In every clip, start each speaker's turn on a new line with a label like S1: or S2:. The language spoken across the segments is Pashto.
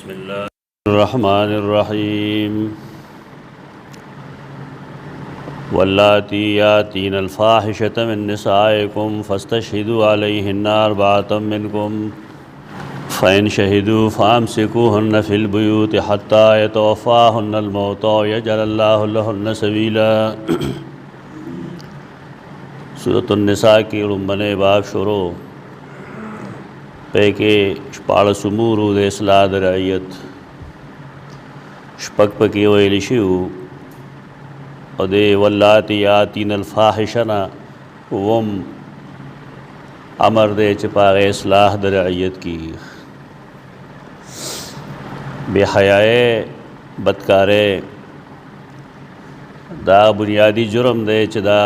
S1: बिस्मिल्लाहिर्रहमानिर्रहीम। वल्लाती यातीनल फ़ाहिशत मिन निसाइकुम फ़स्तशहिदू अलैहिन्ना अर्बअतम मिनकुम फ़इन शहिदू फ़अमसिकूहुन्ना फ़िल बुयूति हत्ता यतवफ़्फ़ाहुन्नल मौत औ यजअलल्लाहु लहुन्ना सबीला। सूरतुन निसा की रुम्बने बाब शुरू पैके शपाड़स उमूर द इस्लाह द रइयत शपक पकी वैलिशिव और वल्लाती यातीनल फ़ाहिशना वम अमर दे चपाग इस्लाह द रइयत की बेहयाए बदकारे दा बुनियादी जुर्म दे चदा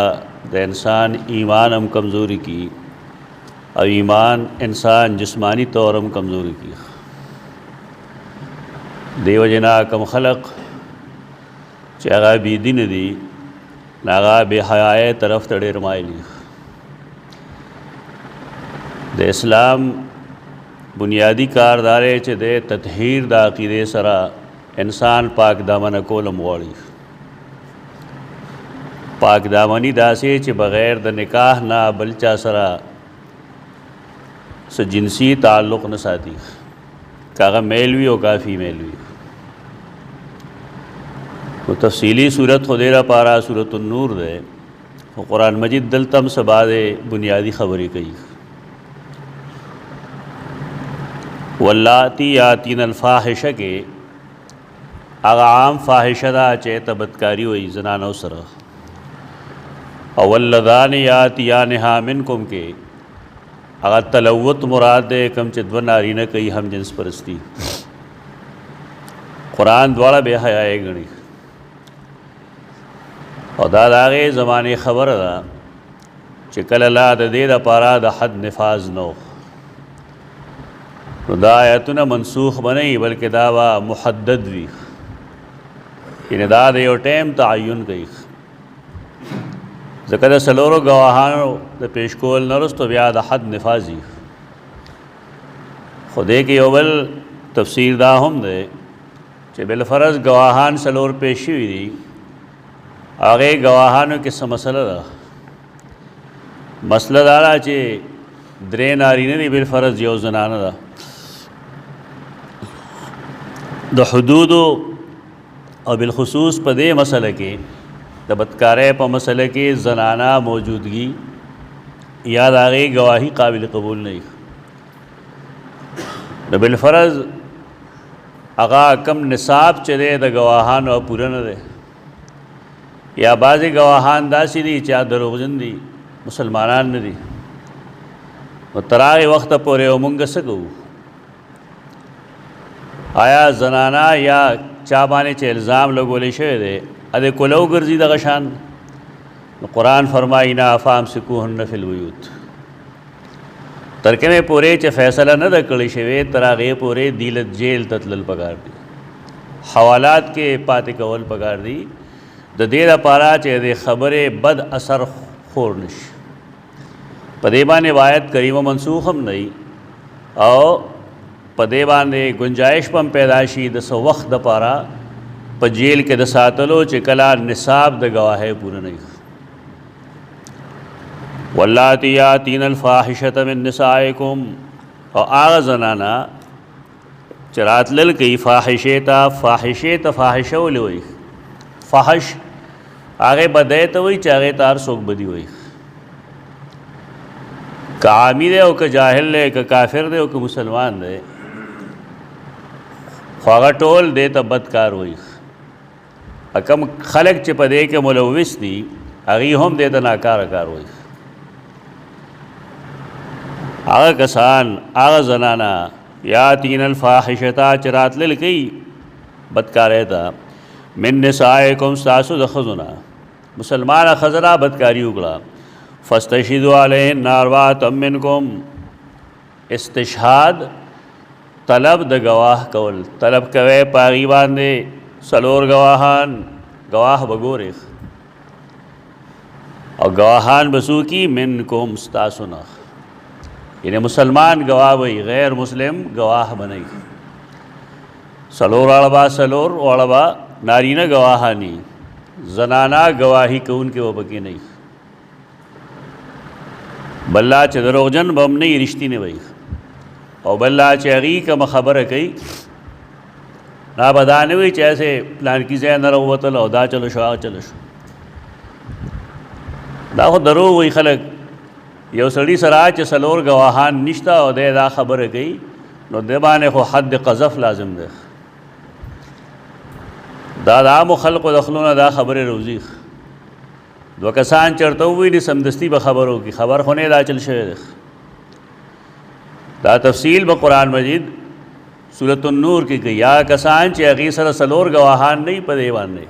S1: द इंसान ईमान हम कमज़ोरी की और ईमान इंसान जिस्मानी तौर हम कमज़ोरी की देवजना कम खलक चागा बीदी दी नागा बेहयाए तरफ तड़े रमायली द इस्लाम बुनियादी कारदारे च दे ततहीर दा अक़ीदे सरा इंसान पाक दामन कोलम वाली पाक दामनी दासे च बग़ैर द निकाह ना बलचा सरा स जिनसी ताल्लुक़ न साथी कागा मेलवी और काफ़ी मेलवी तो तफसीली सूरत खुदेरा पारा सूरत नूर दे और कुरान मजिद दलतम से बाद बुनियादी खबरी कही वल्लाती यातीनल फ़ाहिश के आगा आम फ़ाहिशदा चे तबदकारी वही जनानो सरा अवल्लदान यातियानहा मिनकुम के अगर तलव्वत मुराद दे कम चिदवन नारी न कही हम जिन्स परस्ती कुरान द्वारा बेहयाए गणी और दादागे ज़माने ख़बर दा चिकल अल्लाह दे द पारा द हद नफाज नो दायतुन मनसूख बनी बल्कि दावा मुहद्दद भी इन दाद यो टेम तयन कई ज़कद सलोरो गवाहानो द पेशकोल नरस तो ब्याद हद नफाजी खुदे के अवल तफसीर दा हम दे चे बिलफ़रज़ गवाहान सलोर पेशी हुई दी आगे गवाहानों के मसला दा मसला दारा चे द्रे नारी ने बिलफ़रज़ यो जनाना दा द हदूद और बिलखसूस पदे मसल के तबदकारे प मसल के जनाना मौजूदगी याद आ गई गवाही काबिल कबूल नहीं न बिलफ़रज़ अगा कम निसाब चले द गवाहान और पूरा न दे या बाज़ गवाहान दासी दी चा दरोगजन दी मुसलमानान न दी और तराए वक्त पोरे उमंग सकू आया जनाना या चाबाने चे इल्ज़ाम लगोले शे दे अदे कोलो गर्जी द गशान कुरान फरमाई ना फ़अमसिकूहुन्ना फ़िल बुयूत तरके में पूरे च फ़ैसला न दकड़ी शे तरागे पूरे दीलत जेल ततलल पगार दी हवालात के पाते कवल पगार दी द देर पारा चे दे ख़बरे बद असर खोरनिश पदेबान वायत करीम मनसूख हम नहीं और पदेबान गुंजाइश पम पैदाशी दस वक्त द पारा प जेल के दसातलो चिकला निसाब द गवाह पूरा नहीं वल्लाती यातीनल फ़ाहिशत मिन निसाइकुम और आग जनाना चरात लल कई फ़ाहिशेता फ़ाहिशो ले वही फ़ाहिश आगे बदे तो वही चागे तार सोख बदी वही का आमिर है का जाहिल है का काफिर दे का मुसलमान दे ख्वागा टोल दे तो बदकार वही अकम खलक चिपदे के मुलविस दी अगी हम दे तो नाकार कार वही आगा कसान आगा जनाना यातीनल फ़ाहिशता चरात लल कई बदकार था मिन निसाइकुम सासु दखजुना मुसलमान खजरा बदकारी उगड़ा फ़स्तशहिदू अलैहिन्ना अर्बअतम मिनकुम इस्तिशहाद तलब द गवाह कवल तलब कवे पागी बांधे सलोर गवाहान गवाह बगोरे और गवाहान बसू की मिनकुम स्तासुना इन्हें मुसलमान गवाह वही गैर मुस्लिम गवाह बनाई सलोर अड़बा सलोर अड़बा नारीना गवाहानी जनाना गवाही कौन के वो बकी नहीं बल्ला च दरोजन बम नहीं रिश्ती ने भाई और बल्ला चगी का खबर कई ना बदाने हुई चैसे प्लान की जै न रवतल और दा चलो शा चलो शो दा खो दरो वही खलक यो सड़ी सरा च सलोर गवाहान निश्ता और दे दा खबर गई नो देबाने को हद क़ज़फ़ लाजिम दे दादा मुखल्क दखलों दा खबर रोज़ी दो कसान चढ़ते हुई नहीं समदस्ती बखबरों की खबर होने दा चल शेर दा तफसील ब कुरान मजीद सूरत नूर की गई या कसान चे सर सलोर गवाहान नहीं पदेवान ने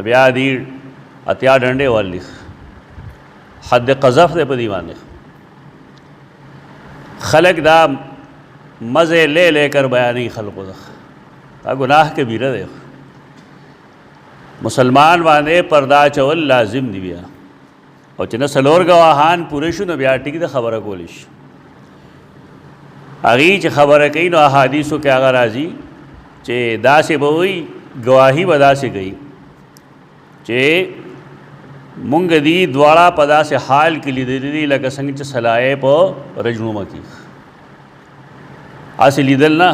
S1: ब्या दी अत्या डंडे वाली हद क़ज़फ़ दे पदीवान खलक दा मज़े ले लेकर बयानी खल्क़ दा गुनाह के बीरा दे मुसलमान वाने पर्दा चवल लाजिम दिव्या और चिन्ह सलोर गवाहान पुरेशु न ब्या टिकी द खबर कोलिश अगी च खबर कई नो अहादीसों के आगा राजी चे दा से बोई गवाही बदा से गई चे मुंग दी द्वाड़ा पदा से हाल के लिए दी लग संग च सलाए पो रजनुमा की आसे लीदल ना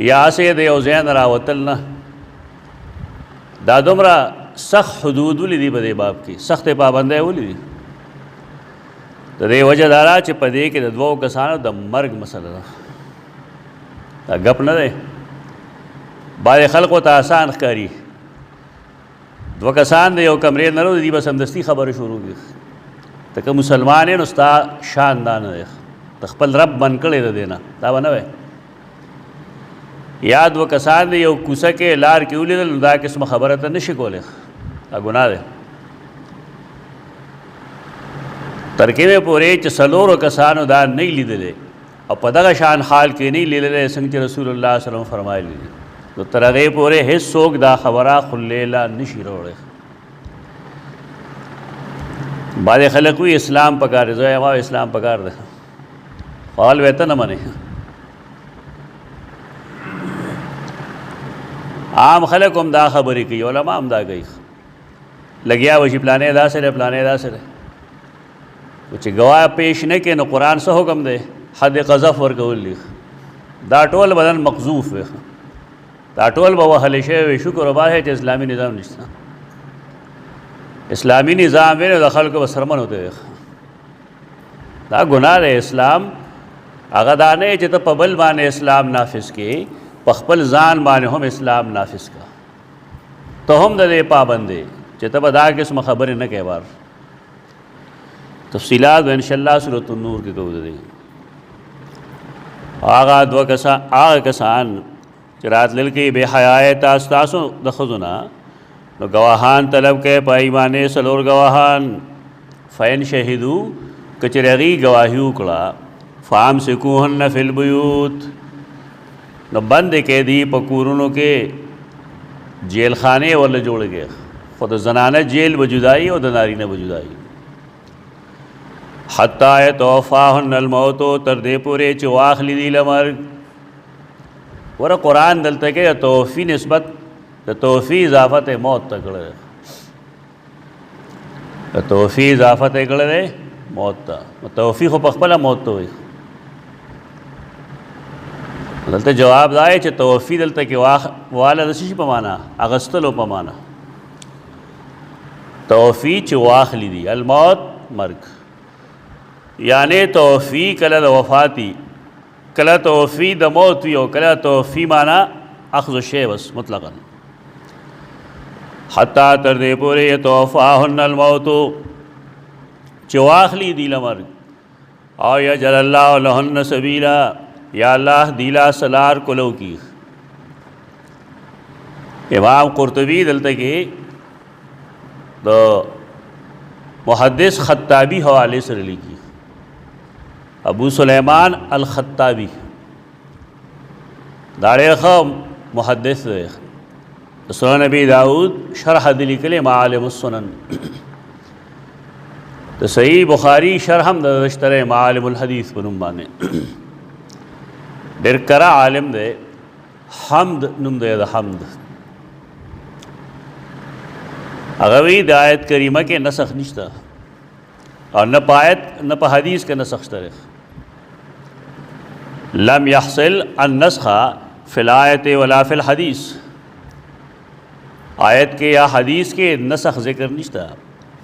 S1: या आसे दे जैन रावतल ना दादुमरा सख्त हदूद ली दी बदे बाप की सख्त पाबंद है ली तो दे वजह दारा च पदे के दो कसानो द मर्ग मसला गप न दे बारे खल्क व आसान करी दो कसान दे कमरे न रो दी बस हमदस्ती खबर शुरू की तो मुसलमान है नुस्ता शानदान दे तखपल रब बन कड़े देना दा बनवे याद व कसान दे यो कुसा के लार क्यों ले दा किस्म खबर त नशिकोले आ गुनाह दे तरकीब पूरे च सलोर कसान दा नहीं ली दे और पदगा शान हाल के नहीं ले ले संग रसूलुल्लाह सल्लल्लाहु अलैहि वसल्लम फरमाए ली तो तरगे पूरे हिस्सोक दा खबरा खुलेला निशी रोड़े बाद खलक हुई इस्लाम पकार जो है इस्लाम पकार दे ख्वाल वेतन न मने आम खलक हम दा खबरी की उलमा हम दा गई लगिया वही प्लाने अदा से रे प्लाने अदा से रे कुछ गवाह पेश नहीं के न कुरान से हुक्म दे हद क़ज़फ़ वर कौली दा टोल बदन मकजूफ वे दा टोल बवा हलेशे वे शुक्र बा है इस्लामी निज़ाम निश्ता इस्लामी निज़ाम वे दखल को बसरमन होते दा गुनाह रे इस्लाम अगदाने जित पबल बाने इस्लाम नाफिज के पखपल जान बाने हम इस्लाम नाफिज का तो हम दे पाबंदे चित बदा किस्म खबर न के बार तफसीलात इंशाअल्लाह सूरत नूर के कौद दे आगा दो कसान चरात लिल के बेहयाए तास्तासों दखुना तो गवाहान तलब के पाईमाने सलोर गवाहान फ़ैन शहीदू कचरगी गवाही उकड़ा फ़ाम सिकूहन फिल बुयूत न बंद के दी पकूरनों के जेल खाने वाले जोड़ गए खुद जनाना जेल बजुदाई और दनारी ने बजुदाई हत्ता तोफ़ाहन मौतो तरदे पूरे चवाख ली लमर वर कुरान दलते के तोफ़ी नस्बत तोफ़ी इजाफ़त मौत तकड़े तोफ़ी इजाफ़त कड़े मौत तोफ़ी को पखपला मौत तो हुई दलते जवाब दाए च तोफ़ी दलते के वाला दशी पमाना अगस्तलो पमाना तोफ़ी चवाख ली दी अलमौत मर्ग यानी तोफ़ी कला वफ़ाती कला तोफ़ी द मौत हो कला तोफ़ी माना अख़्ज़ शे बस मुतलक़न हत्ता तरदे पूरे तोफ़ाहुन्नल मौतो चवाखली दिला मर्ग और या जल्लाह लहुन्न सबीला या अल्लाह दिला सलार कुलो की इमाम कुर्तुबी दलते के तो मुहद्दिस खत्ताबी हवाले से लिखी अबू सुलेमान अल खत्ताबी दारे ख़म मुहद्दिस सुनन नबी दाऊद शरह दिली के लिए मालिमुस्सुनन तो सही बुखारी शरहम दश्तर मालिमुल हदीस बनुमाने डेर करा आलिम दे حمد نوم دی د حمد. هغه وی د آیت کریمه کې نسخ نشته او نه په آیت نه په حدیث کې نسخ شته. لم يحصل النسخ فی الآیت ولا فی الحدیث. آیت کے یا حدیث کے نسخ ذکر نشتا.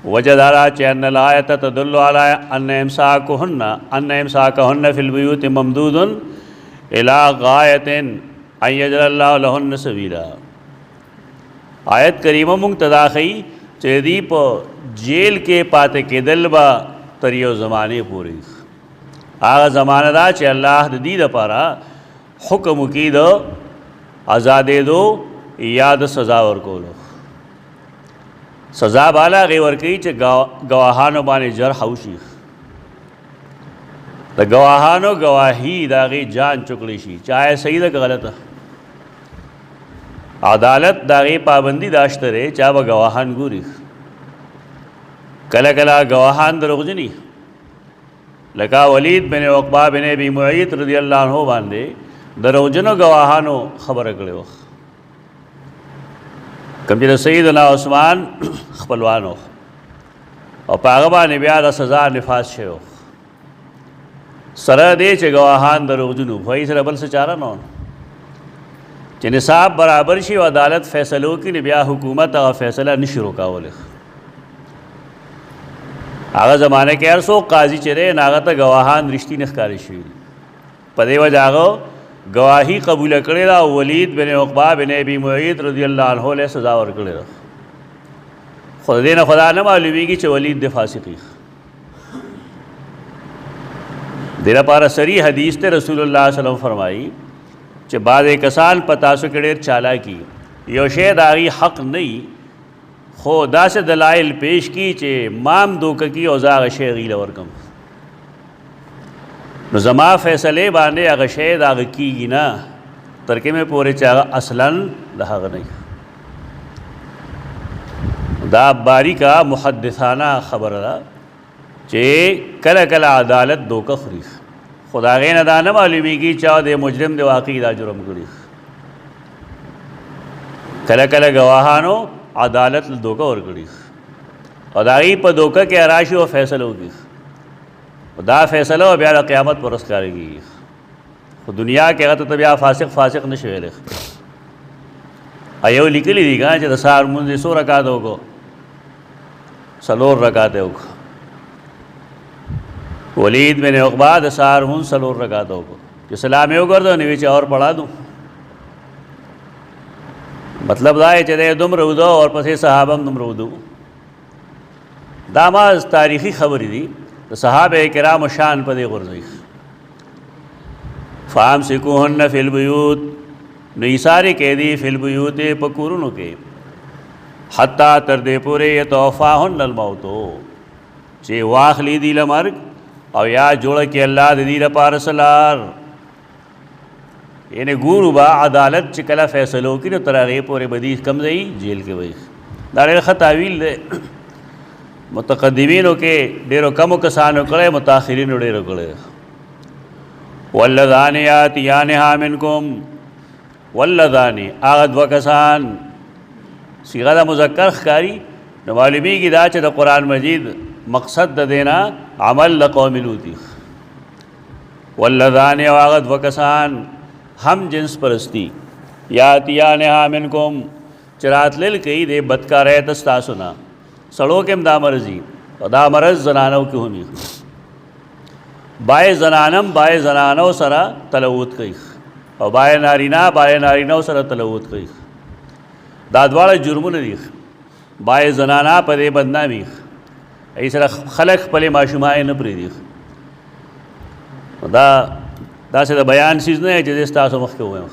S1: وجہ دارا چین الآیت تدل علی ان امساکہن فی البیوت ممدود الی غایت ان یجعل اللہ لہن سبیلا. آیت کریمہ مقتدا خی چیدی پا جیل کے پاتے کے دل با تریو زمانے پوری. آغا زمانہ دا چی اللہ دی دا پارا حکم کی دو آزادے دو یا د سزا ورکولو. سزا بالا غی ورکی چې گواهانو باندې جرح وشي. د گواهانو گواهی دا غی جان چکلی شي چاہے صحیح ده که غلطه. عدالت دا غی پابندی داشته رہے چا به گواهان ګوري. کله کله گواهان دروغجنی لکه ولید بن عقبہ بن ابی معیط رضی اللہ عنہ باندې دروغجنو گواهانو خبره کړې وه. کم چې سیدنا عثمان خپلوانو او په هغه باندې بیا د سزا نفاذ شوی سره دې چې گواهان دروغجن وو. هغوی سره بل څه چاره نه وه چې نصاب برابر شي او عدالت فیصله وکړي بیا حکومت هغه فیصله نشي روکولی. هغه زمانه کې هر څوک قاضي چې دی هغه ته گواهان رښتینې ښکارې شوي دي. په دې وجه هغه گواہی قبول کړی دا. ولید بن عقبہ بن ابی معیط رضی اللہ عنہ له سزا ورکړی دا. خو دې نه خدا نه معلومیږي چې ولید د فاسقی. دې لپاره صریح حدیث ته رسول الله صلی الله علیه وسلم فرمایي چې بعض کسان په تاسو کې ډېر چالاکي یو شی د هغې حق نه وي خو داسې دلایل پیش کی چې مام دوکه کی او زه هغه شی هغوی له ورکم نو زما فیصلے باندې هغه شی د هغه کېږي نه تر کې مې پورې چې هغه اصلاً د هغه نه. دا باریکه محدثانه خبره ده چې کله کله عدالت دوکه خوري خو د هغې نه دا نه معلومیږي چې د مجرم د واقعي دا جرم کړي. کله کله گواهانو عدالت له دوکه ورکړي او د هغې په دوکه کې راشي او فیصله وکړي. دا فیصله و بیا د قیامت پر ورځ ښکارېږي. خو دنیا کې هغه ته بیا فاسق نشي ویلی. یو لیکلي دي که چې د سهار لمونځ یې څو رکعاته وکړو 4 رکعاته وکړو. ولید بن عقبہ د سهار لمونځ 4 رکعاته وکړو چې سلام یې وګرځو نو وی چې اور پڑھا دوں. مطلب دا ہے چې دی دومره ودو اور پسې صحابه هم دومره ودو. دا ما تاریخي خبرې دي د صحابه کرامو شان په دې غورځوي. فامسکوهن فی البیوت نو ایسارې قیدي فی البیوت په کورونو کې حتی تر دې پورې یتوفاهن الموت چې واخلي دي له مرګ او یا جوړه کې الله د دې لپاره سلار. یعنی ګورو به عدالت چې کله فیصله وکړي نو تر هغې پورې به دې کم ځای جیل کې وي. دا ډېر ښه تعویل دی. متقدمینو کې ډېرو کمو کسانو کړی متاخرینو ډېرو کړی. واللذان یاتیانها منکم واللذان هغه دوه کسان صیغه د مذکر ښکاري نو معلومیږي دا چې د قرآن مجید مقصد د دینا عمل د قوم لوط دی. واللذان هغه دوه کسان هم جنس پرستی یاتیانها منکم چې راتلل کوي د بدکارۍ ته ستاسو نه سړو کې هم دا مرضی او دا مرض زنانو کې هم بای زنانم بای زنانو سره تلوت کوي او بای نارینو سره تلوت کوي. دا دواړه جرمونه دي. بای زنانا په دې بدنامي ای سره خلق خپلې ماشومانې نه پرېږدي. دا داسې د بیان چیز نه چې زه ستاسو مخکې ووایم.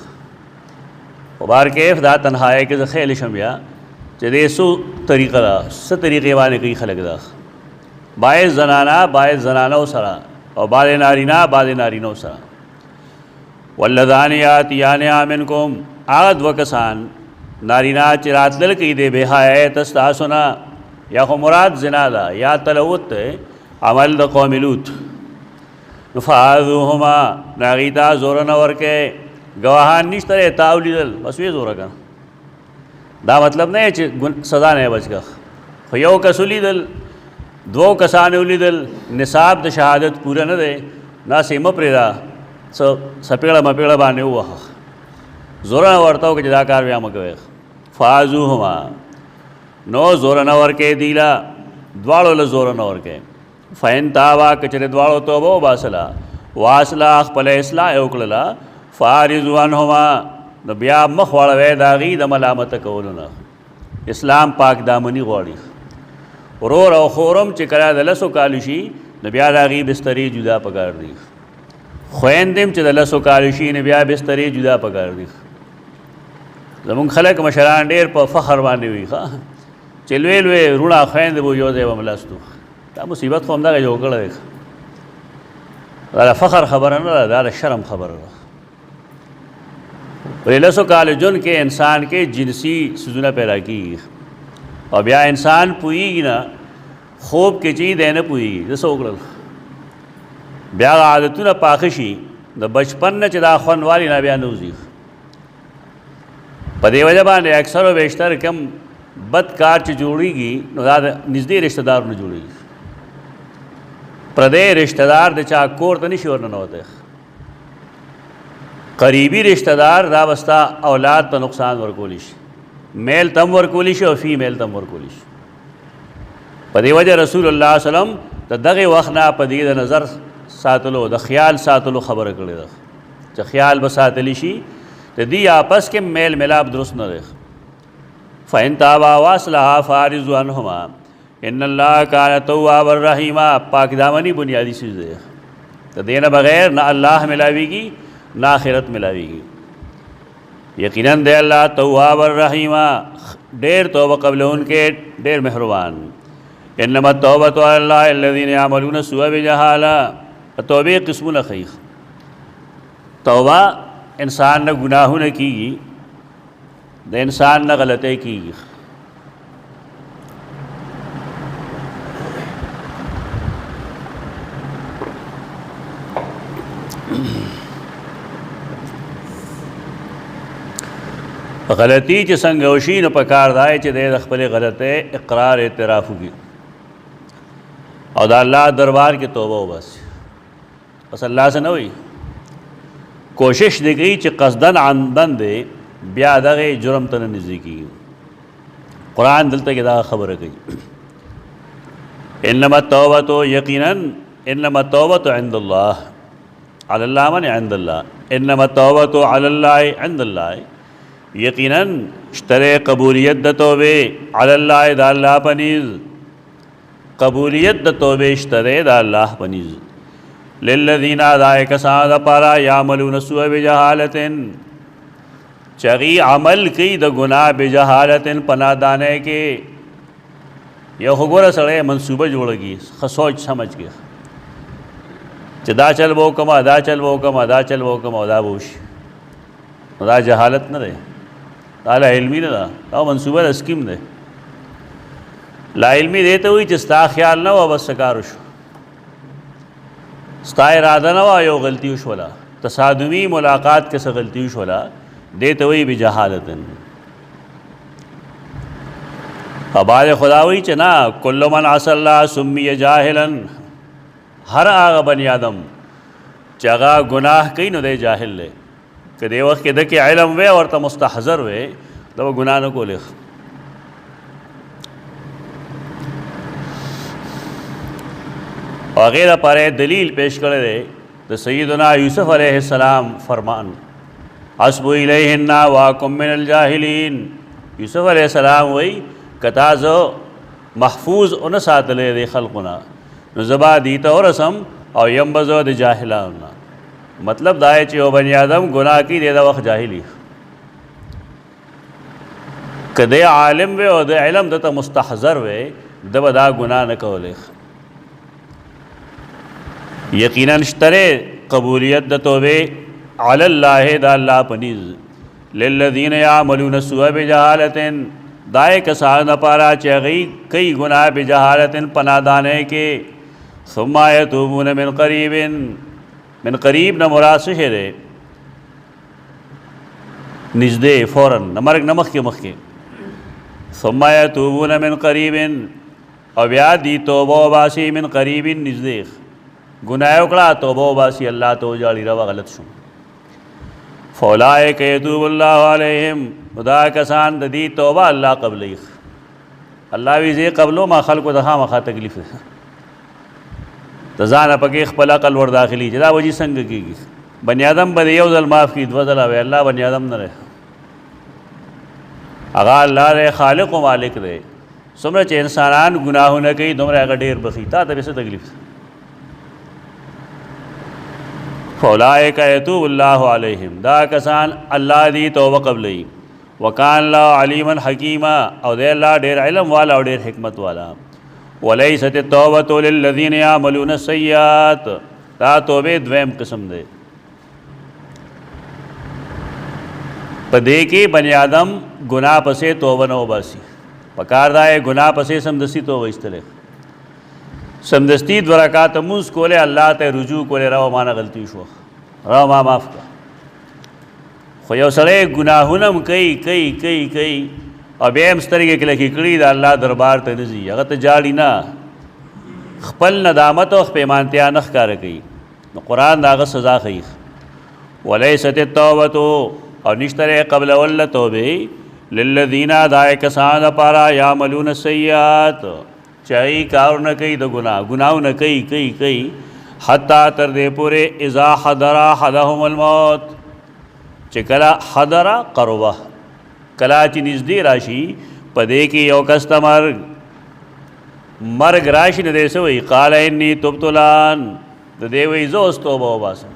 S1: خو بهر کیف دا تنهایۍ کې زه خیال شم بیا چې دې څو طریقه ده څه طریقې باندې کوي خلک دا باعث زنانا باعث زنانو سره او بعض نارینو سره. واللذان یاتیانها منکم هغه دوه کسان نارینا چې راتلل کوي د بې حیایۍ ته ستاسو نه یا خو مراد زنا ده یا تلوت دی عمل د قوم لوط. نو فآذوهما نو هغوی ته زور نه ورکئ गवाहान नشته تاو لیدل بس وی زوره کنه دا مطلب نه چې سزا نه بچګه خو یو کس لیدل دو کسان لیدل نصاب د شهادت پوره نه دی نا سیمه پرېدا سپېړه مپېړه باندې ووهه زوره ورته وکړه چې دا کار بیا مه کوئ فازوهما نو زوره نه ورکې دیله دواړو له زوره نه ورکې فین تابا کچرې دواړو توبه وباسله واصله خپله اصلاح یې وکړله فارضو عنهما نو بیا مخ واړوی د هغې د ملامته کولو نه اسلام پاک دامني غواړي ورور او خورم چې کله د لسو کالو شي نو بیا د هغې بسترې جدا پکار دي خویندې چې د لسو کالو شي نو بیا بسترې جدا پکار دي زمونږ خلک مشران ډېر په فخر باندې وي ښه چې لوی لوی روڼه خویندې به یو ځای به ملستو دا مصیبت خو همدغه جوړ کړی دی دا د فخر خبره نه ده دا د شرم خبره ده ولی لسو کال جن کې انسان کې جنسی سوزونه پیدا کیږي او بیا انسان پوهیږي نه خوب کې چې دی نه پوهیږي زه څه وکړل بیا عادتونه پاخه شي د بچپن نه چې دا خوند والي نه بیا نه وځي په دې وجه باندې اکثر و بیشتر کم بد کار چې جوړیږي نو دا د نږدې رشته دار نه جوړیږي پردی رشته دار د چا کور ته نشي ورننوتی قریبی رشتہ دار دا بستا اولاد ته نقصان ورکولی شي میل تم ورکولی شي او فی میل تم ورکولی شي په دې وجه رسول الله صلی الله علیه وسلم د دغه وخت نه په دې د نظر ساتلو د خیال ساتلو خبره کړې ده چې خیال به ساتلی شي د دې آپس کې میل ملاب درست نه دی فإن تابا واصلحا فأعرضوا عنهما ان الله کان توابا رحیما پاک دامنی بنیادی چیز دی د دې نه بغیر نه الله ملاویږي نہ آخرت ملاویږي یقیناً دے اللہ تواب الرحیم ډېر توبه قبلونکې ډېر مهربان انما التوبة علی الله الذین یعملون السوء بجهالة توبې قسمونه ښیي توبه انسان نه ګناهونه کیږي د انسان نه غلطۍ کیږي غلطی چې څنګه وشي نو په کار دی چې د خپلې غلطۍ اقرار اعتراف وکړي او د الله دربار کې توبه وباسي بس الله څه نه وایي کوشش دې کوي چې قصدن عمدن دی بیا دغه جرم ته نه نږدې کېږي قرآن دلته کې دا خبره کوي انما التوبة یقینا انما التوبة عند الله علی الله من عند الله انما التوبة علی الله عند الله یقیناً اشترے قبولیت د توبے علی اللہ دا اللہ پنیز قبولیت د توبے اشترے دا اللہ پنیز للذین آدائے کسان دا پارا یعملون السوء بجہالت چغی عمل کی دا گناہ بجہالت پنادانے کے یو خگورا سڑے منصوبہ جوڑگی خسوچ سمجھ کے چہ دا چل بو کما دا چل بو کما دا چل بو کما دا بوش دا جہالت نہ دے دا لا علمی نه ده دا منصوبه د سکیم ده لا علمی دی ته وایي چې ستا خیال نه وه بس څه کار وشو ستا اراده نه وه یو غلطي وشوله تصادمي ملاقات کې څه غلطي وشوله دی ته وایي بجهالتن بعض خدا وایي چې نه کل من عصى الله سمي جاهلا هر هغه بني آدم چې هغه ګناه کوي نو دی جاهل دی کہ دے وقت کے دکے علم وے اور تا مستحضر وے تو وہ گناہ نہ کو لکھ وغیرہ پارے دلیل پیش کرے دے تو سیدنا یوسف علیہ السلام فرمان حسب الیہن واکم من الجاہلین یوسف علیہ السلام وی کتازو محفوظ ان ساتلے دے خلقنا نزبا دیتا اور رسم او یمبزو دے جاہلانا مطلب دا ہے چې یو بنی آدم گناہ کی دے دا وقت جاہلی کہ دے عالم وے او دے علم دتا مستحضر وے دبا دا گناہ نہ کولے یقیناً اشترے قبولیت دا توبے علی اللہ دا اللہ پنیز للذین یعملون السوء بجہالت دائے کسان پارا چاگئی کئی گناہ بجہالت پنادانے کے ثم یتوبون من قریب نہ مراد سے ہے نږدې فوراً د مرګ نه مخکې ثم یتوبون من قریب او بیا دی توبه وباسي من قریب نږدې ګناه وکړه توبه وباسي الله ته وژاړي روا غلط شو فاولئک یتوب الله علیهم دا کسان د دې توبه الله قبلوي الله وی زه قبلو ما خلکو ته خامخا تکلیف ده ته ځان پکې خپل عقل ور داخلي چې دا وجي څنګه کېږي بني آدم به یو ځل معاف کړي دوه ځله وی الله بني آدم نه رہے هغه الله دی خالق و مالک دی څومره چې انسانان ګناهونه کوي دومره هغه ډېر بخي تا ته به څه تکلیف فاولئک یتوب الله علیهم دا کسان الله دی توبه قبلوي وکان الله علیما حکیما او دی الله ډېر علم والا او ډېر حکمت والا ولیست التوبة للذین یعملون السیئات دا توبه دویم قسم دی په دې کې بنی آدم گناہ پسې توبه نه وباسي پکار دا ہے گناہ پسې سمدستی توبه ایستلې سمدستی دو رکعات مونځ کوله الله ته رجوع کوله راو مانه غلطي شو راو ما معاف کړه خو یو سړی ګناهونه هم کوي او بیا هم سترګې کلکې کړي د الله دربار ته نه ځي هغه ته جاړي نه خپل ندامت او پیمانتیا نه ښکاره کوي نو قرآن د هغه سزا ښیي ولیست التوبة او نشتره قبل ول توبه للذین دای کسان دپاره یعملون السیئات چای کارونه کوي د ګناهونه کوي حتی تر دې پورې اذا حضر احدهم الموت چې کله حضر قربه کله چې نږدې راشي په دې کې یو کس ته مرګ راشي نه دی څه وایي قال انی تبت الآن د دې وایي زه اوس توبه وباسم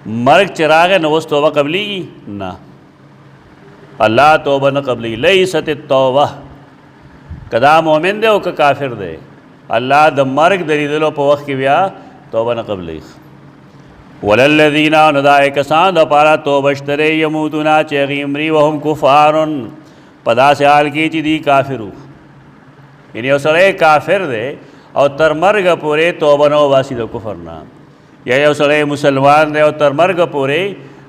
S1: مرگ چراغ نو اوس توبه قبلی نه الله توبه نه قبلی لیست التوبه کدا مومن دی او که کافر دی الله د مرگ د لیدلو په وخت کې بیا توبه نه قبلی وللذین ندای کسان دپاره توبه شته یموتون چې هغې مري وهم کفار په داسې حال کې چې دی کافر یعنی یو سړی کافر دی او تر مرګه پورې توبه نه وباسي د کفر نه یا یو سړی مسلمان دی او تر مرګه پورې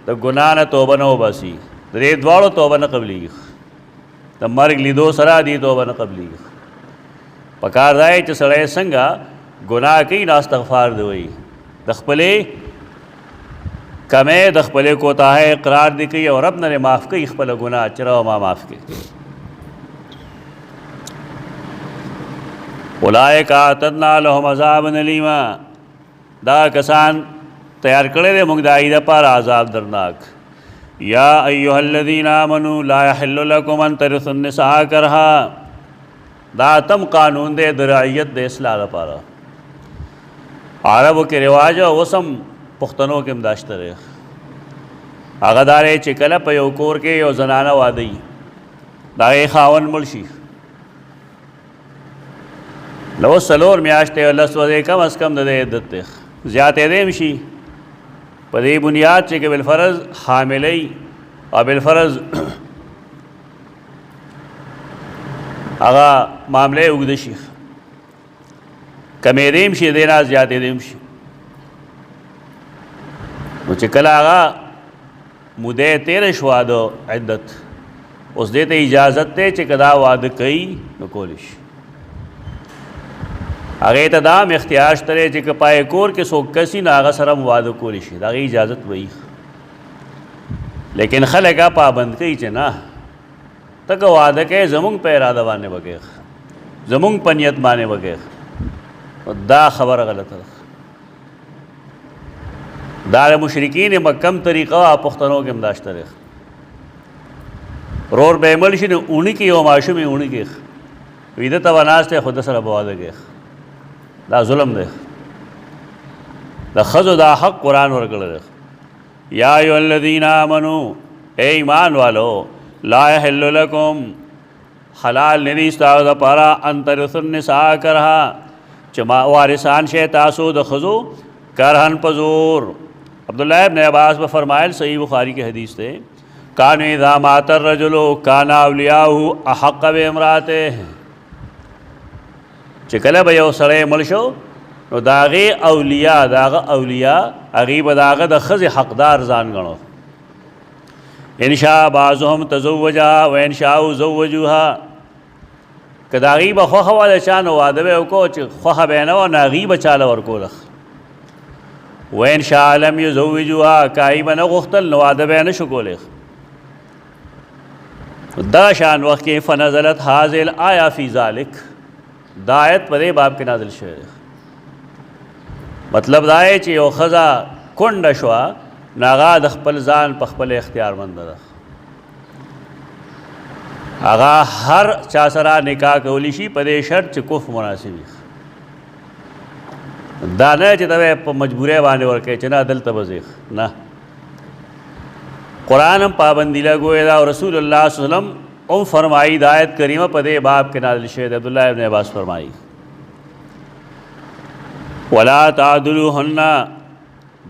S1: د ګناه نه توبه نه وباسي د دې دواړو توبه نه قبلیږي د مرګ لیدو سره دې توبه نه قبلیږي پکار دی چې سړی څنګه ګناه کوي نو استغفار دی وایي د خپلې کمې د خپلې کوتاهۍ اقرار دی کوي او رب نه معاف کوي خپله ګناه چې راو ما معاف کړي اولئک اعتدنا لهم عذابا الیما دا کسان تیار کړی دی موږ د هغوی دپاره عذاب درناک یا ایها الذین آمنوا لا یحل لکم ان ترثوا النساء کرها دا تم قانون دی د رعیت د اصلاح لپاره عربو کې رواج او اوس هم پښتنو کې هم دا شته دی هغه دا دی چې کله په یو کور کې یو زنانه واده وي د هغې خاوند مړ شي نو اوس څلور میاشتې او لس ورځې کم از کم د دې عدت دی زیاتېدی هم شي په دې بنیاد چې که بالفرض حاملۍ او بالفرض هغه معاملې اوږده شي کمېدی هم شي دې نه زیاتېدی هم شي نو چې کله هغه موده تېره شوه د عدت اوس دې ته اجازت دی چې که دا واده کوي نو کولی شي هغې ته دا هم اختیار شته دی چې که پای کور کې څوک کس وي نو هغه سره هم واده کولی شي د هغې اجازت وایي لیکن خلک پابند کوي چې نه ته که واده کوې زمونږ په اراده باندې وکړې زمونږ په نیت باندې وکړې دا خبره غلطه ده دا د مشرکین مکم طریقه پښتنو کې هم دا شته دی ورور به یې مړ شي نو اوڼي کې یو ماشوم یې اوڼي کې ویده ته به ناست دی خو ده سره به واده کوي دا ظلم دی د ښځو دا حق قرآن ورکړی دی یا ایها الذین آمنو اے ایمان والو لا یحل لکم حلال نه دي ستاسو دپاره ان ترثوا النساء کرها چې وارثان شئ تاسو د ښځو کرهن په زور عبداللہ ابن عباس به فرمایل صحیح بخاری کې حدیث دی کانوا اذا مات الرجل کان اولیاؤه احق بامرأته چې کله به یو سړی مړ شو نو د هغې اولیاء هغې به د هغه د ښځې حقدار ځان ګڼو انشاء بعضهم تزوجها و انشاء زوجوها که دا غي به خوښه وه د چا نو واده به یې وکړو چې خوښه به یې نه وه نو هغې به چاله ورکوله و انشاء لم یزوجوها که هغې به نه غوښتل نو واده به یې نه شو کولی دا شان وخت کې فنزلت هذه الآیه فی ذلک دا آیت په دې باب کې نازل شوی دی مطلب دا دی چې یو ښځه کونډه شوه نو هغه د خپل ځان په خپل اختیارمنده ده هغه هر چا سره نکاح کولی شي په دې شرط چې کف مناسب وي دا نه چې ته په مجبورۍ باندې ورکوې چې نه دلته به ځې نه قرآن هم پابندي لګوې ده او رسول الله صلی الله علیه وسلم هم فرمایي د آیت کریمه په دې باب کې نازل شوی دی عبدالله ابن عباس فرمایي ولا تعدلوهن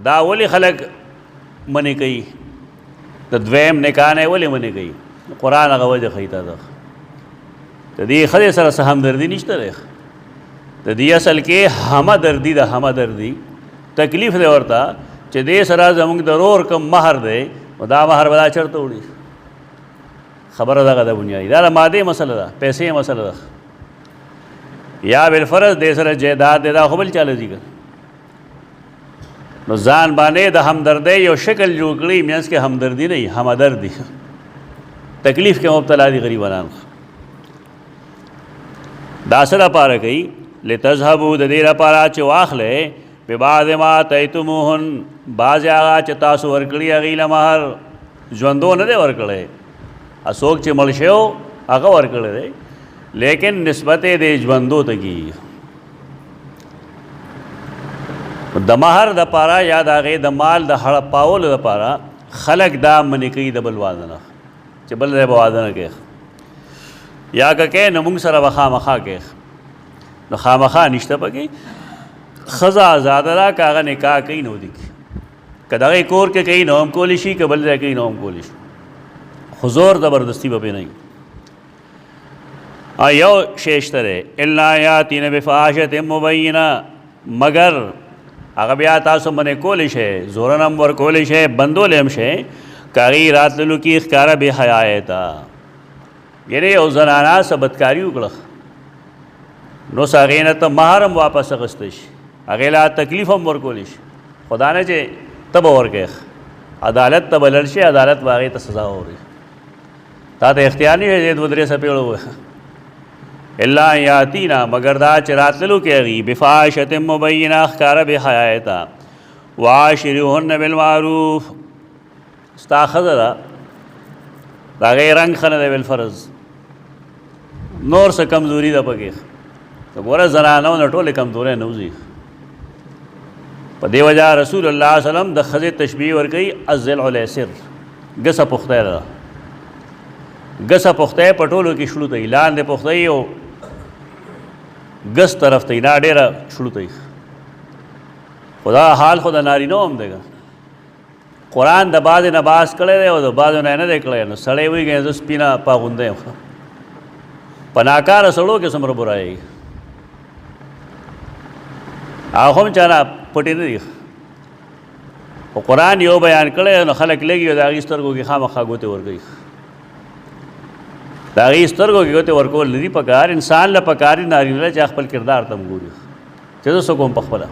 S1: دا ولې خلک منې کوي د دویم نکاح نه ولې منې کوي قرآن هغه وجه ښیي تا ده د دې ښځې سره څه همدردي نشته دی د دې اصل کې همدردي ده همدردي تکلیف دی ورته چې دې سره زموږ د رور کم مهر دی نو دا مهر به دا چېرته وړي خبره دغه ده بنیادي دا د مادې مسله ده پیسې مسله ده یا بالفرض دې سره جایداد دی دا خو بل چاله ځي نو ځان باندې د همدردۍ یو شکل جوړ کړي منځ کې همدردي نه وي همدردي تکلیف کې مبتلا دي غریبانان دا څه لپاره کوي لتذهبوا د دې لپاره چې واخلئ ببعض ما آتیتموهن بعضې هغه چې تاسو ورکړي هغې له مهر ژوندو نه دی ورکړی څوک چې مړ شوی هغه ورکړی دی لیکن نسبت یې د ژوندو ته کېږي د مهر دپاره یا د هغې د مال د هړپاولو دپاره خلک دا منې کوي د بل واده نه چې بل ځای به واده نه کوي یا که کوې نو موږ سره به خامخا کوي نو خامخا نشته پکې ښځه ازاده ده که هغه نکاح کوي نو دي که د هغې کور کې کوي نو هم کولی شي که بل ځای کوي نو هم کولی شي خو زور زبردستي به پرې نه وي یو شی شته دی الا یاتین بفاحشة مبینه مگر هغه بیا تاسو منې کولی شئ زورن هم ورکولی شئ بندولی هم شئ که هغې راتللو کې ښکاره بې حیایۍ ته یعنې یو زنانه څه بدکاري وکړه نو څه هغې نه ته مهر هم واپس اخیستی شي هغې له تکلیف هم ورکولی شي خو دا نه چې ته به ورکوې عدالت ته به لړ شي عدالت به هغې ته سزا ووري تا ته اختیار نه وي دوه درې څپېړو ووایه الا یاتینا مگر دا چې راتللو کې هغې بفاحشة مبینه ښکاره بې حیایۍ ته وعاشروهن بالمعروف ستا ښځه ده د هغې رنګ ښه نه دی بالفرض نور څه کمزوري ده پکې ته ګوره زنانو نه ټولې کمزورۍ نه وځي په دې وجه رسول الله صلی الله علیه وسلم د ښځې تشبیه ورکوي الضلع الایسر ګسه پختی ده ګسه پختی په ټولو کې شړوتی لاندې پختی او ګس طرف ته نه ډېره شړوتی خو دا حال خو د نارینه هم دی قرآن د بعضې نه باس کړی دی او د بعضو نه یې نه دی کړی نو سړی وایي زه سپینه پاغونده یم په ناکاره سړو کې څومره برایي هغه هم چا نه پټې نه دي خو قرآن یو بیان کړی نو خلک لګي او د هغې سترګو کې خامخا ګوتې ورکوي د هغې سترګو کې ګوتې ورکول نه دي پکار انسان له پکار دي نارینه له چې خپل کردار ته هم ګوري چې زه څه کوم په خپله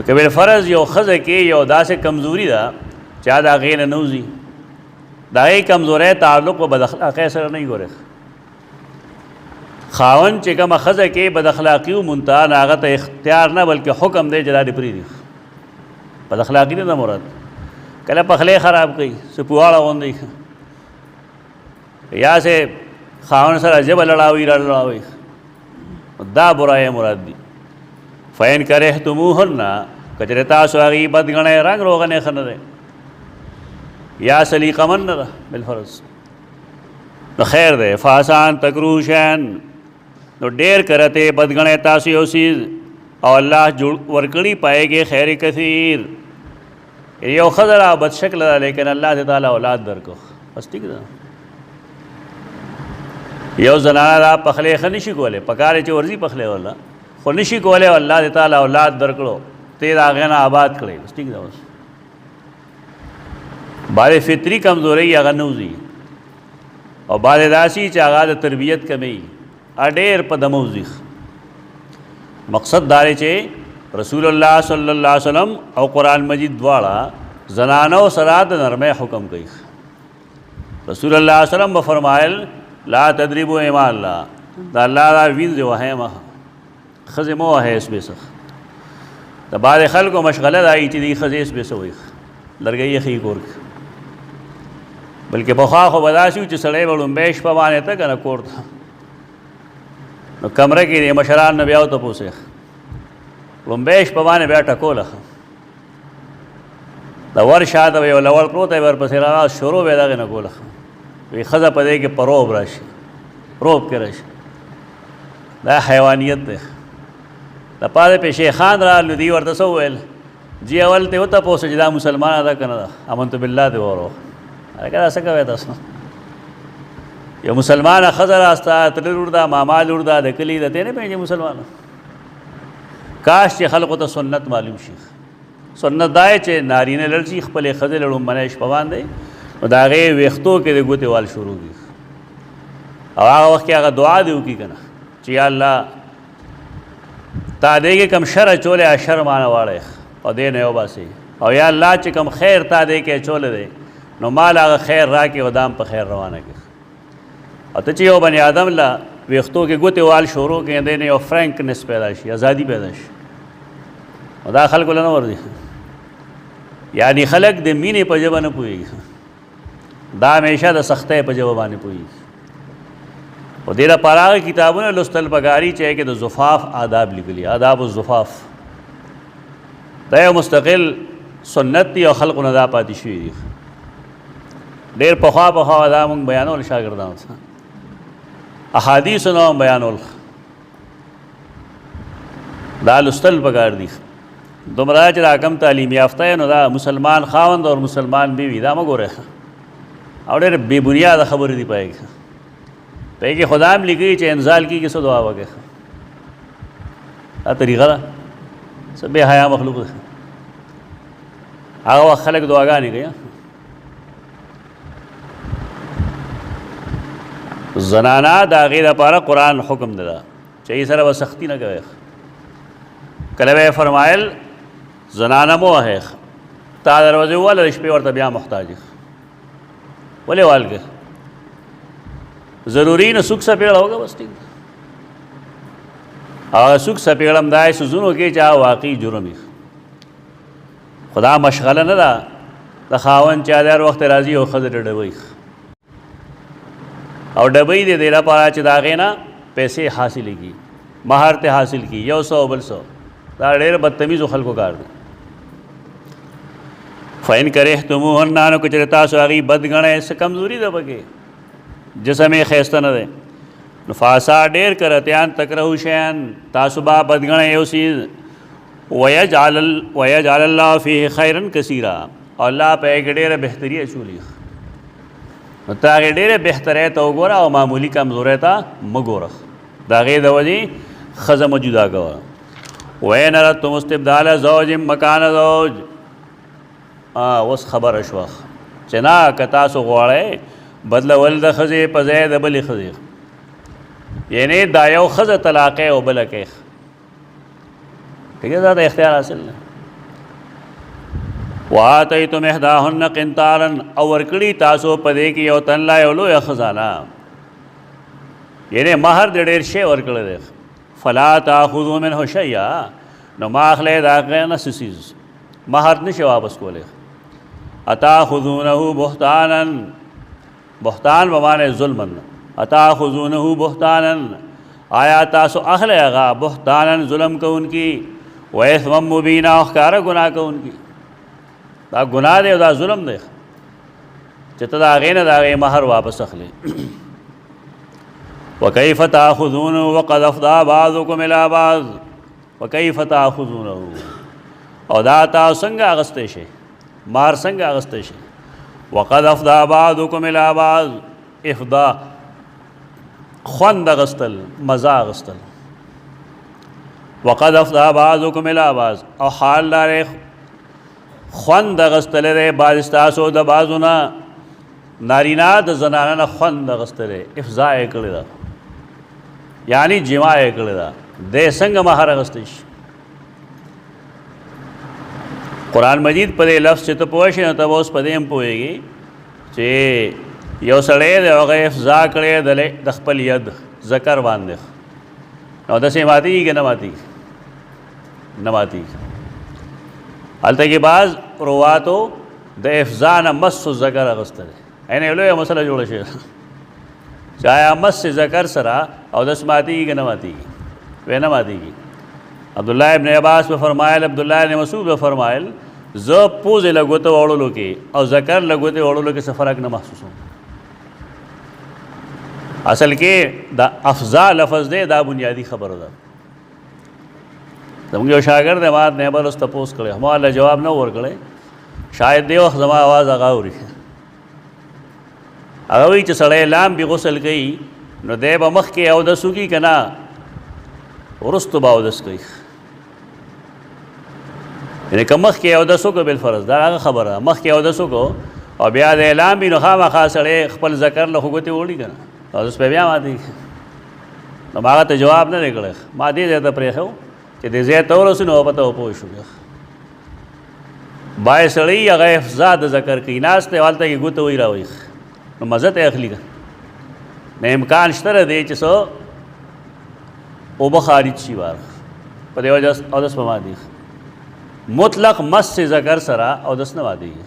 S1: که بالفرض یو ښځه کې یو داسې کمزوري ده چې د هغې نه نه وځي د هغې کمزوری تعلق په بد اخلاقۍ سره نه ګوري خاوند چې کومه ښځه کې بد اخلاقي ومونته نو هغه ته اختیار نه بلکې حکم دی چې دا دې پرېږدي بد اخلاقي نه ده مراد کله پخلی خراب کوي څه پواړه غوندې یا سه خاوند سره ژبه لړاوي راړاوي دا برایه مراد دي فین کرهتموهن کچره تاسو هغې بد ګڼئ رنګ روغنې ښه نه دی یا سلیقمن نه ده بالفرض نو خیر دی فاسان تکروه شیئا نو ډېر کرته بد ګڼئ تاسو یو څیز او الله ورکړي پایږي خیر کثیر یو ښځه را بد شکله ده لیکن الله دې تعالی اولاد درکو بس ټیک ده یو زنانه دا پخلی ښه نشي کولی پکار چې ورځي پخلی ولا خو نشي کولی او الله دې تعالی اولاد درکړو ته د هغې نه آباد کړی بس ټیک ده اوس بعض فطری کمزوري هغه نوځي او بعض داسي چې هغه د تربیت کمی اډیر په دموځي. مقصد دا دی چې رسول الله صلی الله علیه وسلم او قرآن مجید دواړه زنانو سره د نرمۍ حکم کوي. رسول الله صلی الله علیه وسلم فرمایل لا تضربوا اماء الله، دا الله دا وینځ وهه ما خزه مو وهه اس بیسخ د بعض خلکو مشغله دای چې دی خزه اس بیسو وي لرګي خې کور بلکې په خوا خو بداسي چې سړی وړم بهش په باندې ته کنه کور ته نو کمره کې مشران نه بیا ته پوسه وړم بهش په باندې بیا ټکوله دا ور شاته وی ولول پروت ور پسې را شروع به دا نه کوله وی خزه په دې کې پروب راشي روب کې راشي دا حیوانیت ده. د پاره په شیخان را لدی ورته سو ویل جی اول ته وته پوسه چې دا مسلمان ده کنه امنت بالله دی ورو هغه څه کوي تاسو یو مسلمان خزر استا تلور دا ماما لور دا د کلی د ته نه پېږي مسلمان کاش چې خلکو ته سنت معلوم شي. سنت دای چې نارینه لړځي خپل خزل لړم منیش پوان دی او دا غي وختو کې د ګوتې وال شروع دي او هغه وخت هغه دعا دی وکي کنه چې یا الله تا دې کې کم شر چولې شر مان واړې او دې نه وباسي او یا الله چې کم خیر تا دې کې چولې دې نو مال هغه خیر راکې او دام په خیر روانه کې. او ته چې یو بنی آدم لا وختو کې ګوتې وال شروع کې دې نه یو فرانکنس پیدا شي ازادي پیدا شي او دا خلکو له نور دي یعنی خلق د مینې په ژبه نه پوهېږي دا همیشه د سختۍ په ژبه باندې پوهېږي. او دې لپاره کتابونه لوستل پکاري چې کې د زفاف آداب لیکلي آداب الزفاف دا یو مستقل سنت دی او خلقو نه دا پاتې شوي دي. ډېر پخوا دا موږ بیانول شاګردانو ته احادیثو نه هم بیانول دا لوستل پکار دي. دومره چې دا کم تعلیم یافته نو دا مسلمان خاوند اور مسلمان بیوی دا مه ګوره او ډېر بې بنیاده خبرې دي پای کې پای کې خدا هم لیکي چې انزال کېږي څه دعا وکړي دا طریقه ده څه بې حیا مخلوق ده هغه وخت خلک دعاګانې کوي. زنانه د هغې دپاره قرآن حکم ده چې یې سره به سختي نه کوي. کله به فرمایل زنانه مو وهې تا دروازې ووهله د شپې ورته بیا محتاج ولې والګې ضروري نه سوک سپېړه وکړه بس ټیک هغه سوک سپېړه هم دا سوزونو کې چې هغه واقعي جرم وي خدا مشغله نه ده د خاوند چې هر وخت راځي او ښځه ډډوي او ډبۍ دې دې لپاره چې د هغې نه پیسې حاصلې کړي مهر ته حاصل کړي 100 بل 100 دا ډېر بدتمیزو خلکو کار دی. فین کرهتموهن نو که چېرې تاسو هغې بد ګڼئ څه کمزوري ده پکې جسم یې ښایسته نه دی نو فاسا ډېر کرتیان تکرهو شیان تاسو به بد ګڼئ یو څیز ویجعل الله فیه خیرا کثیرا او الله په هغې کې ډېره بهتري اچولي نو ته هغې ډېرې بهترۍ ته وګوره او معمولي کمزورۍ ته مه ګوره د هغې د وجې ښځه مه جدا کوه. وین اردتم استبدال زوج مکان زوج اوس خبره شوه چې نه که تاسو غواړئ بدلول د ښځې په ځای د بلې ښځې یعنې دا یو ښځه طلاقی او بله کوي ټیک ده دا د اختیار حاصل نه. وآتیتم احداهن قنطارا او ورکړي تاسو په دې کې یو تن لا یو لویه خزانه یعنې مهر د ډېر شی ورکړی دی فلا تاخذوا منه شیئا نو ما اخلی د هغې نه څه څیز مهر نشي واپس کولی. اتاخذونه بهتانا بهتان بمعنی ظلما اتاخذونه بهتانا آیا تاسو اخلی هغه بهتانا ظلم کوونکي و اثما مبینا او ښکاره ګناه کوونکي دا ګناه دی او دا ظلم دی چې ته د هغې نه د هغې مهر واپس اخلي. وکیف تاخذونه وقد افضى بعضکم الی بعض وکیف تاخذونه او دا تاسو څنګه اخیستی شئ مار څنګه اخیستی شئ وقد افضى بعضکم الی بعض افضا خوند اخیستل مزه اخیستل وقد افضى بعضکم الی بعض او حال لرې خوند اغستلی دی بعض ستاسو د بعضو نه نارینا د زنانه نه خوند اغستلی افضا یې کړې ده یعنی جما یې کړې ده دی څنګه مهر اغستی شي قرآن مجید په دې لفظ چې ته پوه شې نو ته به اوس په دې هم پوهېږي چې یو سړی دی هغه افضا کړی د خپل ید ذکر باندې نو داسې ماتېږي که نه ماتېږي نه ماتېږي هلته کې بعض رواتو د افضا نه مس ذکر اغوستی یعنې یو لویه مسله جوړه شوې چې آیا مس ذکر سره اودس ماتېږي که نه ماتېږي وی نه ماتېږي عبدالله ابن عباس به فرمایل عبدالله ابن مسعود به فرمایل زه پوزې له ګوته وړلو کې او ذکر له ګوتې وړلو کې څه فرق نه محسوسوم اصل کې دا افضا لفظ دی دا بنیادی خبره ده زموږ یو شاګرد دی ما نه بل اوس تپوس کړی ما الله جواب نه ورکړی شاید دی وخت زما آواز هغه اوري هغه وایي چې سړی لامبي غسل کوي نو دی به مخکې اودس وکړي که نه وروستو به اودس کوي یعنې که مخکې اودس وکړو بالفرض دا هغه خبره ده مخکې اودس وکړو او بیا دی لامبي نو خامخا سړی خپل ذکر له خو ګوتې وړي که نه اودس په بیا ماتېږي نو ما هغه ته جواب نه دی کړی ما دې ځای ته پرېښی چې دې ځای ته ورسو نو پته وپوه شو بای سړی هغه افضا د ذکر کوي ناست دی هلته کې ګوته وایي راوایي نو مزه ته اخلي که نه امکان شته دی چې څه اوبه خارج شي بار په دې وجه اودس به ماتېږي مطلق مس ذکر سره اودس نه ماتېږي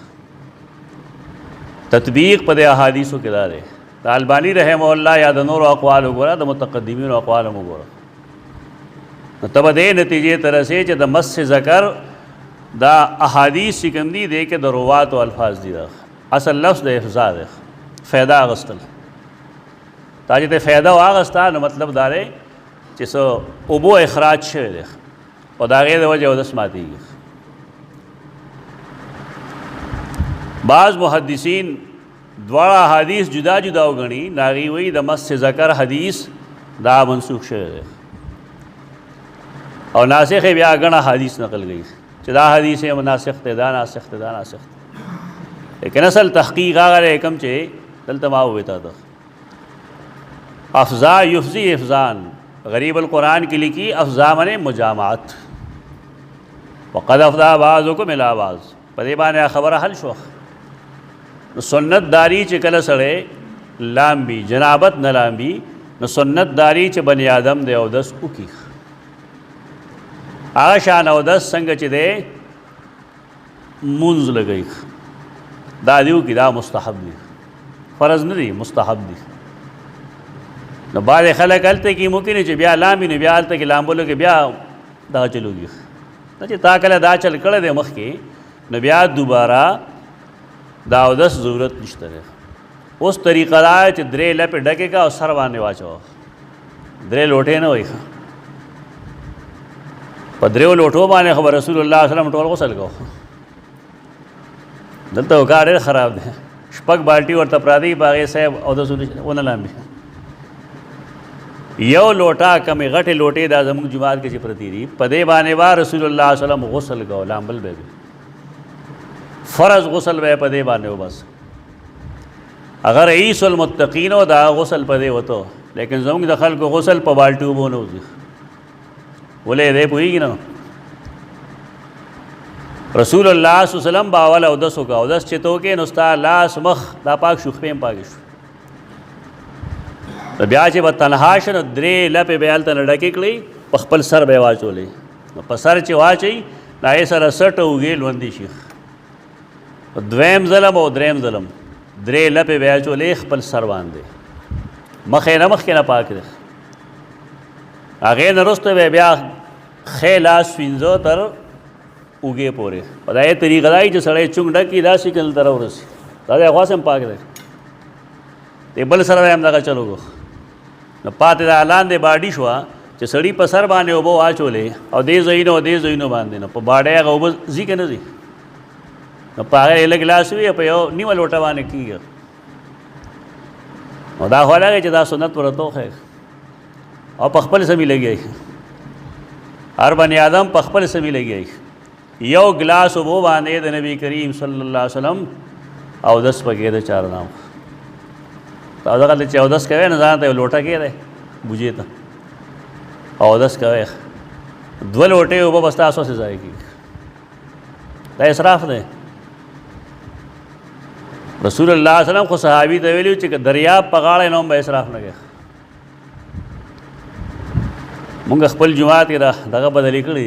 S1: تطبیق په دې احادیثو کې دا دی د الباني رحمه الله یا د نورو اقوال وګوره د متقدمینو اقوال هم وګوره نو ته به دې نتیجې ته رسې چې د مس ذکر دا احادیث چې کوم دي دی کې د روات و الفاظ دي دا اصل لفظ د افضا دی فایده اغوستل تا چې ته فایده واغسته نو مطلب دا دی چې څه اوبو اخراج شوی دی او د هغې د وجې اودس ماتېږي بعض محدثین دواړه احادیث جدا جدا وګڼي نو هغې وایي د مس ذکر حدیث دا منسوخ شوی دی او ناسخ بیا ګڼه حدیث نقل گئی چې دا حدیث یې ناسخ دی دا ناسخ دی دا ناسخ دی لیکن اصل تحقیق هغه دی کوم چې دلته ما وویل تا ته افضا یفضی افضان غریب القرآن کې لیکي افضا معنی مجامعت وقد افضا بعضکم الی بعض په دې باندې خبره حل شوه نو سنت داری چې کله سړی لامبي جنابت نه لامبي نو سنت داری چې بني آدم دی اودس وکړي هغه شان اودس څنګه چې دی مونځ لګوي دا دیو کې دا مستحب دی فرض نه دی مستحب دی نو بعض خلک هلته کې ممکن چې بیا لامبي نو بیا هلته کې لامبلو کې بیا دغه چلوږي نه چې تا کله دا چل کړی دی مخکې نو بیا دوباره دا اودس ضرورت نشته دی اوس طریقه دا چې درې لپې ډکې کا او سر باندې واچوه درې لوټې نه وایي په دریو لوټو باندې خو رسول الله صلی الله علیه وسلم ټول غسل کو دلته کار ډېر خراب دی شپږ بالټي ورته پراته په هغې صاحب اودس ونه لامبي یو لوټه کمې غټې لوټې دا زموږ جومات کې چې پرتې دي په دې باندې به رسول الله صلی الله علیه وسلم غسل کو لامبل به فرض غسل به په دې باندې و بس اگر رئیس المتقین و دا غسل په دې وته لیکن زموږ د خلکو غسل په بالټي اوبو نه وځي ولې دی پوهېږي نه رسول الله صلی الله علیه وسلم به اول اودس وکړه اودس چې ته وکړې نو ستا لاس مخ دا پاک شو خپې هم پاکې شو بیا چې به تنها شه نو درې لپې به هلته نه ډکې کړئ په خپل سر به یې واچولې نو په سر چې واچوي د هغې سره سټ اوږې لوندې شي دویم ظلم او دریم ظلم درې لپې به یې اچولې خپل سر باندې مخ یې نه مخکې نه پاک دی هغې نه وروسته به بیا ښی لاس وینځه تر اوږې پورې په دا یې طریقه دا چې سړی چونګ ډکي داسې کله ته راورسي دا دی خواص هم پاک دی دی بل سره به هم دغه چلو نو پاتې دا لاندې باډي شوه چې سړي په سر باندې اوبه واچولې او دې ځایونو او دې ځایونو باندې نو په باډۍ هغه اوبه ځي که نه ځي نو په هغې لږ لاس وي په یو نیمه لوټه باندې کېږي نو دا خو لګی چې دا سنت ورته وښیي او په خپل سمې لګیایي هر بني آدم په خپل سمې لګیایي یو ګلاس اوبو باندې د نبی کریم صلی الله علیه وسلم اودس پکې د چار نام تا دغه چې اودس کوي نه ځان ته لوټه کې ده بوجي ته اودس کوي 2 لوټه اوبو بس تاسو سے ځای کی دا اسراف ده. رسول الله صلی الله علیه وسلم خو صحابي ته ویلو چې دریاب په غاړه نوم به اسراف نه کوي. مونږ خپل جماعت کې دغه بدلی کړی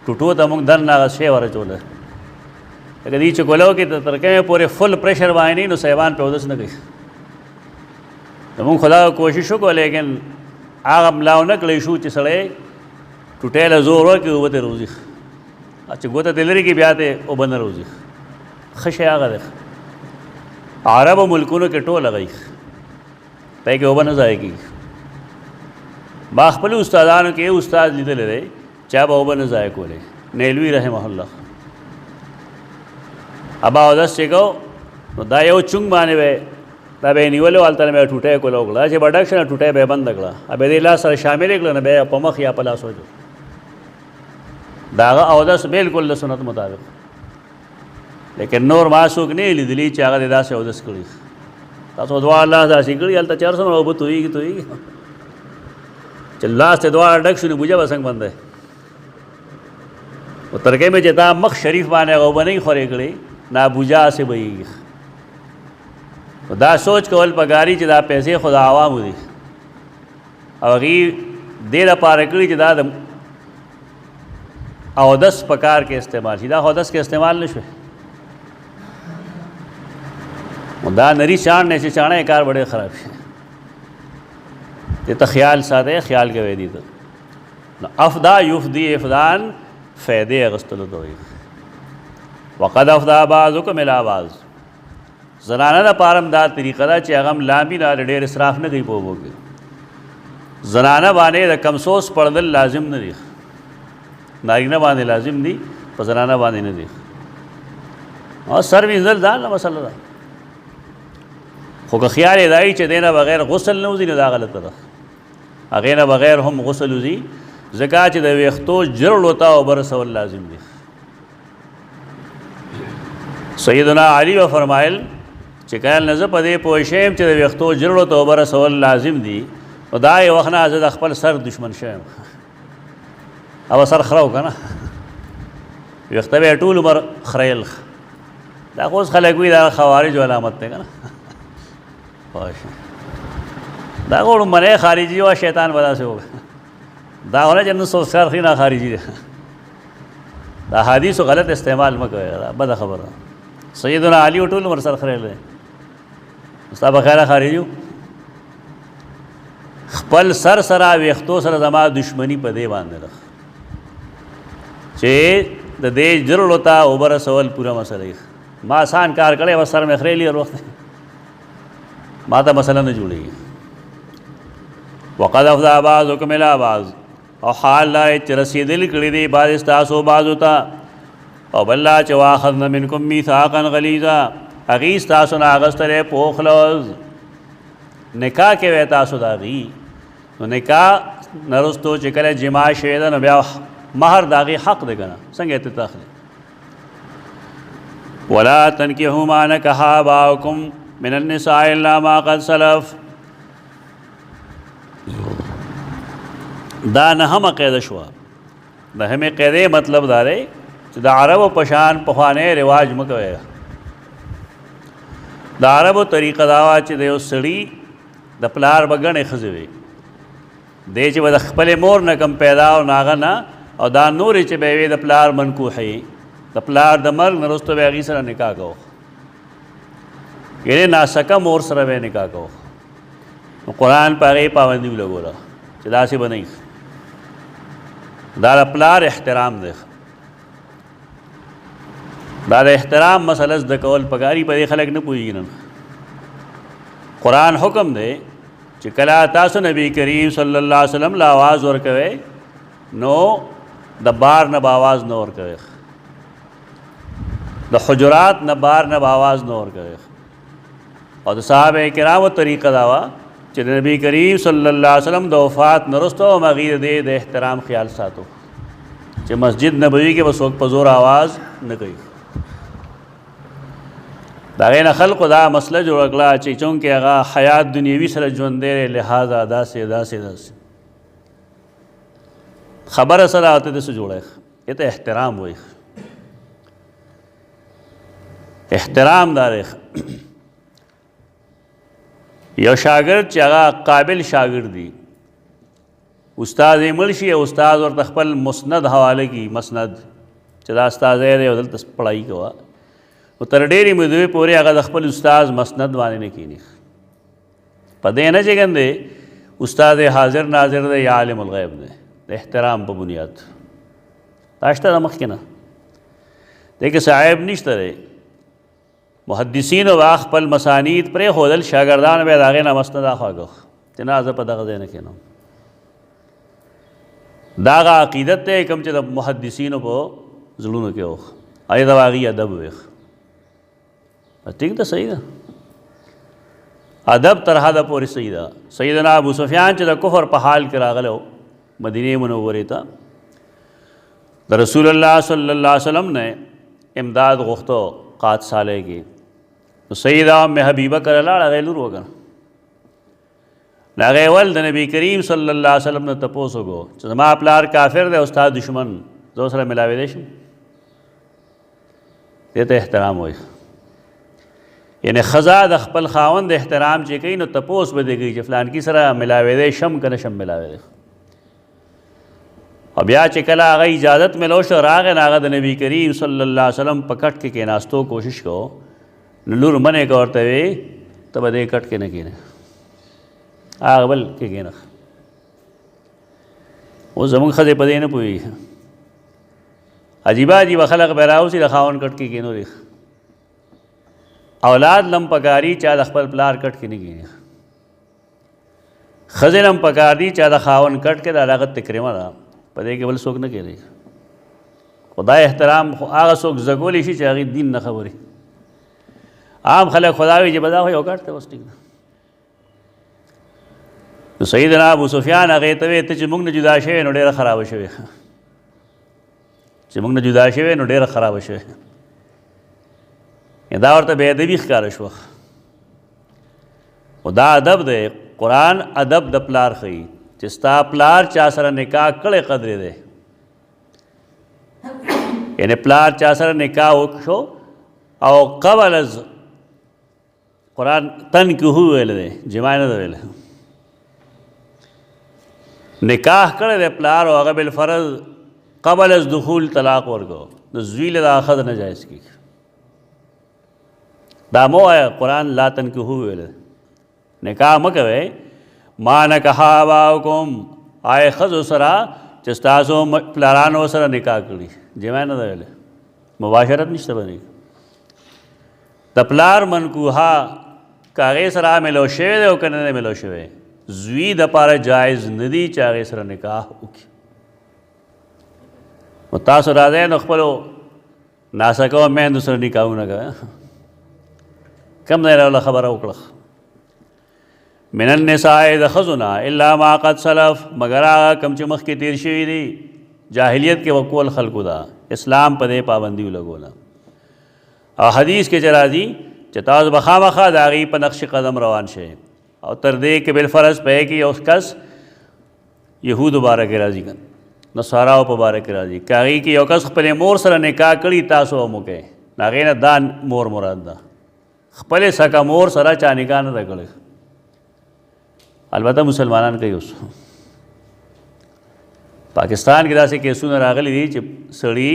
S1: ټوټو ته مونږ دن هغه شی ورچوله لکه دې چې کولو کې تر کومه پورې فل پریشر باندې نو سیوان په اودس نه کوي. مونږ خدا کوشش وکړو لیکن هغه ملاو نه کړی شو چې سړی ټوټه له زور ورکړي وته روزي چې ګوته دلري کې بیا ته او بن روزي خشه هغه ده. عربو ملکونو کې ټول لګي پای کې وبنه ځایږي. ما خپل استادانو کې استاد لیدل لري چا به وبنه ځای کولې نیلوی رحمه الله ابا اودس چې کو نو دا یو چونګ باندې وې دا به نیولو الته مې ټوټه کولو غلا چې بډکشن ټوټه به بند کړه ابه دې لاس سره شامل کړه نه به په مخ یا په لاس وځو دا اودس بالکل د سنت مطابق. لیکن نور ماسوک نه لیدلی چې هغه داسې اودس کړي تاسو دعا الله داسې کړي هلته 400 اوبه تویږي چې لاس ته دعا ډک شو نو بوجه وسنګ بنده او ترکه مې چې دا مخ شریف باندې اوبه نه خورې کړي نا بوجا سے وایي. دا سوچ کول پګاری چې دا پیسې خدا عوام دي او غي دې لپاره کړي چې دا اودس پکار کې استعمال شي. دا اودس کې استعمال نشوي دا نری شان نے سے چانے کار بڑے خراب ہے تے خیال ساتے خیال کے ویدی تو افدا یفدی افدان فیدے غسل دوی وقد افدا بعضکم الی بعض. زنانه دا پارم دا طریقه دا چې هغه لامي دا ډېر اسراف نه کوي په وګي. زنانه باندې د کمسوس پړدل لازم نه دي نارینه باندې لازم دي په زنانه باندې نه دي. او سر وینځل دا نه مسله ده خو که خیال دای چې دینه بغیر غسل نه وځي نو دا غلطه ده. هغې نه بغیر هم غسل وځي ځکه چې د ویښتو جرړ وته اوبه رسول لازم دي. سیدنا علی و فرمایل چې کله نه زه په دې پوه شیم چې د ویښتو جرړ وته اوبه رسول لازم دي نو دا یې وخت نه زه د خپل سر دشمن شوم او سر خراو که نه ویښته به یې ټول عمر خریل. دا خو اوس خلک وایي دا خوارجو علامت دی که نه دا غوړ منه خارجي او شیطان ودا سے ہوگا دا ہونا جن سو سرخی نہ خارجی دا حدیث غلط استعمال مکو بد خبر. سیدنا علی ټول عمر سر خړل استاد بخیر خارجو خپل سر سره ویختو سره زما دشمنی په دی باندې ده چې د دې جرړ وتا اوبر سوال پورا مسله ما آسان کار کړي و سر مې خړېلی اور وخت ما ته مسله نه جوړېږي. وقد افضا بعضکم الی بعض او حال لا چې رسېدل کړي دي بعض ستاسو بعضو ته او بل لا چې واخذنا منکم میثاقا غلیظا هغې ستاسو نه اخیستلی پوخ لوز نکاح کې وی تاسو د هغې نو نکاح نه وروستو چې کله جما شوې ده نو بیا مهر د هغې حق دی که نه څنګه یې ته تاخلي. ولا تنکحوا ما نکح آباؤکم من النساء الا ما قد سلف. دا نهمه قاعده شوه. نهمه قاعده مطلب دا دی چې د عربو په شان پخوانی رواج مه کوئ. د عربو طریقه دا وه چې د یو سړي د پلار به ګڼې ښځې وي دی چې به د خپلې مور نه کم پیدا او نه هغه نه او دا نورې چې به یې وې د پلار منکوحې د پلار د مرګ نه وروسته به هغې سره نکاح کوو یعنې ناسکه مور سره به یې نکاح کوو. نو قرآن په هغې پابندي ولګوله چې داسې به نه دا د پلار احترام دی. دا د احترام مسله زده کول پکاري په دې خلک نه پوهېږي نن. قرآن حکم دی چې کله تاسو نبی کریم صلی الله علیه وسلم له آواز ورکوئ نو د بار نه به آواز نه ورکوئ د حجرات نه بار نه به آواز نه ورکوئ. او د صحابه کرامو طریقه دا وه چې د نبی کریم صلی الله علیه وسلم د وفات نه وروسته هم هغې د احترام خیال ساتو چې مسجد نبوي کې به څوک په زور آواز نه کوي. د هغې نه خلقو دا مسله جوړه کړه چې چونکې هغه حیات دنیوي سره ژوند دی لہذا داسې خبره سره ته داسې جوړی ته احترام وایي. احترام دا دی یو شاګرد چې هغه قابل شاګرد دی استاد یې مړ شي او استاد ورته خپل مسند حواله کړي مسند چې دا استازی دی او دلته پړهایي کوه نو تر ډېرې مودې پورې هغه د خپل استاد مسند باندې نه کښېني په دې نه چې ګندې استاد حاضر ناظر دی یا عالم الغیب دی د احترام په بنیاد دا شته د مخکې نه دی کې صاحب نشته دی محدثینو به خپل مسانید پرېښودل شاګردان به یې د هغې نه مسند اخواږه چې نه زه په دغه ځای نه کښېنم. دا هغه عقیدت دی کوم چې د محدثینو په زړونو کې و هغې د هغې ادب ویښ ٹھیک ده صحیح ده ادب تر حده پورې صحیح ده. سیدنا ابو سفیان چې د کفر په حال کې راغلی و مدینې منورې ته د رسول الله صلی الله علیه وسلم نه امداد غوښتو قات سالۍ کې نو سیده ام حبیبه کله لاړه هغې لور وکړه نو هغې ول د نبي کریم صلی الله علیه وسلم نه تپوس وکړو چې زما پلار کافر دی او ستا دشمن زه ورسره ملاوېدی شم دې ته احترام وایي. یعنی ښځه د خپل خاوند احترام چې کوي نو تپوس به دې کوي چې فلانکي سره ملاوېدی شم که نه شم ملاوېدی. او بیا چې کله هغه اجازت ملو شو راغی نو هغه د نبي کریم صلی الله علیه وسلم په کټ کې کېناستو کوشش کو نو لور منې که ورته وی ته به دې کټ کې نه کښېنې هغه بل کې کښېنه. اوس زموږ ښځې په دې نه پوهېږي عجیبه عجیبه خلق به راوځي د خاوند کټ کې کښېنولي اولاد لم پکاري چا د خپل پلار کټ کې نه کښېني ښځې لم پکار دي چا د خاوند کټ کې د هغه تکریمه ده په دې کې بل څوک نه کېږي. خدای احترام خو هغه څوک زګولی شي چې هغې دین نه خبرې عام خلک خدا وي چې به دا خو یو کټ دی بس ټیک ده. نو سیدنا ابو سفیان هغې ته ویې ته چې موږ نه جدا شوې نو ډېره خرابه شوې چې موږ نه جدا شوې نو ډېره خرابه شوې دا ورته بې ادبي ښکاره شوه. خو دا ادب دی قرآن ادب د پلار ښیي چې ستا پلار چا سره نکاح کړی قدرې دی یعنی پلار چا سره نکاح وکړو او قبل از قرآن تنکحو ویلی دی جما نه ده ویلی نکاح کړی دی پلار او هغه بالفرض قبل از دخول طلاق ورکړو نو زوی له دا ښځه نه جایز کېږي دا مو وایه قرآن لا تنکحو ویلی نکاح مه کوئ ما نکح آباؤکم آئے ښځو سره چې ستاسو پلارانو سره نکاح کړي جما نه ده ویلی مباشرت نشته باندې د پلار منکوحه که هغې سره ملو شوی دی او که نه دی ملو شوی زوی دپاره جایز نه دي چې هغې سره نکاح وکړي. نو تاسو راځئ نو خپلو ناسکو میندو سره نکاحونه کوئ کم دی راوله خبره وکړه من النساء د ښځو نه الا ما قد سلف مگر هغه کم چې مخکې تیر شوي دي جاهلیت کې وکول خلکو ده اسلام په دې پابندي ولګوله او حدیث کې چې راځي چې تاسو به خامخا د هغې په نقش قدم روان شئ او تر دې کې بالفرض پوهې کې یو کس یهودو باره کې راځي که نصاراو په باره کې راځي که هغې کې یو کس خپلې مور سره نکاح کړي تاسو هم وکئ نو هغې نه دا مور مراد ده خپلې سکه مور سره چا نکاح نه ده کړی البته مسلمانان کوي اوس پاکستان کې داسې کیسونه راغلي دي چې سړي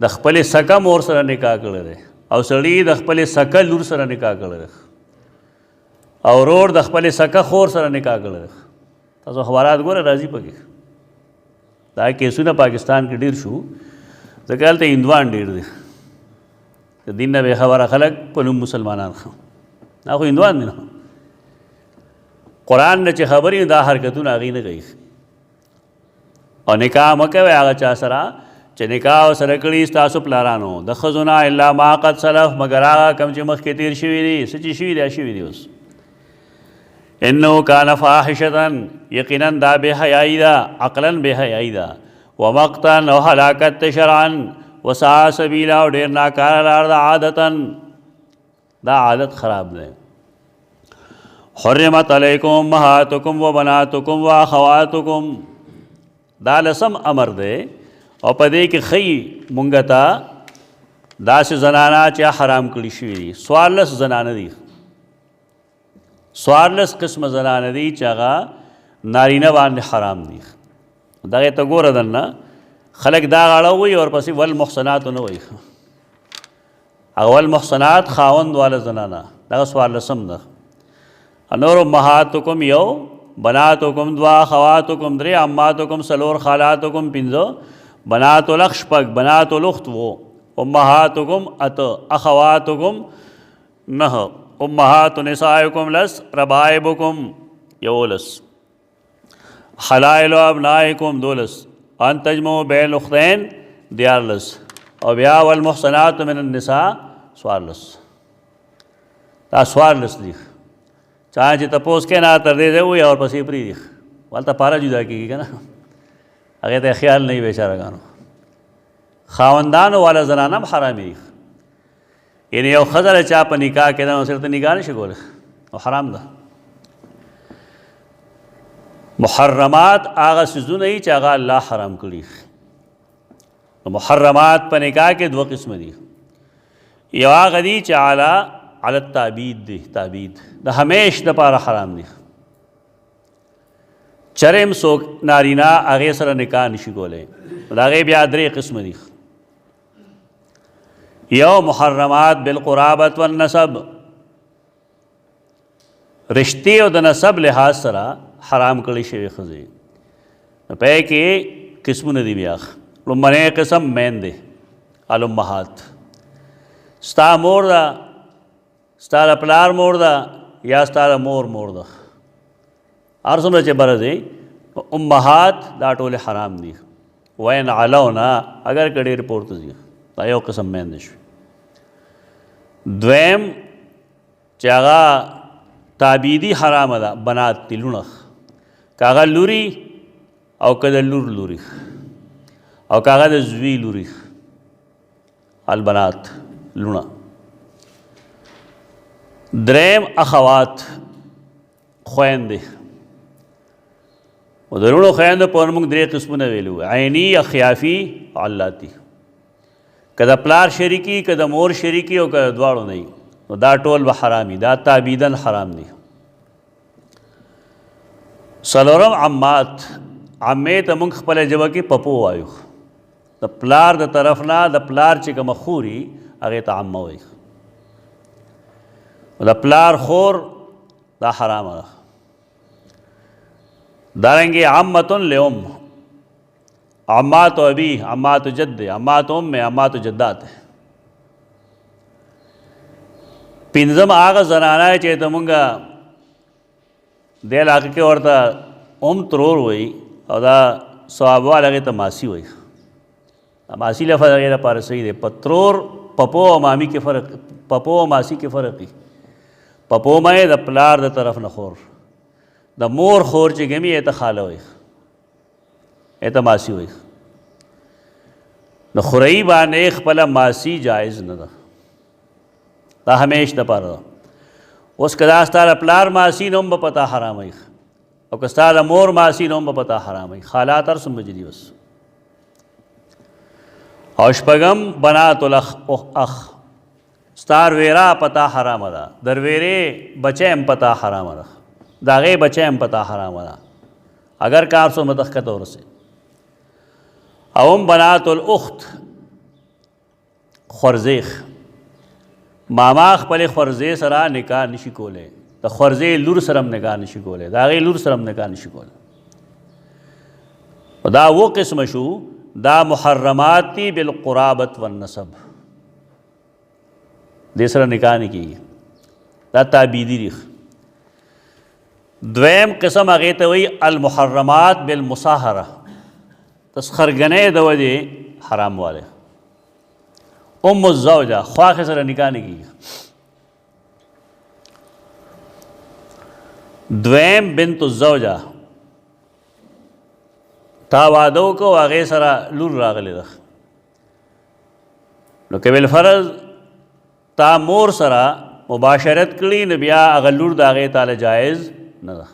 S1: د خپلې سکه مور سره نکاح کړی دی او سړي د خپلې سکه لور سره نکاح کړی دی او ورور د خپلې سکه خور سره نکاح کړی دی. تاسو اخبارات ګوره راځي پکې دا کیسونه پاکستان کې ډېر شو ځکه هلته هندوان ډېر دی د دین نه بېخبره خلک په نوم مسلمانان دا خو هندوان دي نه قرآن نه چې خبرې دا حرکتونه هغې نه کوي او نکاح مه کوئ هغه چا سره چې نکاح ورسره کړي ستاسو پلارانو د ښځو نه الا ما قد سلف مګر هغه کوم چې مخکې تېر شوي دي څه چې شوي دي شوي دي اوس انه کان فاحشة یقینا دا بے حیائی ده عقلا بے حیائی ده व मक़तन और हलाकत शरअन व सा सबीला और ढेर नाकार लार दा आदतन दा आदत ख़राब दे। हुर्रिमत अलैकुम उम्महातुकुम व बनातुकुम व अख़वातुकुम दा लसम अमर दे और पदे के खई मुंगता दा से जनाना चा हराम कड़ी शुरी स्वारलस जनाना दी स्वारलस किस्म जनाना दी चागा नारीना बान हराम दी दागे तो गोर दन्ना खलक दा गाड़ा हुई और पसी वल मुहसनात न हुई अवल मुहसनात खावंद वाला जनाना दागा स्वारलसम दा अनोर उम्महातुकुम यौ बनातुकुम द्वा खवातुकुम द्रे अम्मातुकुम सलोर खालातुकुम पिंजो बनातुल अख्शपक बनातुल उख्त वो उम्महातुकुम अत अखवातुकुम नह उम्महातु निसाइकुम लस रबाइबुकुम योलस हलाइलु अबनाइकुम दोलस अन तजमु बैन उख्तैन दियारलस और ब्या वल मुहसनात मिनन निसा स्वारलस ता स्वारलस लिख चाहे जी तपोस के ना तर दे दे हुई और पसी प्री दिख वालता पारा जुदा की ना अगे तो ख्याल नहीं बेचारा गानो खावंदान वाला जनाना हरामी दिख यानी यौ खजर चाप निकाह के ना सिर्फ निकाह नहीं शिकोल और हराम दा मुहर्रमात आगा सिजु नहीं चागा अल्लाह हराम करी तो मुहर्रमात पर निकाह के दो किस्म दी यो आगा दी चाला अलत ताबीद दी ताबीद द हमेश द पारा हराम दी चरम सो नारीना आगे सर निकाह निशिकोले आगे ब्यादरे किस्म दी यो मुहर्रमात बिलकुराबत व नसब रिश्ते और द नसब लिहाज सरा हराम कड़ी शे खजे पे के किस्म नदी ब्याख मने किस्म मैन दे अलुम्महात स्ता मोर दा स्तारा प्लार मोर दा या स्तारा मोर मोर दा और सुन चे बरज उम्महात दा टोले हराम दी वैन आलो ना अगर कड़ी रिपोर्ट दी तायो किस्म मैन दिश द्वैम चागा ताबीदी हराम अदा बनात तिलुणख कागा लूरी और कद लूर लूरी और कागा दे जुवी लूरी अलबनात लुणा द्रेम अखवात ख्वैंदे उधरुणो ख्वैंद पौनमुंग द्रे किस्म न वेलू आइनी अखियाफी अल्लाती कदा प्लार शरीकी कदा मोर शरीकी और कदा द्वाड़ो नहीं तो दा टोल व हरामी दा ताबीदन हराम दी सलोरम अम्मात अम्मे तमुंग पले जब की पपो आयु द प्लार द तरफना द प्लार चिक मखूरी अगे त अम्मा वही द प्लार खोर दा हराम दारेंगे अम्मतुन लेउम अम्मा तो अभी अम्मा तो जद्दे अम्मा तो उम्मे अम्मा तो जद्दात है पिंजम आगा जनाना है चेत मुंगा दे लाके के और ता त्रोर हुई और दा सवाबवा लगे तो मासी हुई मासी लफा लगे पार सही दे पत्रोर पपो और मामी के फ़र्क पपो और मासी के फ़र्क ही पपो में द प्लार द तरफ न खोर द मोर खोर चिगमी ए त खाला हुई ए त मासी हुई न खुरई बान एक पला मासी जायज़ न दा ता हमेश द पार उस कदास्तार प्लार मासी नोम ब पता हराम है और कस्तार मोर मासी नोम ब पता हराम है खालात और सुमजली बस औशपगम बना तो अख स्तार वेरा पता हराम अदा दरवेरे बचे एम पता हराम अदा दागे बचे एम पता हराम अदा अगर कार सो मदख के तौर से अवम बना तो उख्त ख़ुरज़ेख मामाख पले ख़ुरज़े सरा निकाह निशिकोले तो ख़ुरज़े लुर सरम निकाह निशिकोले दागे लुर सरम निकाह निशिकोले दा वो किस्म शू दा मुहर्रमाती बिलकुराबत वन नसब देसरा निकाह नहीं की दा ताबीदी रिख द्वैम किस्म आगे तो वही अलमुहर्रमात बिलमुसाहरा तस्खरगने दवजे हराम वाले उम्मुज़्ज़ौजा ख्वाह के सर निकाह नहीं की द्वैम बिन्तुज़्ज़ौजा تا واده وکړو هغې سره لور راغلی ده نو که بالفرض تا مور سره مباشرت کړي نو بیا هغه لور د هغې تاله جایز نه ده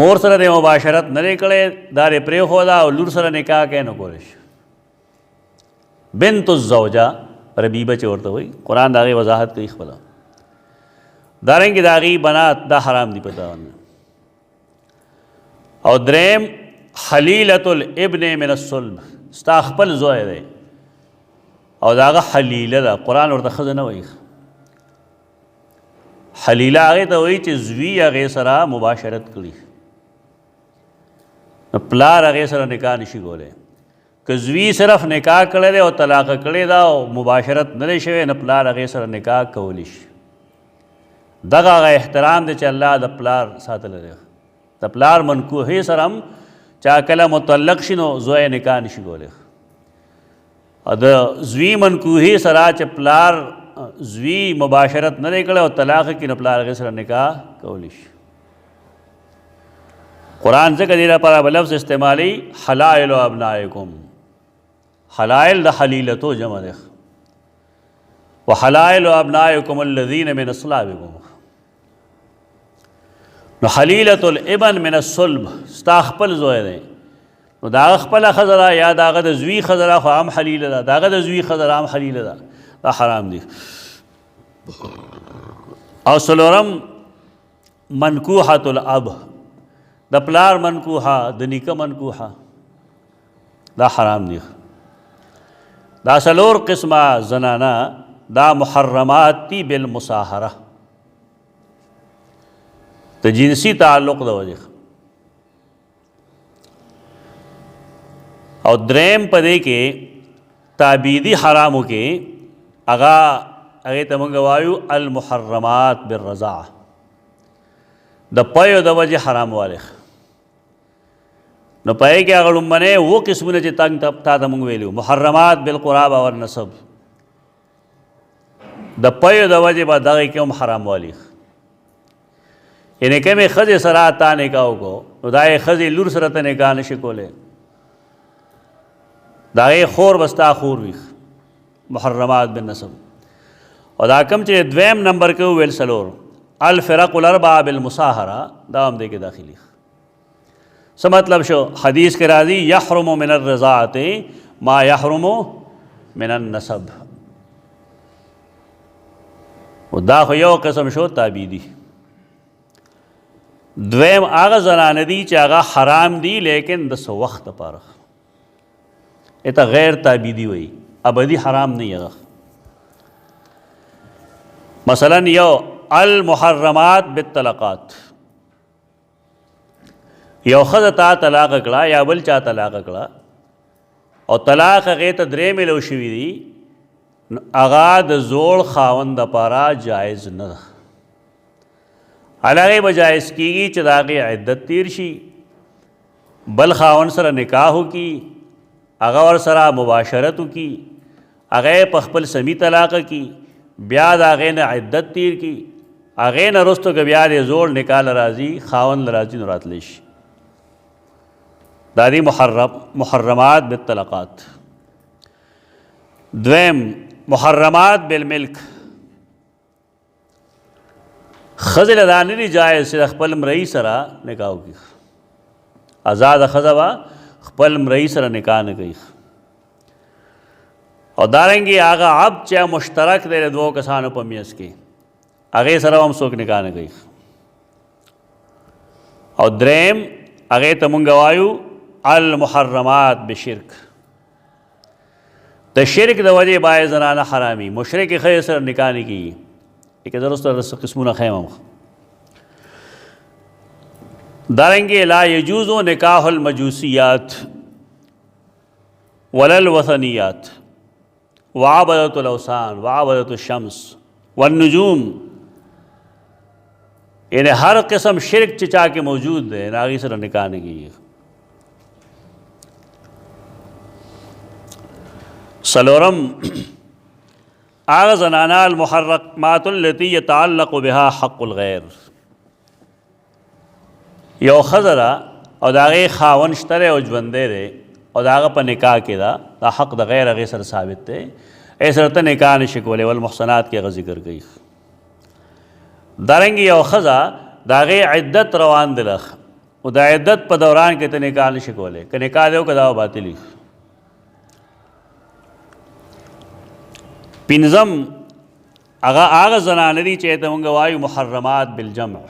S1: مور سره د مباشرت نه دی کړی دا یې پرېښوده او لور سره نکاح کوي نو کولی شي بنت الزوجه ربیبه چې ورته وایي قرآن د هغې وضاحت کوي خپله دارنګې د هغې بنات دا حرام دي په تا باندې او دریم حلیلة الابن من الصلب ستا خپل زوی دی او د هغه حلیله ده قرآن ورته ښځه نه وایي حلیله هغې ته وایي چې زوی هغې سره مباشرت کړي نو پلار هغې سره نکاح نشي کولی که زوی صرف نکاح کړی دی او طلاق کړې ده او مباشرت نه دی شوی نو پلار هغې سره نکاح کولی شي دغه هغه احترام دی چې الله د پلار ساتلی دی د پلار منکوحې سره هم چا کله مطلق شي نو زوی نکاح نشي کولی او د زوی منکوحې سره چې پلار زوی مباشرت نه دی کړی او طلاق کړي نو پلار هغې سره نکاح کولی شي قرآن ځکه دې لپاره به لفظ استعمالي حلائل ابنائکم حلائل د حلیلتو جمع دی وحلائل ابنائکم الذین من اصلابکم نو حلیلة الابن من الصلب ستا خپل زوی دی نو د هغه خپله ښځه ده یا د هغه د زوی ښځه ده خو هم حلیله ده د هغه د زوی ښځه ده هم حلیله ده دا حرام دي او څلورم منکوحة الاب د پلار منکوحه د نیکه منکوحه دا حرام دي دا څلور قسمه زنانه دا محرمات دي بالمصاهره د جنسی تعلق د وجه او دریم په دې کې تعبیدي حرامو کې هغې ته موږ وایو المحرمات بالرضاعه د پیو د وجه حرام والی نو پای کې هغه لومبنی اووه قسمونه چې تا ته موږ ویلي محرمات بالقرابه والنسب د پیو د وجې به دغې کې هم حرام والی یعنې کومې ښځې سره تا نکاح وکړو نو دا یې ښځې لور سره ته نکاح نشي کولی د هغې خور به ستا خور وي محرمات بالنسب او دا کوم چې دویم نمبر کې وویل څلور الفرق الاربعه بالمصاهره دا هم دې کې داخلي څه مطلب شو حدیث کې راځي یحرم من الرضاعة ما یحرم من النسب و دا خو یو قسم شو تعبیدي دویم هغه زنانه دي چې هغه حرام دي لیکن د څه وخت لپاره اته غیر تعبیدي وایي ابدي حرام نه هغه مثلا یو المحرمات بالطلقات یو ښځه تا طلاق کړه یا بل چا طلاق کړه او طلاق هغې ته درې میلو شوي دي هغه د زوړ خاوند دپاره جایز نه ده هغې به جایز کېږي چې د هغې عدت تیر شي بل خاوند سره نکاح وکړي هغه ورسره مباشرت وکړي هغه په خپل سمی طلاق کړي بیا د هغې نه عدت تیر کړي هغې نه وروسته که بیا د زوړ نکاح له راځي خاوند له راځي نو راتلی شي دا دي محرمات بالطلقات دویم محرمات بالملک ښځې له دا نه دي جایز چې د خپل مرئي سره نکاح وکړي ازاده ښځه به خپل مرئي سره نکاح نه کوي او دارنګې هغه عبد چې مشترک دی د دوو کسانو په مینځ کې هغې سره هم څوک نکاح نه کوي او دریم هغې ته مونږ وایو المحرمات بشرک د شرک د وجې باید زنانه حرامي مشرکې ښځې سره نکاح نه کېږي لکه زه وروسته قسمونه ښیم هم دارنګې لا یجوز نکاح المجوسیات ولا الوثنیات وعبدة الاوثان وعبدة الشمس والنجوم یعنی ہر قسم شرک چې چا کې موجود دی نو هغې سره نکاح نه کېږي څلورم هغه زنانه المحرمات التي يتعلق بها حق الغیر یو ښځه ده او د هغې خاوند شته دی او ژوندی دی او د هغه په نکاح کې ده دا حق د غیر هغې سره ثابت دی ای سره ته نکاح نشي کولی والمحصنات کې هغه ذکر کوي دارنګې یو ښځه د هغې عدت روان دی لخ او د عدت په دوران کې ته نکاح نشي کولی که نکاح دی که دا باطلي پنځم هغه زنانه دي چې ته مونږ وایو محرمات بالجمع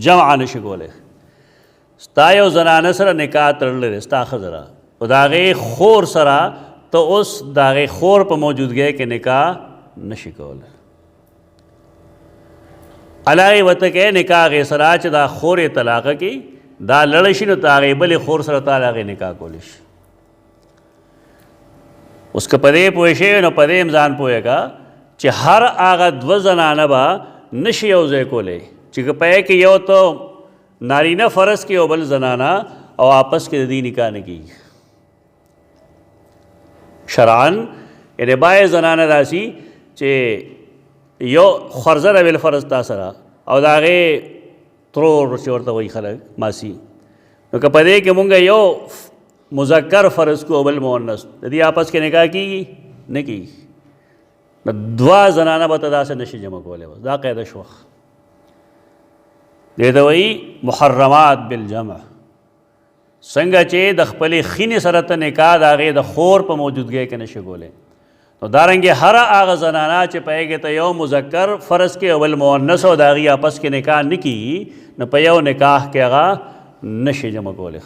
S1: جمع نشي کولی ستا یو زنانه سره نکاح تړلی دی ستا ښځه را او د هغې خور سره ته اوس د هغې خور په موجودګۍ کې نکاح نشي کولی الله یې ورته کوې نکاح هغې سره چې دا خور یې طلاقه کړي دا لړی شي نو ته هغې بلې خور سره تا هغې نکاح کولی شي اوس که په دې پوه شوې نو په دې هم ځان پوهېږه چې هر هغه دوه زنانه به نشي یو ځای کولی چې که په کې یو ته نارینه فرض کې او بل زنانه او آپس کې د دې نکاح نه کېږي شرعن یعنې باید زنانه داسي چې یو خرزه ده بالفرض تا سره او د هغې ترور چې ورته وایي خلک ماسي نو که په دې کې مونږ یو مذکر فرض کو او بل مؤنث د دې آپس کې نکاح کېږي نه کېږي نو دوه زنانه به ته داسې نشي جمع کولی بس دا قاعده شوه دې ته وایي محرمات بالجمع څنګه چې د خپلې خینې سره ته نکاح د هغې د خور په موجودګۍ کې نشي کولی نو دارنګې هر هغه زنانه چې په هغې ته یو مذکر فرض کې او بل مؤنث او د هغې آپس کې نکاح نه کېږي نو په یو نکاح کې هغه نشي جمع کولی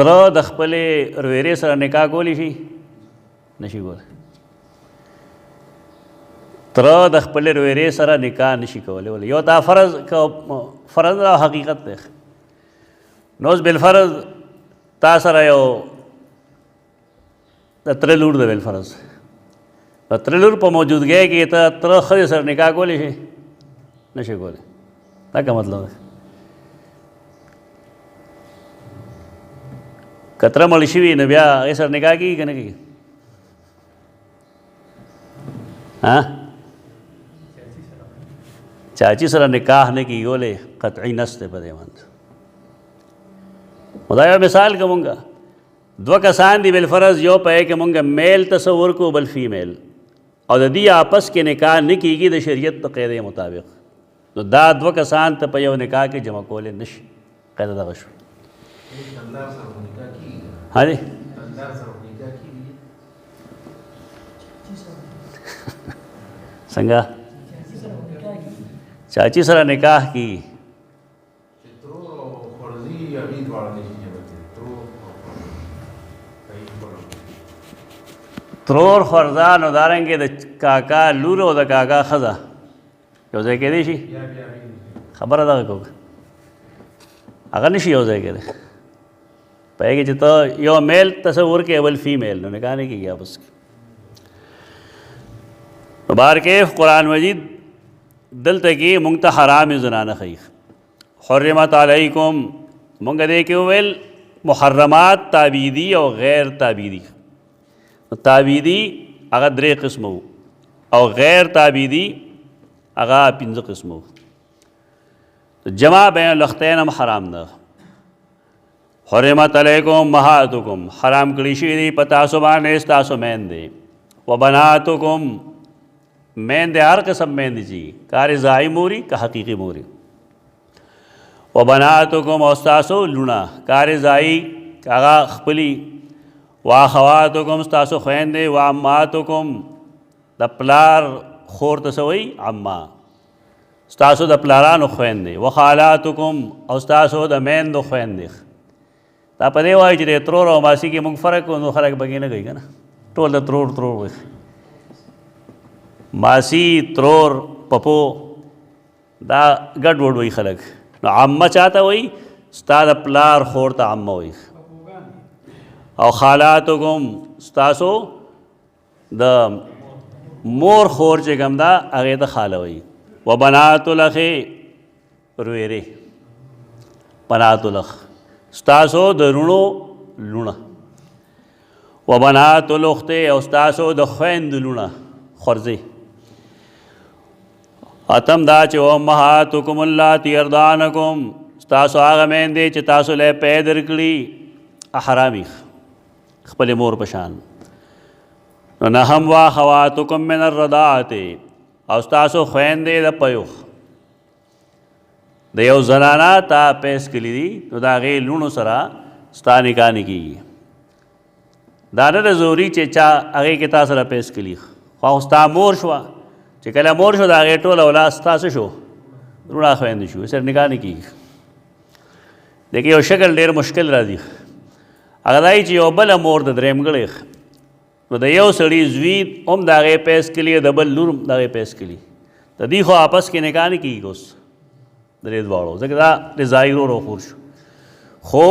S1: تره د خپلې رویرې سره نکاح کولی شي نشي کولی تره د خپلې رویرې سره نکاح نشي کولی ولې یو دا فرض دا حقیقت دی نو اوس بالفرض تا سره یو د تره لور ده بالفرض د تره لور په موجودګۍ کې ته تره ښځې سره نکاح کولی شي نشي کولی دا که مطلب دی که تره مړ شوي نو بیا هغې سره نکاح کېږي که نه کېږي چاچی سره نکاح نه کېږي ولې قطعي نس دی په دې باندې خو دا یو مثال که مونږ دوه کسان دي بالفرض یو په کې مونږ میل تصور کو بل فیمیل او د دې آپس کې نکاح نه کېږي د شریعت د قاعدې مطابق نو دا دوه کسان ته په یو نکاح کې جمع کولی نشي قاعده دغه شو हाँ जी संगा चाची सरा निकाह की ترور خرزان او دارنګې د کاکا لور او د کاکا ښځه یو ځای کېدی شي خبره دغه کوو هغه نشي یو ځای کېدی په هغې چې ته یو میل تصور کې بل فیمیل نو نکاح نه کېږي آپس کې نو بهرکیف قرآن مجید دلته کې مونږ ته حرام زنانه ښیي حرمت علیکم مونږ دې کې وویل محرمات تعبیدي او غیر تعبیدي تعبیدی هغه درې قسمه او غیر تعبیدی هغه پنځه قسمه جمع بین الاختین هم حرام ده حرمت علیکم امهاتکم حرام کړي شوي دي په تاسو باندې ستاسو میندې وبناتکم میندې هر قسم میندې چې کار ځای موري که حقیقي موري وبناتکم او ستاسو لوڼه کار ځای هغه خپلي واخواتکم ستاسو خویندې وعماتکم د پلار خور ته څه وایي عمه ستاسو د پلارانو خویندې وخالاتکم او ستاسو د میندو خویندې دا په دې وایي چې د ترور او ماسي کې موږ فرق کوو نو خلک پکې نه کوي که نه ټول د ترور وایي ماسي ترور پپو دا ګډ وډ وایي خلک نو عمه چاته وایي ستا د پلار خور ته عمه وایي او خالاتکم ستاسو د مور خور چې کوم ده هغې ته خاله وایي وبنات الاخ رویرې بنات الاخ ستاسو د رونو لوڼه وبنات الاخت او ستاسو د خویندو لوڼه خورځي. اتم دا چې امهاتکم اللاتی ارضعنکم ستاسو هغه میندې چې تاسو له پی درکړي احرامي خپل مور په شان. نو نهم واخواتکم من الرضاعة او ستاسو خویندې د پیو د یو زنانه تا پیس کړي دي نو د هغې لوڼو سره ستا نکاح نه کېږي. دا نه ده ضروري چې چا هغې کې تا سره پیس کړي خو ستا مور شوه چې کله مور شو د هغې ټول اولاد ستا څه شو لوڼه خویندې شو سره نکاح نه کېږي. دغه یو شکل ډېر مشکل راځي هغه دا چې یو بله مور د درېیم ګړی نو د یو سړي زوی هم د هغې پیس کلي د بل لور هم د هغې پیس کلي د دې خو آپس کې نکاح نه کېږي اوس د دې دواړو ځکه دا د ظاهر ورو خور شو. خو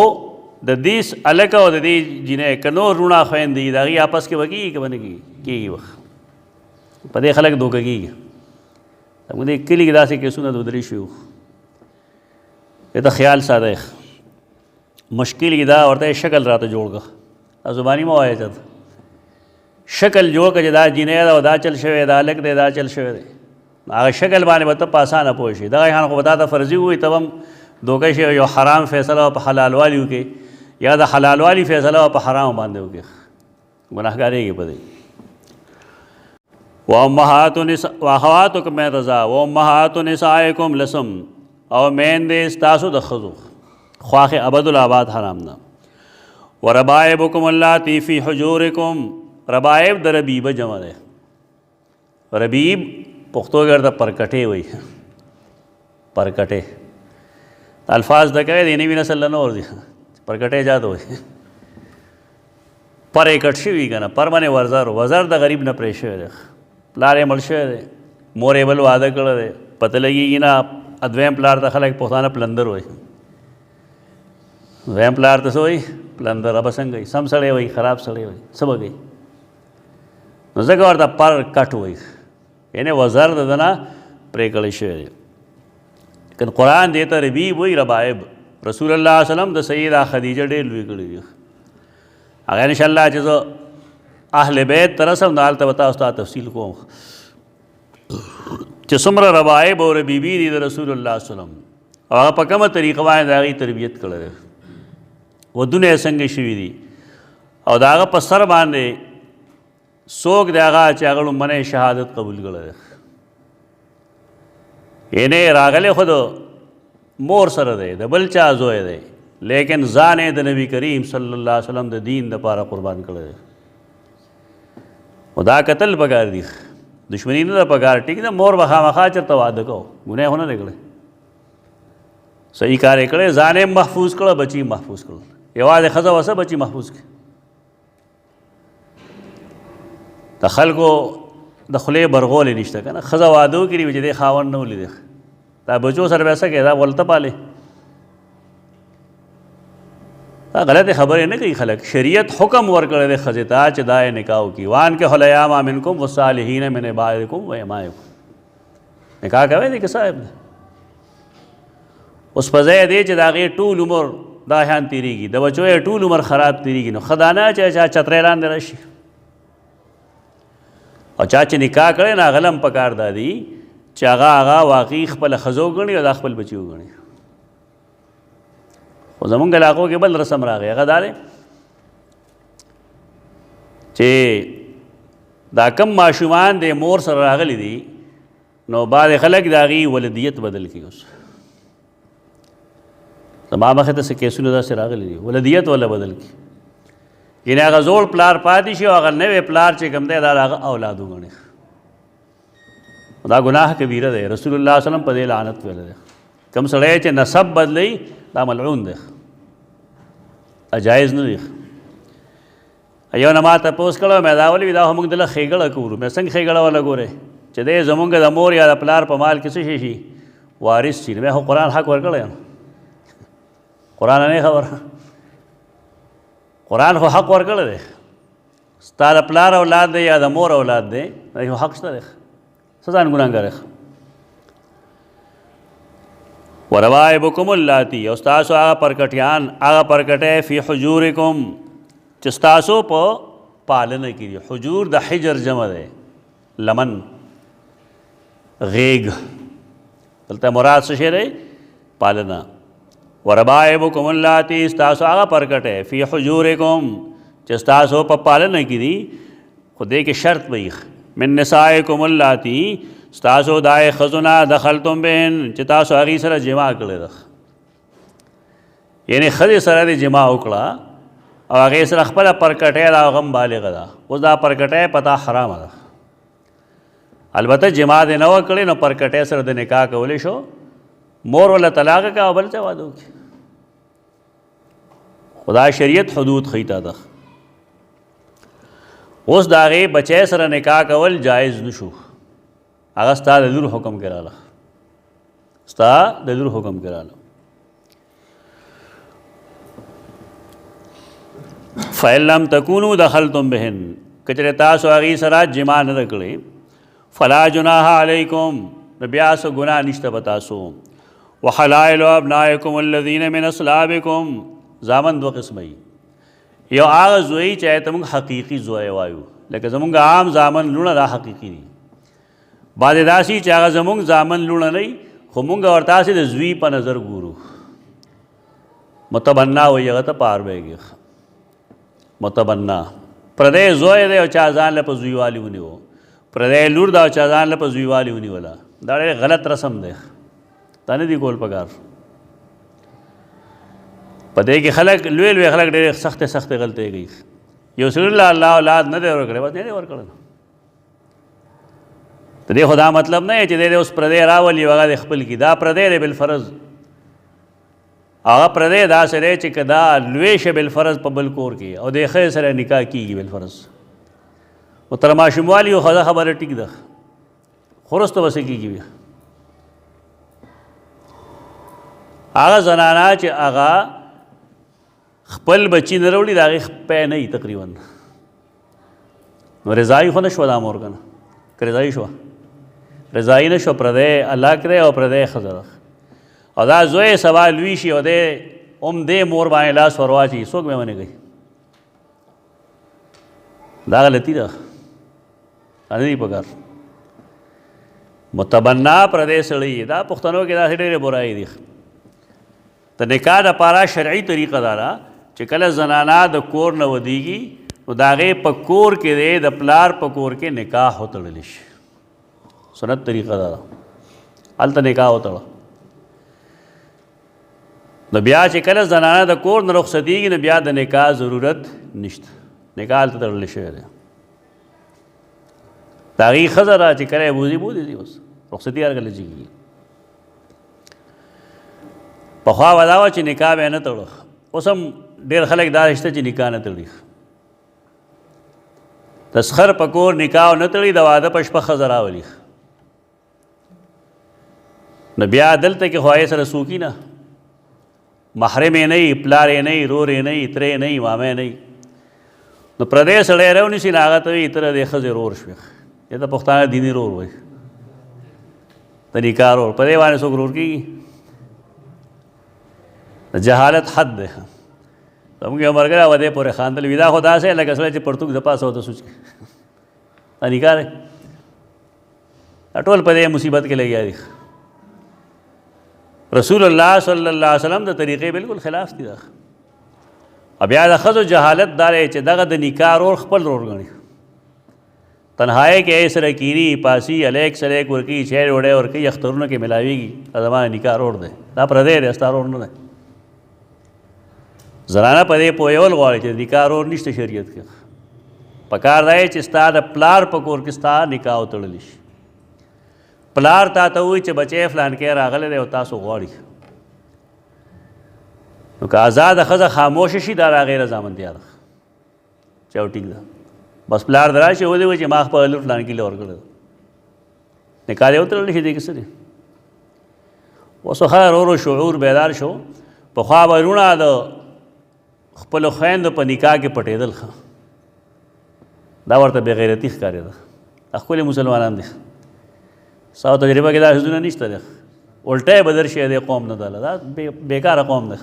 S1: د دې هلک او د دې جینۍ که نور روڼه خویندې د هغې آپس کې به کېږي که به نه کېږي کېږي به په دې خلک دوکه کېږي. زموږ دې کلي کې داسې کیسونه دودري شوي وو دې ته خیال ساته مشکل کې دا ورته شکل راته جوړ کړه زباني مه وایه چاته شکل جوړ کړه چې دا جینۍ ده او دا چل شوی دا هلک دی دا چل شوی دی هغه شکل باندې به ته په اسانه پوه شي. دغه شان خو به تا ته فرضي ووایي ته هم دوکه شي یو حرام فیصله په حلالوالي وکړې یا د حلالوالي فیصله په حرامو باندې وکړې ګناهګارېږي په دې. واخواتکم من الرضاعة وامهات نسائکم لسم او میندې ستاسو د ښځو خواښې ابدالآباد حرام ده. وربائبکم اللاتی فی حجورکم ربائب د ربیبه جمع ده. ربیب پښتو کې ورته پرکټې وایي پرکټې الفاظ د کوي د نوي نسل نه ور دي پرکټې جاته وایي پر یې کټ شوي که نه پر باندې وزر د غریب نه پرې شوی دی پلار یې مړ شوی دی مور یې بل واده کړی دی پته لګېږي نه دویم پلار ته خلک پښتانه پلندر وایي دویم پلار ته څه وایي پلندر به څنګه وایي سم سړی وایي خراب سړی وایي څه به کوي نو ځکه ورته پر کټ وایي یعنې وزر د ده نه پرې کړی شوی دی. لیکن قرآن دې ته ربیب وایي ربائب. رسول الله وسلم د سیده خدیجه ډېر لوی کړي دي هغه انشاءالله چې زه اهل بیت ته رسم نو هلته به تاسو ته تفصیل کوم چې څومره ربائب او ربیبي دي د رسول الله وسلم او هغه په کومه طریقه باندې د هغې تربیت کړی دی ودونه یې څنګه شوي دي او د هغه په سر باندې څوک دی هغه چې هغه لومړنی شهادت قبول کړی دی یعنې راغلی خو د مور سره دی د بل چا زوی دی لیکن ځان یې د نبي کریم صلی الله علیه وسلم د دین دپاره قربان کړی دی. خو دا کتل پکار دي دشمني نه ده پکار ټیک ده مور به خامخا چېرته واده کو ګناه خو نه دی کړی صحیح کار یې کړی ځان یې محفوظ کړه بچي محفوظ کړل یوازې ښځه وسه بچي محفوظ کړي د خلکو د خولې برغولې نشته که نه ښځه واده وکړي چې دی خاوند نه ولیدی دا بچو سره بیا څه کوي دا ولته پالې دا غلطې خبرې نه کوي خلک شریعت حکم ورکړی دی ښځې ته چې دا یې نکاح وکړي وانکحوا الایام منکم والصالحین من عبادکم و امائکم نکاح کوی دی که صاحب دی اوس په ځای دی چې د هغې ټول عمر دا شان تېرېږي د بچو یې ټول عمر خراب تېرېږي نو ښه دا نه چې چا چترۍ لاندې راشي او چا چې نکاح کړی نه هغه له هم پکار دا دي چې هغه واقعي خپله ښځه وګڼي او دا خپل بچي وګڼي. خو زمونږ علاقو کې بل رسم راغی هغه دا دی چې دا کم ماشومان د مور سره راغلی دي نو بعضې خلک د هغې ولدیت بدل کړي اوس زما مخې ته څه کیسونه داسې راغلي دي ولدیت ولا بدل کړي یعنې هغه زوړ پلار پاتې شي او هغه نوی پلار چې کوم دی دا د هغه اولاد وګڼي دا ګناه کبیره دی رسول الله وسلم په دې لعنت ویلی دی کوم سړی چې نسب بدلوي دا ملعون دی جایز نه دی. یو نه ما تپوس کړی مې دا ولې دا خو موږ دله ښېګړه کوو مې څنګه ښېګړه وله ګورې چې دی زمونږ د مور یا د پلار په مال کې څه شي شي وارث شي نو بیا خو قرآن حق ورکړی قرآن نه خبر قرآن خو حق ورکړی دی ستا د پلار اولاد دی یا د مور اولاد دی خو حق شته دی څه ځان ګناهګار یې وربائبکم اللاتی او ستاسو هغه پرکټیان هغه پرکټی فی حجورکم چې ستاسو په پالنه کې دي حجور د حجر جمع دی لمن غیگ دلته مراد څه شی دی؟ پالنا. وربائبکم اللاتی ستاسو هغه پرکټه فی حجورکم چې ستاسو په پالنه کې دي، خو دې کې شرط وي من نسائکم اللاتی ستاسو دای خزونه دخلتم بهن چې تاسو هغې سره جما کړی ده، یعنی ښځې سره دې جما وکړه او هغې سره خپله پرکټۍ دا هغه هم بالغه ده. اوس دا پرکټۍ پتا حرامه ده، البته جما دې نه وه کړې نو پرکټۍ سره د نکاح کولی شو، مور ولا طلاق کا او بل چا واده وکړي. خدا شریعت حدود ښیي تا ده. اوس د هغې بچی سره نکاح کول جایز نشو، هغه ستا د لور حکم کې راغله، ستا د لور حکم کې راغله. فإن لم تکونوا دخلتم بهن که چېرې تاسو هغې سره جما نه ده کړې فلا جناح علیکم نو بیا څه ګناه نشته به تاسو. وحلائل ابنائکم الذین من اصلابکم زامن دو قسمه یو هغه زوی چې ته موږ حقیقي زوی وایو، لکه زمونږ عام زامن لوڼه دا حقیقي دي. بعضې داسې چې هغه زمونږ زامن لوڼه نه وي خو مونږ ورته هسې د زوی په نظر ګورو، متبنا وایي هغه ته پارویږي. متبنا پردی زوی دی او چا ځان له په زوی والي ونیو، پردی لور دا او چا ځان له په زوی والي ونیوله، دا ډېر غلط رسم دی، دا نه دي کول پکار. په دې کې خلک لوی لوی خلک ډېرې سختې سختې غلطۍ کوي. یو سړي له الله اولاد نه دی ورکړی، بس نه دی ورکړی. د دې خو دا مطلب نه دی چې دی اوس پردی راولي او هغه د خپل کي، دا پردی دی بالفرض، هغه پردی داسې دی چې که دا لوی شه بالفرض په بل کور کې او د ښځې سره نکاح کېږي بالفرض، خو تر ماشوموالي یو ښځه خبره ټیک ده، خو وروسته به څه کېږي بیا؟ هغه زنانه چې هغه خپل بچی نه راوړي د هغې پی نه وي تقریبا، نو رضایي خو نه شوه دا مور که نه؟ که رضایي شوه؟ رضایي نه شوه، پردی الله کړی او پردی ښځه ده. او دا زوی سبا لوی شي او دی هم دې مور باندې لاس ور واچوي، څوک به یې ونې کوي؟ دا غلطي ده، دا نه دي پکار. متبنا پردی سړی دا پښتنو کې داسې ډېرې برایي دي. د نکاح دپاره شرعي طریقه دا ده چې کله زنانه د کور نه ودیږي نو د هغې په کور کې دی د پلار په کور کې نکاح وتړلی شي، سنت طریقه دا ده، هلته نکاح وتړه. نو بیا چې کله زنانه د کور نه رخصتېږي نو بیا د نکاح ضرورت نشته، نکاح هلته تړلی شوی دی. د هغې ښځه ده چې کله یې بوځي بوځي، اوس رخصتي هر کله چې کېږي. پخوا به دا وه چې نکاح به یې نه تړه، اوس هم ډېر خلک دا شته چې نکاح نه تړي. تسخر په کور نکاح نه تړي، د واده په شپه ښځه راولي، نو بیا دلته کې خو هغې سره څوک نه، محرم یې نه وي، پلار یې نه وي، رور یې نه وي، تره یې نه وي، ماما یې نه وي. نو پردی سړی راونیسي نو هغه ته وایي ته د دې ښځې رور شوې، دې ته پښتانه دیني رور وایي، د نکاح رور. په دې باندې څوک رور کېږي؟ د جهالت حد دی. زموږ یو ملګری و دې پورې خاندل، وي دا خو داسې لکه سړی چې پرتوګ د پاسه ورته سوچ کړي، دا نکاح دی؟ دا ټول په دې مصیبت کې لګیا دي. رسول الله صلی الله علیه وسلم د طریقې بالکل خلاف دي. او بیا د ښځو جهالت دا دی چې دغه د نکاح رور خپل رور ګڼي، تنهایی کې یې سره کیني پاسي الیک سلیک ورکوي، چای ډوډۍ ورکوي، اخترونو کې ملاویږي، دا زما نکاح رور دی، دا پردی دی، ستا رور نه دی. زنانه په دې پوهېول غواړي چې نکاح رور نشته شریعت کې. پکار دی چې ستا د پلار په کور کې ستا نکاح وتړلی شي. پلار تا ته وایي چې بچی فلان کې راغلی دی او تاسو غواړي، نو که آزاده ښځه خاموشه شي دا د هغې رضامندیا ده چې او ټیک ده. بس پلار د راشي ودې وایي چې ما خپله لور فلان کې له ورکړی ده، نکاح دې وتړلی شي، دې کې څه دی؟ اوس ښه ورو ورو شعور بیدار شو. پخوا به وروڼه د خپلو خویندو په نکاح کې پټېدل، ښه دا ورته بې غیرتي ښکارېده. دا ښکلي مسلمانان دي، ستا تجربه کې دا ښځونه نشته دی، الټی بدر شی دی قوم نه دله، دا بېکاره قوم دی.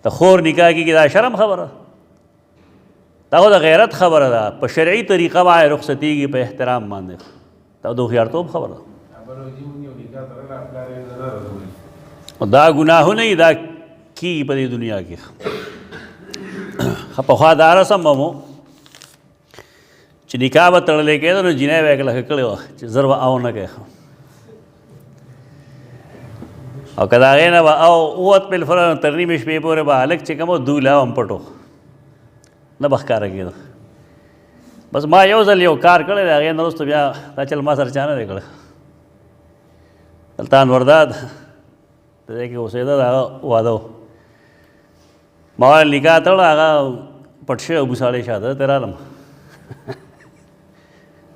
S1: د خور نکاح کېږي دا شرم خبره، دا خو د غیرت خبره ده، په شرعي طریقه باندې رخصتېږي په احترام باندې، دا د هوښیارتوب خبره ده. دا ګناهونه یې دا کېږي په دې دنیا کې. پخوا دا رسم به مو چې نکاح به تړلی کېده نو جینۍ به یې کلکه کړې وه چې زر به او نه کوي، او که د هغې نه به او ووت بالفعل تر نیمې شپې پورې به هلک چې کوم و دوله هم پټ و، نه به ښکاره کېده. بس ما یو ځل یو کار کړی دی، هغې نه وروسته بیا دا چل ما سره چا نه دی کړی. دلته انورداد د ځای کې اوسېده، د هغه واده و، ما ویل نکاح تړه، هغه پټ شوی ابو ساړی شاته ته رالم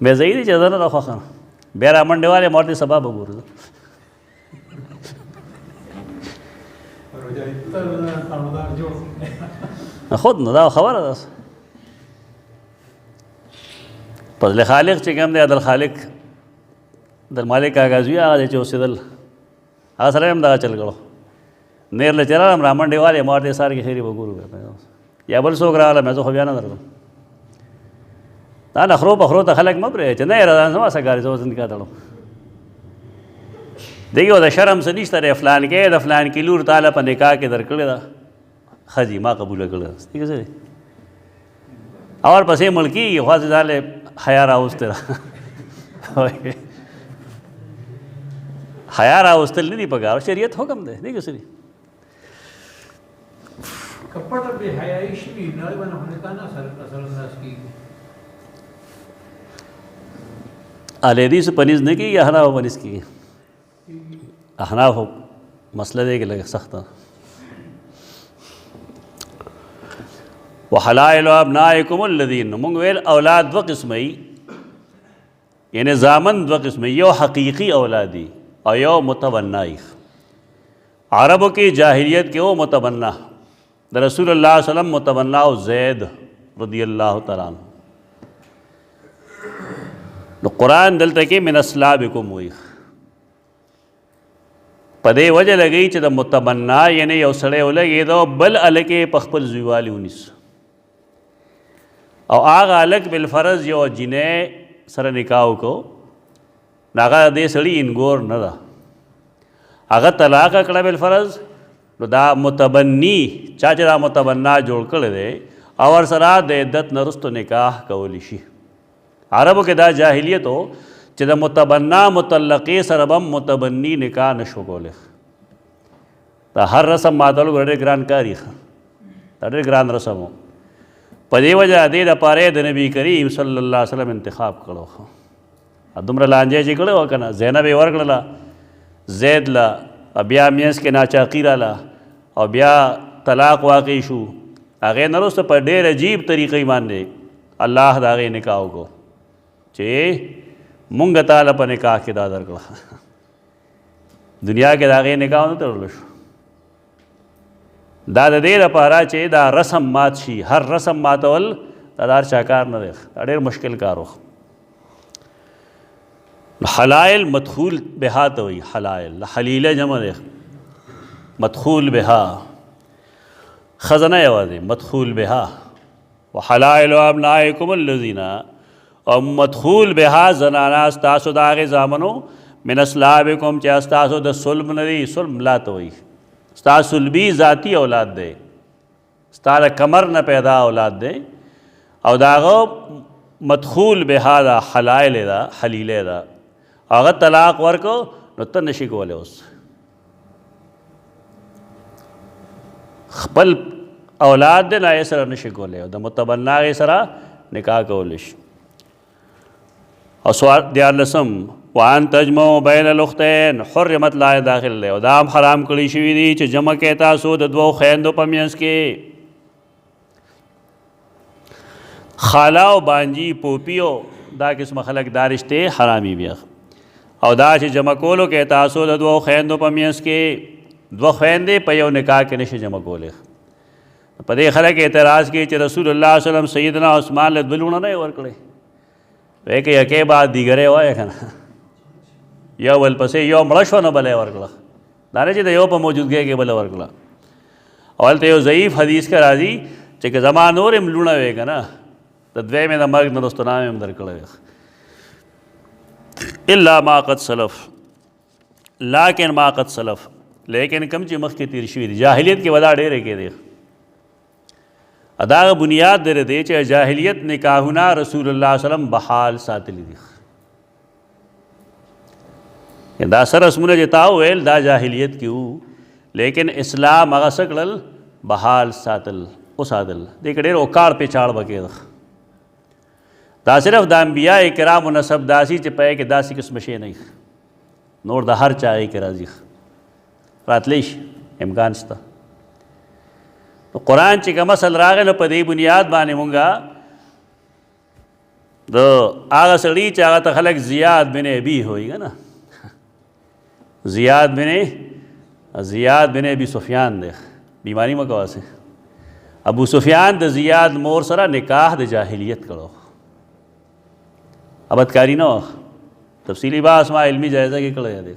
S1: بیا ځایي دی چې زه نه راخوښه نه، بیا را منډې والې ما ورته سبا به ګورو. خود نو دا خبره ده. فضل خالق چې کوم دی، عدل خالق د مالک کاغذ وي، هغه دی چې اوسېدل، هغه سره هم دغه چل کړو. نیر له چې رالم را منډې والې ما ورته سار کې خیرې به ګورو، یا بل څوک راغله مې زه خو بیا نه درځم. دا نخرو پخرو ته خلک مه پرېږدئ چې نه یې راځه زما څه کار زه اوس نکاح تړم. دیکھئے او د شرم څه نشته دی، فلان کې د فلان کې لور تاله په نکاح کې درکړې ده، ښځې ما قبوله کړې ده، ٹھیک دی، او ورپسې مړ کېږي، خواځې ځاله حیا راوستې ده. حیا راوستل نه دي پکار، شریعت حکم دی. دیکھو سړي
S2: کپټه بې حیایي شوي نړۍ باندې خو نکاح نه اثرانداز کېږي.
S1: اهل حدیث پنیز نه کېږي، احناف پنیز کېږي. احناف مسله دی کې لږ سخته. وحلائل ابنائکم الذین، مونږ ویل اولاد دوه قسمه وي، یعنی زامن دوه قسمه، یو حقیقي اولاد دي او یو متبنا وي. عربو کې جاهلیت کې و متبنا، د رسول الله صلی الله علیه وسلم متبنا او زید رضی الله تعالی عنہ. نو قرآن دلته کې من اصلابکم وایي، په دې وجه لګوي چې د متبنا یعنی یو سړی ولګېده بل هلک یې په خپل زویوالي ونیسه، او هغه هلک بالفرض یو جینۍ سره نکاح وکړو، نو هغه د دې سړي انګور نه ده، هغه طلاقه کړه بالفرض. نو دا متبني چا چې دا متبنا جوړ کړی دی او ورسره د عدت نه وروسته نکاح کولی شي. عربو کې دا جاهلیت و چې د متبنا مطلقې سره به متبني نکاح نشو کولی. دا هر رسم ماتلو ډېر ګران کاري، دا ډېر ګران رسم و. په دې وجه دې دپاره د نبي کریم صلی الله علیه وسلم انتخاب کړو. دومره لانجه چې کړی وه که نه، زینب یې ورکړله زید له، بیا منځ کې ناچاقي راله او بیا طلاق واقع شو. هغې نه وروسته په ډېر عجیب طریقې باندې الله د هغې نکاح وکړو چې مونږ تاله په نکاح کې دا درکړه. دنیا کې د هغې نکاح نه تړلی شو. دا د دې لپاره چې دا رسم مات شي. هر رسم ماتول دا د هر چا کار نه دی، دا ډېر مشکل کار و. حلائل مدخول بها ته وایي، حلائل حلیله جمع دی، مدخول بها ښځه نه یوازې، مدخول بها. وحلائل ابنائکم الذین، او مدخول بها زنانه ستاسو د هغې زامنو من اصلابکم چې ستاسو د صلب نه دي. صلب ملا ته وایي، ستا صلبي ذاتي اولاد دی، ستا د کمر نه پیدا اولاد دی، او د هغه مدخول بها دا حلائل دا حلیله ده. هغه طلاق ورکو نو ته نشي کولی اوس خپل اولاد دی نه یې سره نشي کولی، او د متبنا هغې سره نکاح کولی شي. او سوال دیارلسم، وان تجمعوا بین الاختین حرمت لا داخل دی، او دا هم حرام کړي شوي دي چې جمع کې تاسو د دوو خویندو په منځ کې. خاله او بانجي پوپیو دا قسمه خلک دا رشتې حرامي بیا، او دا چې جمع کولو کې تاسو د دوو خویندو په منځ کې، دوه خویندې په یو نکاح کې نشي جمع کولی. په دې خلک اعتراض کوي چې رسول الله صلی الله علیه وسلم سیدنا عثمان له دوه لوڼه نه یې ورکړی، وایي که یکې بعد دیګرې وایه که نه، یو بل پسې یو مړه شوه نو بله یې ورکړه، دا نه چې د یو په موجودګۍ کې بله ورکړه. او هلته یو ضعیف حدیث کې راځي چې که زما نور هم لوڼه وې که نه، د دویمې د مرګ نه وروسته نام هم درکړی الا ما قد سلف لیکن ما قد سلف لیکن کم چې مخکې تیر شوي دي جاهلیت کې ودا ډېرې کې دی اداغه بنیاد در دی چې جاهلیت نکاحونه رسول الله وسلم بحال ساتلی دي دا سره رسمونه چې تا ویل دا جاهلیت کې وو لیکن اسلام هغه څه کړل بحال ساتل وساتل دې کې ډېر اوکاړ پیچاړ وکړي دا صرف د انبیاء کرامو نسب داسي چې پې کې داسې قسم شی نه نور د هر چا کې راځي راتلی شي امکان شته قرآن چې کوم اصل راغی نو په دې بنیاد باندې مونږه د هغه سړي چې هغه ته خلک زیاد بن ابي وایي که نه زیاد بن ابي سفیان دی بیماری مه کوه ابو سفیان د زیاد مور سره نکاح د جاهلیت کړو بدکاری نه وه تفصیلی بحث ما علمی جایزه کې کړی دی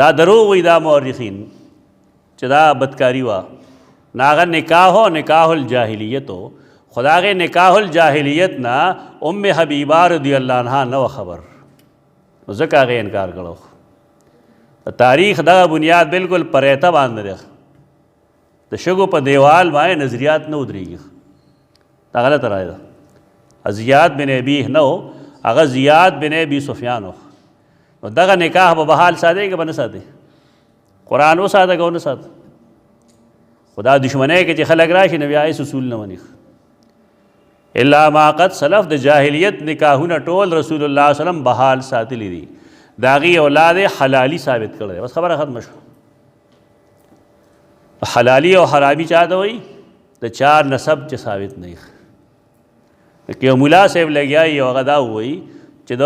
S1: دا دروغ وایي دا مورخین چې دا بدکاری وه ناغه نکاح الجاهلیت ہو خدا کے نکاح الجاهلیت نا ام حبیبہ رضی اللہ عنہ نو خبر ځکه هغه انکار کړو تاریخ دا بنیاد بالکل پریته باندې ده د شګو په دیوال باندې نظریات نه ودرېږي دا غلط رائے ده زیاد بن ابي نه هغه زیاد بن ابي سفیان نو دغه نکاح په بحال ساده کې بنه ساده قرآن و ساده کو نه ساده خدا دشمنی کې چې خلک راشي نبی آئیس اصول نه مني الا ما قد سلف د جاهلیت نکاحونه ټول رسول الله صلی الله علیه وسلم بحال ساتلی دي داغي اولاد حلالي ثابت کړل بس خبره ختم شو حلالي او حرامي چاته وي د چار نسب چې ثابت نه کې مولا صاحب لګیای او غدا وي چې د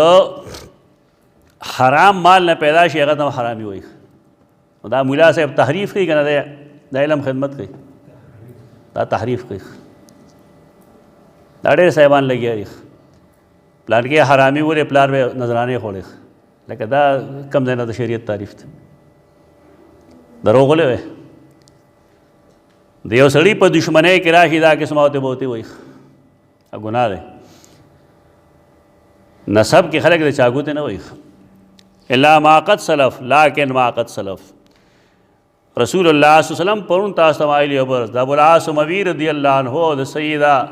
S1: حرام مال نه پیدا شي هغه ته حرامي وي دا مولا صاحب تحریف کوي کنه دا علم خدمت کوي دا تحریف کوي دا ډېر صاحبان لګیا دي پلان کې حرامي ولې پلار به نظرانه خوړي لکه دا کم ځای نه د شریعت تعریف دی دروغ ولې وایي د یو سړي په دشمنۍ کې راشي دا قسمه ورته بوتې وایي ګناه دی نسب کې خلک د چاګوتې نه وایي الا ما قد سلف لیکن ما قد سلف رسول اللہ صلی اللہ علیہ وسلم پرون تاسو ویلی اوبر د ابو العاص اموی رضی اللہ عنہ د سیدہ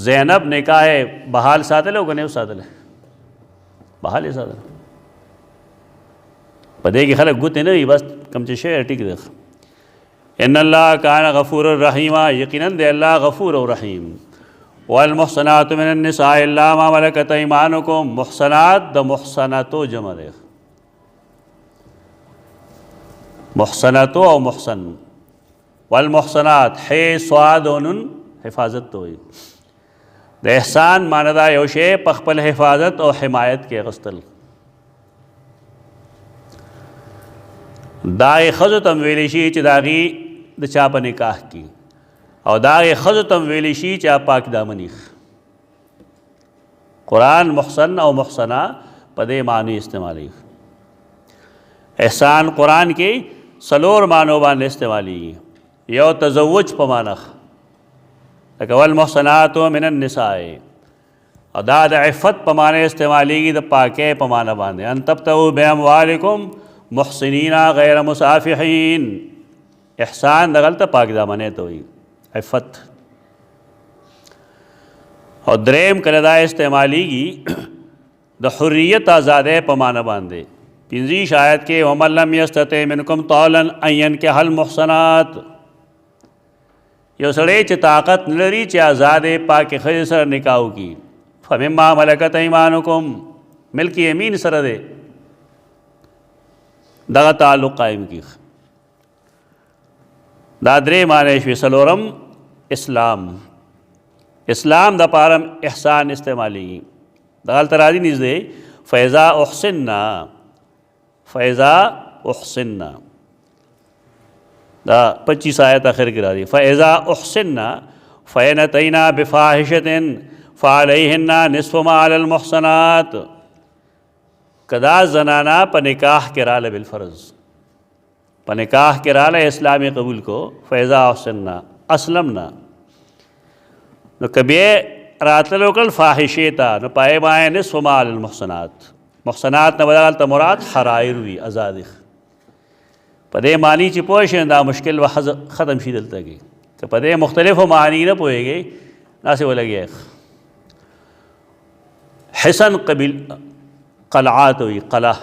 S1: زینب نکاح بحال ساتل او غنیو ساتل بحال ساتل پدې کې خلک ګوت نه وي بس کم چې شی ټیک دی ان الله کان غفور الرحیم یقینا دی الله غفور او رحیم والمحصنات من النساء الا ما ملكت ايمانكم محصنات د محصناتو جمع دی محصناتو او محسن والمحصنات صاد نون حفاظت تو ہوئی د احسان معنی دا یو شی په خپل حفاظت او حمایت کې غستل دا ښځو ته ویلی شي چې د هغې د چا په نکاح کی او دا ښځو ته ویلی شي چې پاک دامني قرآن محسن او محسنه په دې معنی استعمالي احسان قرآن کې سلور معنو باندې استعمالي یو تزوج په معنی لکه والمحصنات من النساء او دا د عفت په معنی استعمالیږي د پاکۍ په معنی باندې ان تبتغوا باموالکم محسنین غیر مسافحین احسان دغلته پاک دامنۍ ته وایي عفت او دریم کله دا استعمالیږي د حریت آزادۍ په معنی باندې 15 آیت کې ومن لم یستطع منکم طولا ان ینکح المحصنات یو سړی چې طاقت نه لري چې آزادې پاکې ښځې سره نکاح وکړي فمما ملکت ایمانکم ملک یمین سره دی دغه تعلق قائم کړي دا درې معنی شوې څلورم اسلام د پاره احسان استعمالیږي دغلته راځي نږدې فإذا أحسننا دا 25 آیت آخر کی راضی فإذا أحسننا فإن أتينا بفاحشة فعليهن نصف ما على المحصنات کدا زنانا پا نکاح کراله بالفرض پا نکاح کراله اسلامی قبول کو فإذا أحسننا اسلمنا نو کبھی راتلو کل فاحشے تا نو پائے مائے نصف ما علی المحصنات محصنات نہ بدل تا مراد حرائر وی آزاد پدے معنی چی پوشے دا مشکل و ختم شی دلتا گئی کہ پدے مختلف معنی نہ پوئے گئے نہ سے وہ لگے حسن قبیل قلعات ہوئی قلعہ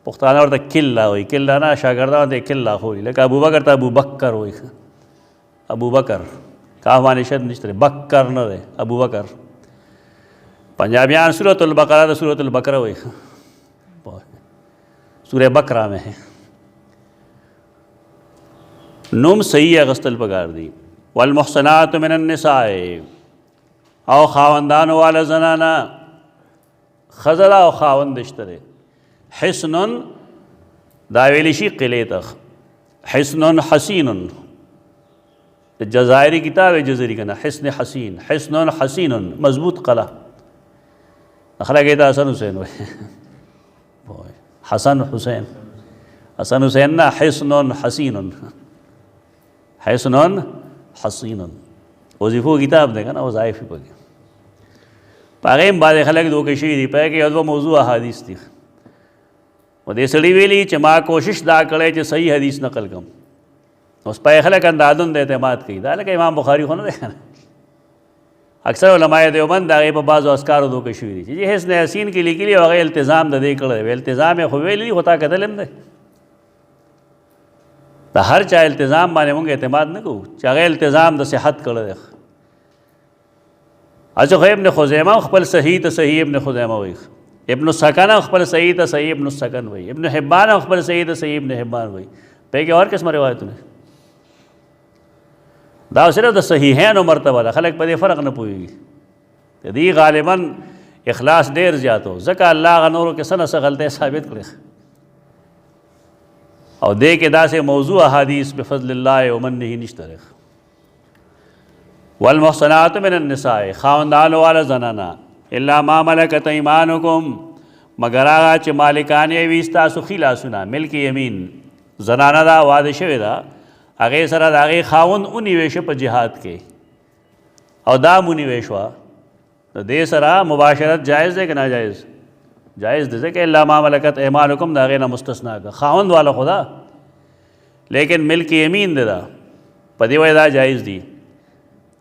S1: پختانہ ورطا کلہ ہوئی کلہ نا شاگردہ ورطا کلہ ہوئی لیکن ابو بکر تا ابو بکر ہوئی ابو بکر کاف معنی شد نشترے بکر نہ دے ابو بکر پنجابیان سورۃ البقرہ دا سورۃ البقرہ ہوئی سورہ بقرہ میں ہے نوم صحیح اغسطل پکار دی والمحصنات من النساء او خاوندان والا زنانا خزلہ او خاوندشترے حسن داویلشی قلعے تخ حسن حسین جزائری کتاب جزری کنا حسن حسین حسن حسین مضبوط قلعہ اخلا کہتا حسن حسین حسن حسین حسن حسین نا حسن حسین حسن حسین وظیفو کتاب دے گا نا وظائف پکے پاگیم بعد خلق دو کشی دی پاگے کہ ادو موضوع حدیث دی و دے سڑی ویلی چھ ما کوشش دا کرے چھ صحیح حدیث نقل کم اس پاگے خلق اندادن دے اعتماد کی دا لکہ امام بخاری خونہ دیکھا نا اکثر علماء دیوبند دا غیب بعض و اسکار دو کشی دی جی حسن حسین کی لیے وغیر التزام دا دے کرے التزام خویلی ہوتا قتلم دے تا ہر چاہے التزام بانے مونگے اعتماد نہ کو چاہے التزام دا صحت کر دے اچھا خواہ ابن خزیمہ اخبر صحیح تا صحیح ابن خزیمہ ہوئی ابن السکن اخبر صحیح تا صحیح ابن السکن ہوئی ابن حبان اخبر صحیح تا صحیح ابن حبان ہوئی پہ کہ اور قسم روایت نے دا صرف دا صحیحین و مرتبہ دا خلق پہ فرق نہ پوئی گی دی غالباً اخلاص دیر زیادو زکا اللہ غنورو کے سنہ سے غلطے ثابت کرے اور دے کے دا سے موضوع حدیث بفضل اللہ ومنہ نشترخ والمحصنات من النساء خاوندان والا زنانا الا ما ملکت ایمانکم مگر آغا چھ مالکانی ویستا سخیلا سنا ملک یمین زنانا دا وعد شوی دا اگے سرا دا اگے خاوند انہی ویش پا جہاد کے اور دا منی ویشوا دے سرا مباشرت جائز دے کہ ناجائز جائز دے کہ اللہ ما ملکت ایمانکم دا غیر مستثناء کا خاوند والا خدا لیکن ملک یمین دے دا پدی ویدہ جائز دی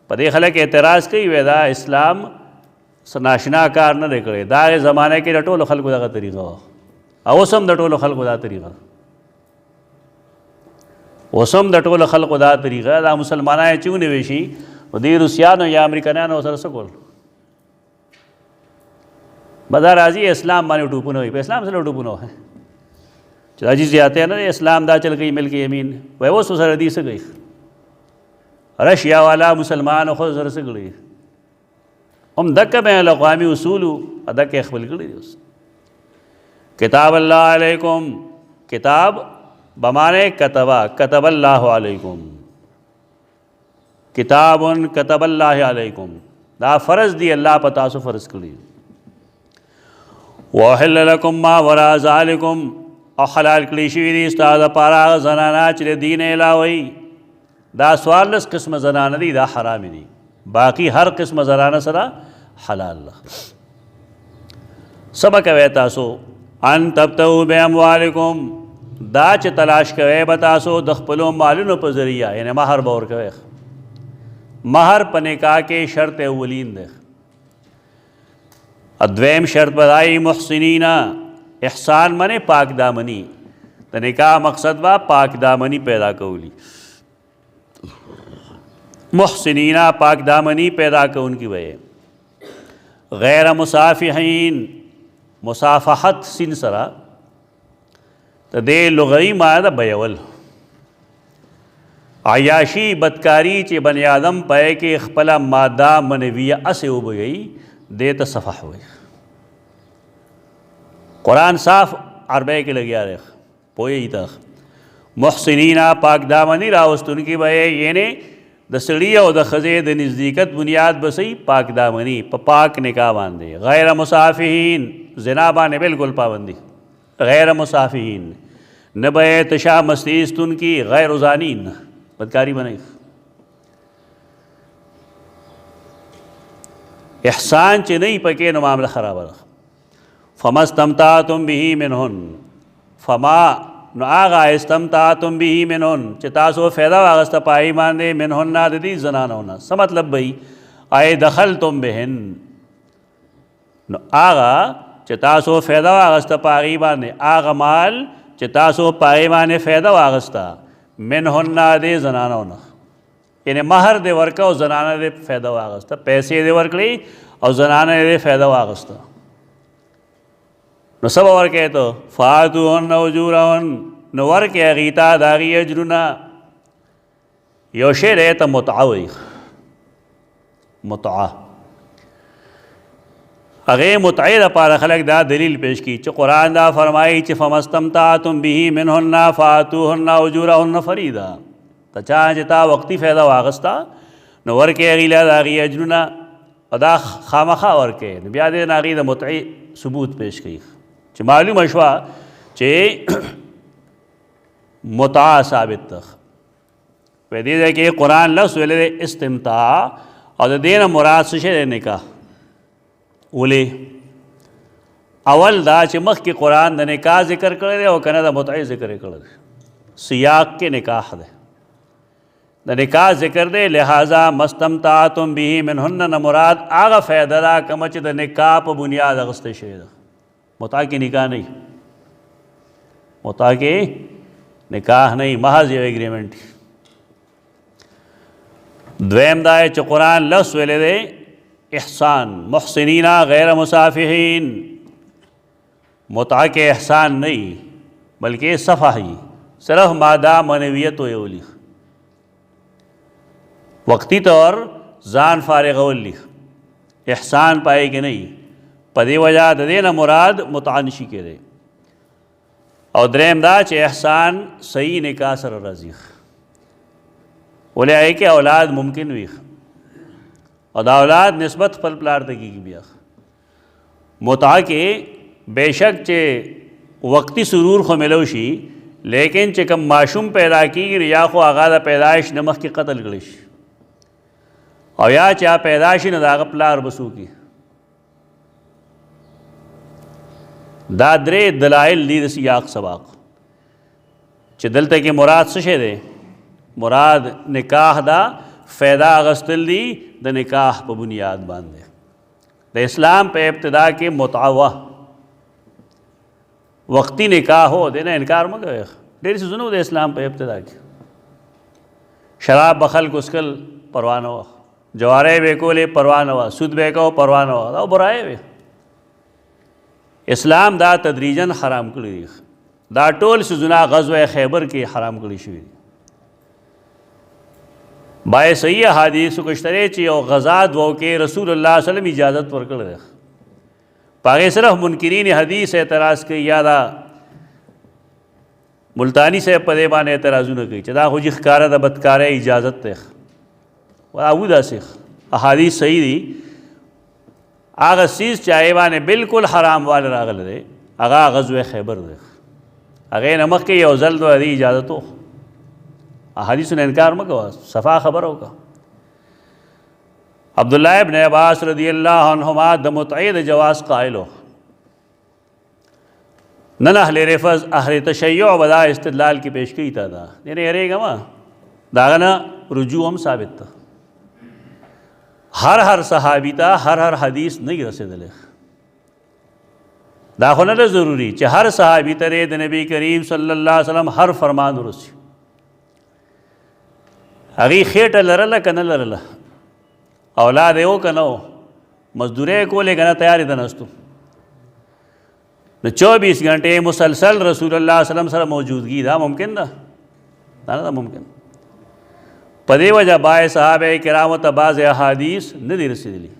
S1: پدی خلق اعتراض کئی ویدہ اسلام ناشنا کار نہ دے کرے دا زمانے کے ڈٹول خلق دا طریقہ اوسم ڈٹول خلق دا طریقہ اوسم ڈٹول خلق دا طریقہ دا مسلمانہ چون ویشی دی روسیانو یا امریکنانو سر سکول بدا راضی اسلام مانے ٹوپنو ہوئی پہ اسلام سے ٹوپنو ہے چلا جی زیادہ ہے نا اسلام دا چل گئی ملک یمین وہ سر حدیث سے گئی رشیا والا مسلمان خود سر سے گئی ہم دک بین الاقوامی اصولو ادک اخبل گئی کتاب اللہ علیکم کتاب بمانے کتبہ کتب اللہ علیکم کتاب کتب اللہ علیکم دا فرض دی اللہ پتا سو فرض کری وَأُحِلَّ لَكُمْ مَا وَرَاءَ ذَلِكُمْ اور حلال کلی شوی دی استاد پارا زنانا چلے دین الہوی دا سوالس قسم زنانا دی دا حرام دی باقی ہر قسم زنانا سرا حلال سبق ویتاسو ان تبتو بے اموالکم دا چھ تلاش کوئے بتاسو دخپلو مالونو پا ذریعہ یعنی مہر بور کوئے مہر پنکا کے شرط اولین دے ادویم شرط بدائی محسنین احسان منے پاک دامنی تنکاح مقصد با پاک دامنی پیدا کولی محسنین پاک دامنی پیدا کون کی وجہ غیر مصافحین مصافحت سن سرا تدے لغوی معنی بیول عیاشی بدکاری چے بنی آدم پائے کہ اخپلا مادہ منویہ اسے ہو گئی دیتا صفح ہوئی قرآن صاف عربے کے لگیا رکھ پوئے ہی تخ محسنین پاک دامنی راوستن کی بھئے یعنی دا سڑی او دا خزے دا نزدیکت بنیاد بسی پاک دامنی پاک نکاح باندے غیر مصافحین زنا بانے بالکل پابندی غیر مصافحین نبے تشا مستیستن کی غیر زانین بدکاری بنائی احسان چې نه پکې نو معامله خرابه ده. فمستمتعتم به منهن، فما نو هغه استمتعتم به منهن چې تاسو فایده واغسته پای باندې منهن د دې زنانو نه. څه مطلب وي؟ ای دخلتم بهن، نو هغه چې تاسو فایده واغسته پای باندې، هغه مال چې تاسو پای باندې فایده واغسته منهن د زنانو نه، یعنی مہر دې ورکه او زنانه دې فایده واغسته، پیسې دې ورکړي او زنانه دې فایده واغسته. نو سبا ورکه ته فاتوهن اجورهن، نو ورکه غیتا داغي اجرنا. یو شی دی ته متعه وایي، متعه. هغې متعې دپاره خلک دا دلیل پیش کړي چې قرآن دا فرمایي چې فمستمتعتم به منهن فاتوهن اجورهن فریضه. ته چا چې تا وقتي فایده واغسته نو ورکې هغې له د هغې اجرونه، او دا خامخا ورکې. نو بیا دې هغې د متعې ثبوت پیش کوي چې معلومه شوه چې متعه ثابت ده. په دې ځای کې قرآن لفظ ویلی دی استمتاع، او د دې نه مراد څه شی دی؟ نکاح. ولې؟ اول دا چې مخکې قرآن د نکاح ذکر کړی دی او که نه د متعې ذکر کړی دی، سیاق کې نکاح دی، د نکاح ذکر دی. لہٰذا مستمتعتم به منهن نه مراد هغه فایده ده کومه چې د نکاح په بنیاد اخیستل شوې ده. متعه کې نکاح نه، متعه کې نکاح نه، محض یو اګریمنټ. دویم دا چې قرآن لفظ ویلی دی احسان، محسنین غیر مصافحین. متعه کې احسان نه بلکې صفحی، صرف ماده معنویت ویولی، وقتی طور ځان فارغولی، احسان پائے کې نه. په دې وجه د دې نه مراد متعه نشي کېدی. او دریم دا چې احسان صحیح نکاح سره راځي، ولې هغې کې اولاد ممکن وي او دا اولاد نسبت خپل پلار ته کېږي. بیا متعه کې بېشک چې وقتی سرور خو ملو شي، لیکن چې کوم ماشوم پیدا کېږي یا خو هغه د پیدایش نه مخکې قتل کړی شي، او یا چا پیدا شي نو د هغه پلار به څوک. دا درې دلایل دي د سیاق سباق چې دلته کې مراد څه شی دی؟ مراد نکاح دا، فایده اخیستل دي د نکاح په بنیاد باندې. د اسلام په ابتدا کې متعه وقتی نکاح ہو، دې نه انکار مه کوئ. ډېر څیزونه د اسلام په ابتدا کې، شراب به خلکو څښل پروا نه وه، جوارۍ به یې کولې پروا نه وه، سود به یې کوه پروا نه وه، دا برایې وې. اسلام دا تدریجاً حرام کړي دي. دا ټول څیزونه غزوه خیبر کې حرام کړي شوي دي. بای صحیح احادیث کې شته چې یو غزا دوه کې رسول الله صلی الله علیه وسلم اجازت ورکړی دی. په هغې صرف منکرین حدیث اعتراض کوي یا دا ملتانی صاحب په دې باندې اعتراضونه کوي چې دا خو جي ښکاره د بدکارۍ اجازت دی. او داسې احادیث صحیح دي. هغه څیز چې هغې باندې بالکل حرام والی راغلی دی هغه غزوه خیبر دی. هغې نه مخکې یو ځل د هغې اجازت و. احادیثو نه انکار مه کوه، صفا خبره وکړه. عبداللہ ابن عباس رضی اللہ عنہما د متعې د جواز قائل و. نن اهل رفض اهل تشیع به دا استدلال کې پیش کوي تا دا یعنې یېرېږه مه، د هغه نه رجوع هم ثابت ده. هر صحابي ته هر حدیث نه رسېدلی. دا خو نه ده ضروري چې هر صحابي ته د نبی کریم صلی الله علیه وسلم هر فرمان ورسي. هغې خېټه لرله که نه لرله، اولاد یې و که نه و، مزدورۍ یې کولې که نه تیار یې د نستو. نو 24 घंटे مسلسل رسول الله صلی الله علیه وسلم سره موجودګي دا ممکن ده؟ دا نه ده ممکن. په دې وجه باید صحابه کرامو ته بعضې احادیث نه دي رسېدلي.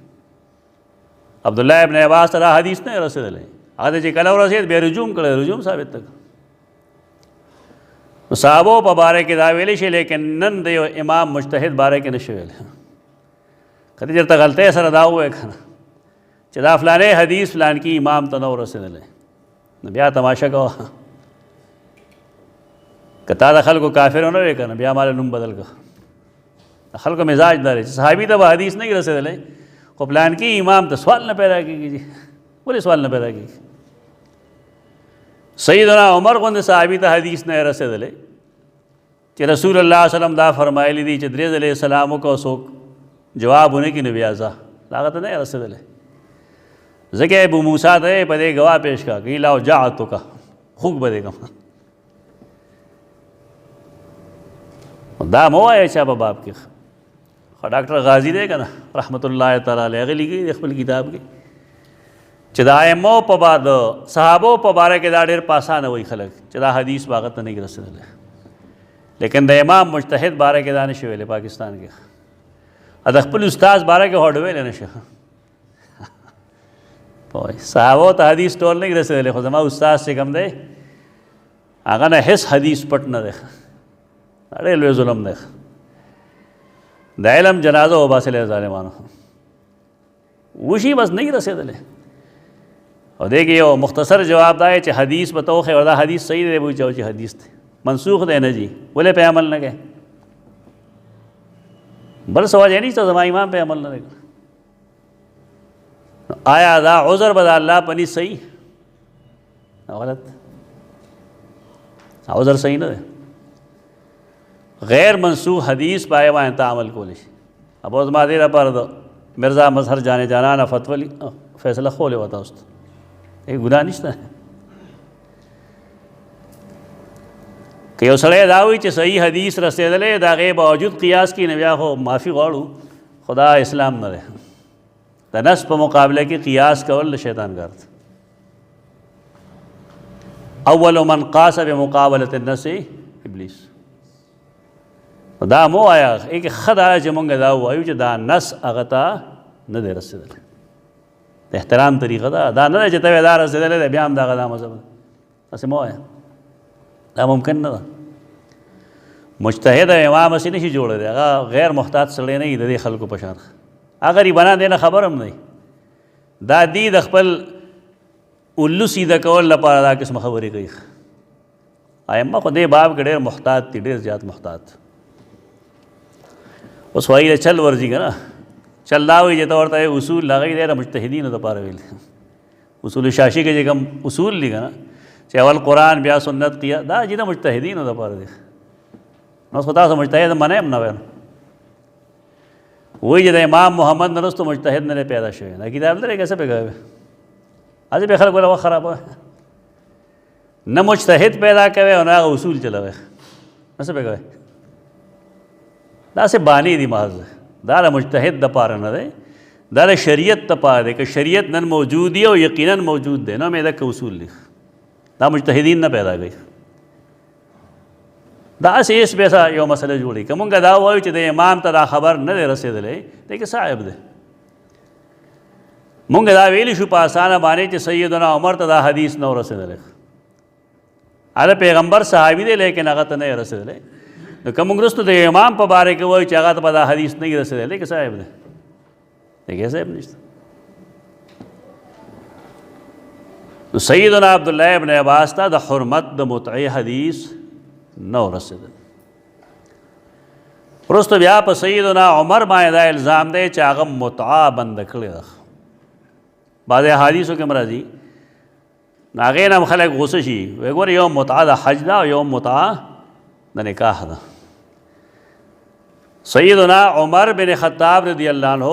S1: عبدالله ابن عباس ته دا حدیث نه رسېدلی، هغه ته چې کله ورسېد بیا رجوع کړی، رجوع ثابت ده. صحابو په باره کې دا ویلی شي، لیکن نن د یو امام مجتهد باره کې نشي ویلی. که دې چېرته غلطۍ سره دا ووایه که نه چې دا فلانی حدیث فلانکي امام ته نه و رسېدلی، نو بیا تماشه کوه. که تا د خلکو کافر ونه ویې که نه بیا ماله نوم بدل که. د خلکو مزاج دا دی چې صحابي ته به حدیث نه وي رسېدلی، خو پلان کې امام ته سوال نه پیدا کېږي. ولې سوال نه پیدا کېږي؟ سیدنا عمر غوندې صحابي ته حدیث نه رسېدلی چې رسول الله صلی الله علیه وسلم دا فرمایلی دي چې درې ځلې سلام وکړو څوک جواب ونه کړي نو بیا ځه. هغه ته نه رسېدلی. ځکه ابو موسی ته په دې ګواه پیش کړه کہ لا جاعتک خوږ به دې کوم. دا مو وایه چا په باب کې. خو ډاکټر غازی دی که نه رحمت الله تعالی علیه هغه لیکي د خپل کتاب کې چې د ائمو په باره د صحابو په باره کې دا ډېر په اسانه وایي خلک چې دا حدیث به هغه ته نه رسېدلی، لیکن د امام مجتهد باره کې دا نشي ویلی پاکستان کې. د خپل استاذ باره کې هوډ ویلی نشي. صحابو ته حدیث ټول نه رسېدلی، خو زما استاذ چې کوم دی هغه نه هېڅ حدیث پټ نه دی. ډېر لوی ظلم دی. د علم جنازه وباسلی ظالمانو وشي بس نه رسېدلی. او دې کې یو مختصر جواب دا چې حدیث به ته وښیې او دا حدیث صحیح دی به وچاو چې حدیث دی منسوخ دی نه جي ولې پې عمل نه کوې. بل څه وجه نشته زما امام پې عمل نه کوي. آیا دا عذر به د الله په نس صحیح غلط؟ عذر صحیح نه دی. غیر منسوخ حدیث پای باندې عمل کولی شي. اب اوس ما دې لپاره د مرزا مظهر جان جانانه فتوی فیصله خولې وه تاسو ته هیڅ ګناه نشته. که یو سړی دا وایي چې صحیح حدیث رسېدلی د هغې باوجود قیاس کړي نو بیا خو معافي غواړو، خو دا اسلام نه دی. د نس په مقابله کې قیاس کول د شیطان کار دی. اول من قاس بمقابلة النس ابلیس. دا مو آیا ایک ښه دا چې مونږ دا ووایو چې دا نس هغه ته نه دی رسېدلی. د احترام طریقه ده دا نه دی چې ته یې دا رسېدلی دی بیا هم دغه دا مذهب ده. داسې مه وایه، دا ممکن نه ده. مجتهد امام هسې نشي جوړی دی، هغه غیر محتاط سړی نه وي د دې خلکو په شان. هغه غریبانان دی نه خبر هم نه دا دی د خپل الو سیده کول لپاره دا قسم خبرې کوي. ائمه خو دې باب کې ډېر محتاط دي، ډېر زیات محتاط. اوس وایي د چل ورځي که نه چل دا وایي چې ته ورته اصول هغه یې د مجتهدینو دپاره ویل. اصول شاشي کې چې کوم اصول دي که نه چې اول قرآن بیا سنت قیاس دا چې د مجتهدینو دپاره دي. نو اوس خو تاسو مجتهد منع هم نه ویل. وایي چې د امام محمد نه وروسته مجتهد نه دی پیدا شوی. دا کتاب لرې کیسه پې کوی هسې پې خلک وله وخت خرابوي. نه مجتهد پیدا کوي او نه هغه اصول چلوي. څه پې کوي؟ داسې بانی دي محض. دا د مجتهد دپاره نه دی، دا د شریعت دپاره دی. که شریعت نن موجود دی او یقینا موجود دی نو مې دکه اصول دي. دا مجتهدین نه پیدا کوي. دا هسې ایس بیسه یو مسله جوړوي. که مونږ دا وایو چې د امام ته دا خبر نه دی رسېدلی دی کې صاحب دی. مونږ دا ویلی شو په اسانه باندې چې سیدنا عمر ته دا حدیث نه رسېدلی. هغه پیغمبر صحابي دی لیکن هغه ته نه رسېدلی. نو که مونږ وروسته د امام په باره کې وایو چې هغه ته به دا حدیث نه رسېدلی کې صاحب دی دی کې صاحب نشته. نو سیدنا عبدالله ابن عباس ته د حرمت د متعې حدیث نه رسېدلی. وروسته بیا په سیدنا عمر باندې دا الزام دی چې هغه متعه بنده کړې ده. بعضې احادیثو کې راځي نو هغې نه هم خلک غوسه شي وایي ګوره یو متعه د حج ده او یو متعه د نکاح ده. سیدنا عمر بن خطاب رضی الله عنه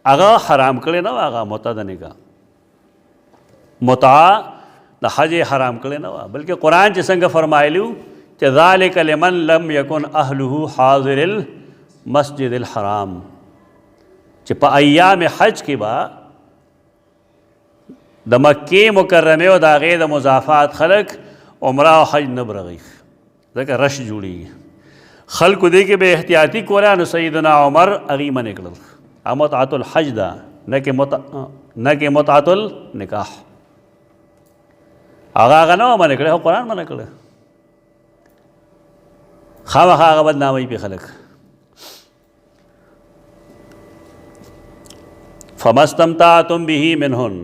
S1: هغه حرام کړی نه و هغه متعه د نکاح. متعه د حج حرام کړی نه و بلکې قرآن چې څنګه فرمایلی و چې ذلک لمن لم یکن اهله حاضر المسجد الحرام چې په ایام حج کې به د مکې مکرمې او د هغې د مضافات خلک عمره او حج نه برغي ځکه رش جوړېږي. خلکو دې کې به احتیاطي کوله نو سیدنا عمر هغې منې کړل. هغه متعة الحج ده نه کې متعة النکاح. هغه نه و منې کړی خو قرآن منې کړی. خامخا هغه بدناموي پې خلک. فما استمتعتم به منهن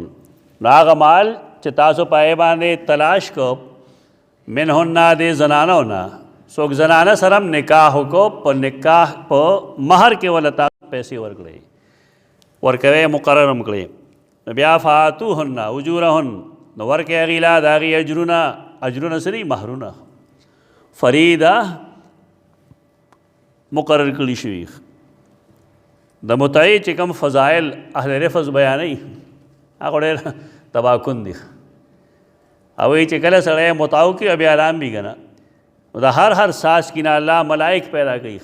S1: نو هغه مال چې تاسو په هغې باندې تلاش کو منهن د زنانو نه څوک زنانه سره هم نکاح وکړو په نکاح په مهر کې ولته پیسې ورکړئ ورکوئ مقرر هم کړئ نو بیا فاتوهن اجورهن نو ورکړئ هغې له د هغې اجرونه څه دي مهرونه فریده مقرر کړي شوي د متعې چې کوم فضایل اهل رفض بیانوي هغه ډېر تباکن دي او وایي چې کله سړی متعه وکړي بیا آرام وي که نه نو د هر ساس کې نه الله ملائک پیدا کوي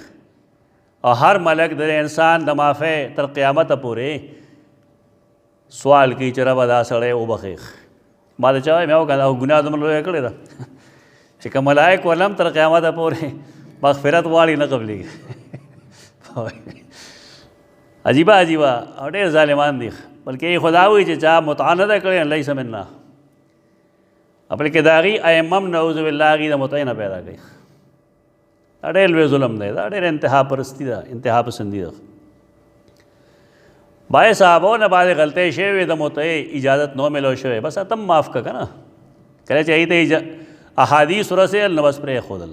S1: او هر ملک د انسان د معافی تر قیامته پورې سوال کوي چې ربه دا سړی وبخې ما ته چا وایي مې وکړه او ګناه دومره لویه کړې ده چې که ملائک ولم تر قیامته پورې مغفرت غواړي نه قبلېږي عجیبه او ډېر ظالمان دي بلکې خدا وایي چې چا متعه نه ده کړې لیس منا بلکې د هغې ائمه هم نعوذ بالله هغې د متعې نه پیدا کوي دا ډېر لوی ظلم دی دا ډېر انتها پرستي ده انتها پسندي ده بعضې صحابو نه بعضې غلطۍ شوې وې د متعې اجازت نو ملو شوی بس ته هم معاف که نه کله چې هغې ته احادیث ورسېدل نو بس پرېښودل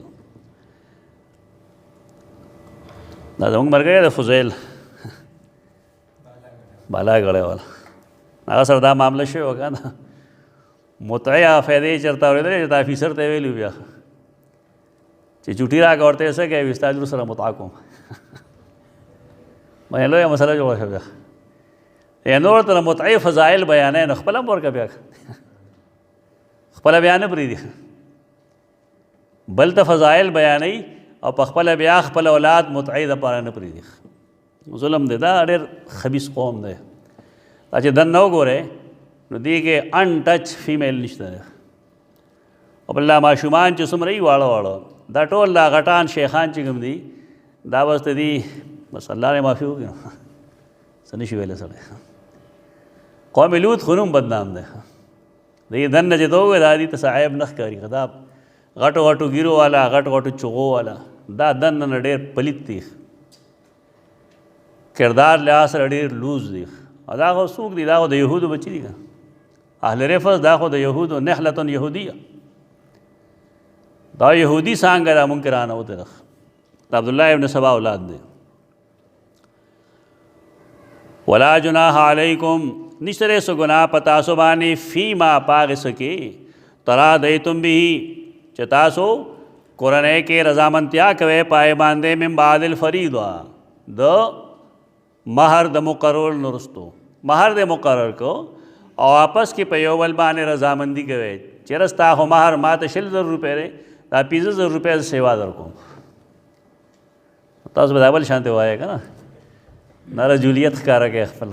S1: دا زموږ ملګری د فضیل بالا غړی والا هغه سره دا معامله شوې وه که نه متعې فایدې چېرته اورېدلې چې د افیسر ته یې ویلي بیا چې چوټي راکړه ورته یې څه کوې وي ستا لور سره متعه کوم باندې لویه مسله جوړه شوه بیا نور ته د متعې فضایل بیانوي نو خپله هم ورکړه بیا خپله بیا نه پرېږدي بل ته فضایل بیانوي او په خپله بیا خپل اولاد متعې دپاره نه پرېږدي ظلم دی دا ډېر خبیث قوم دی دا چې دننه وګورئ نو دې کې ان ټچ فیمیل نشته دی او بل دا ماشومان چې څومره وي واړه دا ټول دا غټان شیخان چې کوم دي دا بس د دې بس الله نه معافي وکړي نو څه نه شي ویلی سړی قوم لوط خو نوم بدنام دی د دې دننه چې ته وګورې دا دې ته څه عیب نه ښکاري که دا غټو ګیرو والا غټو چغو والا دا دننه نه ډېر پلیت دي کردار لحاظ سره ډېر لوز دي او دا خو څوک دي دا خو د یهودو بچي دي که اهل رفض دا خو د یهودو نحلة یهودیه دا یهودي څانګه دا منکرانه وته ده د عبدالله ابن سبا اولاد دی ولا جناح علیکم نشته دی څه ګناه په تاسو باندې فیما په هغې څه کې ترادیتم به چې تاسو کورنۍ کې رضامندتیا کوئ په هغې باندې من بعد الفریضه د مہر د مقرر نرستو مہر د مقرر کو او آپس کې په یو بل باندې رضامندي کوئ چېرې ستا خو مہر ما ته 100,000 روپۍ دی دا 50,000 روپۍ سیوا در کوم تاسو به دا بل شانتې وایې که نه نه رجولیت ښکاره کوي خپل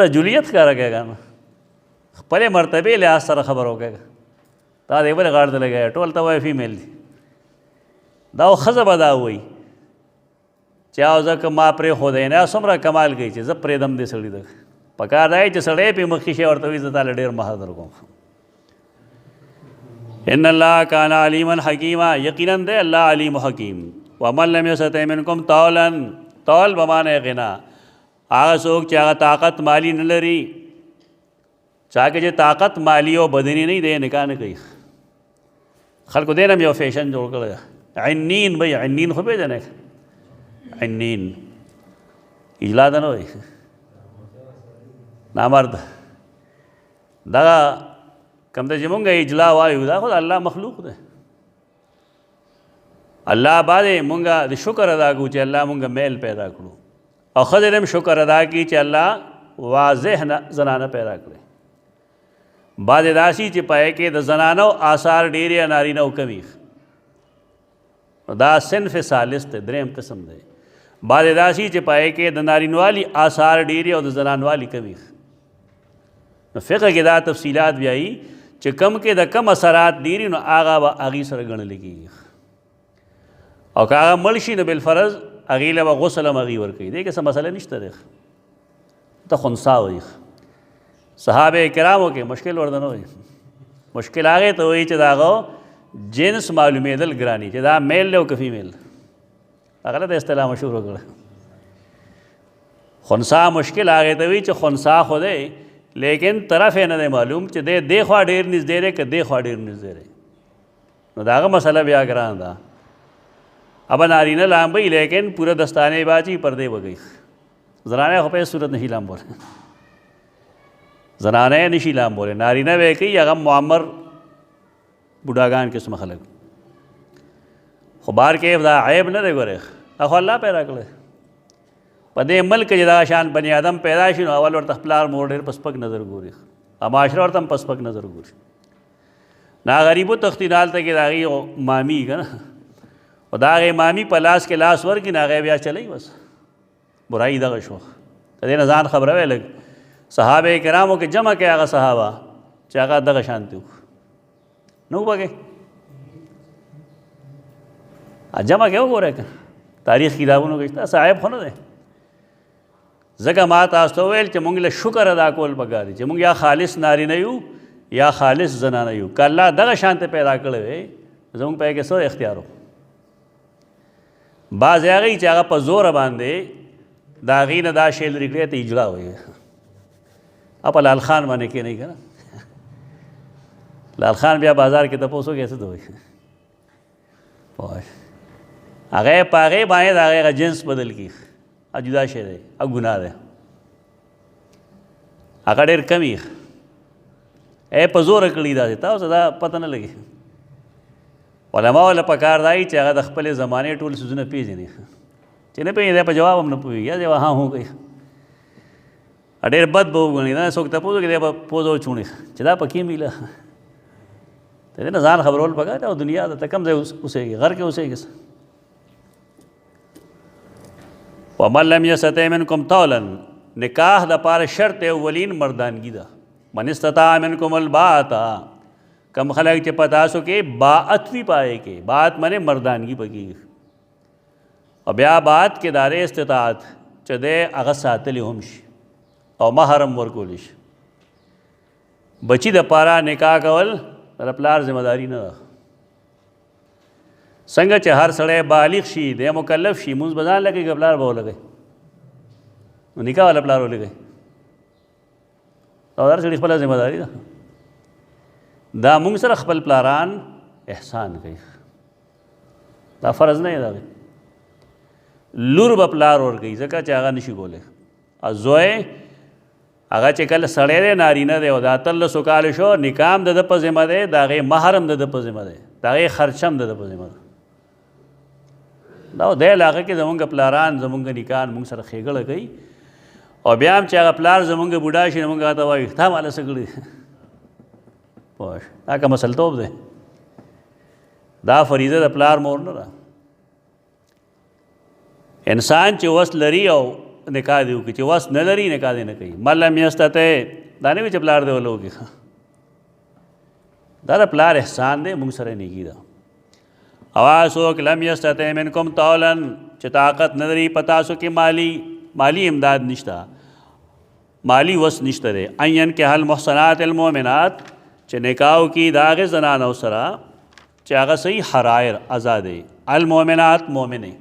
S1: رجولیت ښکاره کوي که نه خپلې مرتبې لحاظ سره خبر وکړئ تا د بلې غاړې ته لګوي ټول ته وایي فیمیل دي دا ښځه به دا وایي چې او زه که ما پرېښودی نه څومره کمال کوي چې زه پرېږدم دې سړي ته پکار دی چې سړی پې مخکې شي ورته وایي زه تاله ډېر مهر در کوم ان الله کان علیما حکیما یقینا دی الله علیم و حکیم ومن لم یستطع منکم طولا طول بمعنی غنا هغه څوک چې هغه طاقت مالی نه لري چا کې چې طاقت مالی او بدني نه دی نکاح نه کوي خلکو دې نه هم یو فیشن جوړ کړی عنین بھئی عنین خو پېژنئ عنین اجلا ته نه وایي نامرد دغه کوم دی چې مونږ اجلا وایو دا خو د الله مخلوق دی الله باندې مونږ د شکر ادا کړو چې الله مونږ میل پیدا کړو او ښځې هم شکر ادا کړي چې الله واضح زنانه پیدا کړي بعضې داسې چې په هغې کې د زنانو آثار ډېرې نارینه او کمی دا صنف ثالث دی دریم قسم دی بعضې داسې چې په هغې کې د نارینوالي آثار ډېرې او د زنانوالي کمی نو فقه کې دا تفصیلات بیایي چې کم کې د کم اثرات ډېرې نو هغه به هغې سره ګڼلی کېږي او که هغه مړ شي نو بالفرض هغې له به غسل هم هغې ورکوي دې کې څه مسله نشته دی ته خنثی وایي صحابه کرامو کې مشکل ورته نه وایي مشکل هغې ته وایي چې د هغه جنس معلومېدل ګراني چې دا میل دی او که فیمیل هغه د اصطلاح مشهور وکړه خنثی مشکل هغې ته وایي چې خنثی خو دی لیکن طرف یې نه دی معلوم چې دی دې خوا ډېر نږدې دی که دې خوا ډېر نږدې دی نو د هغه مسله بیا ګران ده अब नारीना लांबई लेकिन पूरा दस्ताने बाजी पर्दे बगई जनाने खपे सूरत नहीं लाम बोले जनाने निशी लाम बोले नारीना वे कई अगम मुआमर बुढ़ागान किस्म खलक खुबार के वदा ऐब न दे गोरे अखो अल्लाह पैदा करे पदे मल्क जदा शान बनी आदम पैदाइश अवल और तखलार मोड़ पसपक नज़र गोरी माशरा और तम पसपक नज़र गोरी ना गरीबो तख्ती डाल तक दागी मामी का ना और दागे मामी पलास के लाश वर की नागे ब्याह चले बस बुराई दगश हो तदे नजान खबर है लग सहाबे करामों के जमा के आगा सहाबा चागा दग शांति नु बगे जमा क्या हो रहा है तारीख किताबों के साहेब खो दे जगह मात आस्तोवेल चे मुंगले शुक्र अदा कोल बगारी चे मुंग या खालिस नारी नयू या खालिस जना नयू कल्ला दग शांति पैदा करे जमुंग पे के सो इख्तियार हो बाज आ गई चागा पर जोर बांधे दागी न दा शेल रिकड़े तो इजड़ा हो अब लाल खान माने के नहीं करा लाल खान ब्याह बाजार के तपोसो कैसे तो आगे पागे बाएँ दागे का जिन्स बदल की जुदा शेर है अब गुनाह है आकड़ेर कमी ए पजोर अकड़ी दा देता सदा पता न लगे वलमा वाला पकारदाई चाहे दखपले ज़माने टूल सुजन पीजे नहीं चने पे ये जवाब हम न पूछी या हाँ हो गई अडेर बद बहु गणी ना सोचता पूछो कि पोजो छूणी चदा पकी मिला तेरे ना जान खबरोल पका जाओ दुनिया तो कम से उसे घर के उसे किस वमल्लम यसते मिनकुम तौलन निकाह द पार शर्त अवलीन मर्दानगी दा मन इस्तता मिनकुम अलबाता कम खलक चे पता सो के बात भी पाए के बात मने मर्दानगी पकी और ब्या बात के दारे इस्तात चदे अगसातली हमश और महरम वरकोलिश बची द पारा निकाह कवल रपलार जिम्मेदारी न संग च हर सड़े बालिग शी दे मुकल्लफ शी मुझ बजान लगे गपलार बहु लगे निकाह वाला पलार हो लगे तो सड़ी खपला जिम्मेदारी ना दा मुंग सर खपल पलारान एहसान कही दा फ़र्ज़ नहीं दा लुर बपलार और गई जका चागा निशी बोले और जोए आगा चेकल सड़े नारी न दे दा तल्ल सुकाल शो निकाम दद प जिम्मा दे दागे महरम दद प जिम्मा दे दागे खर्चम दद प जिम्मा दाओ दे लागे के जमुंग पलारान जमुंग निकान मुंग सर खेगड़ गई और ब्याम चागा पलार जमुंग बुढ़ाशी नमुंग आता वाई था वाला सगड़ी पोश आका मसल तोब दे दा फरीज़त अपलार मोर न रहा इंसान चे वस लरी और निकाह दे कि चे वस न लरी निकाह दे न कही मल्लम यस्तते दाने भी चपलार दे लोग दादा पलार एहसान दे मुंग सरे नहीं की दा आवाज़ हो कि लम यस्तते मिनकुम तौलन चे ताकत नदरी पता सो कि माली इमदाद निश्ता माली वस निश्तरे अयन के हल मुहसनात मोमिनात चे निकाह की दाग जनान अवसरा चे आगा सही हरायर आज़ादे अलमोमिनात मोमिने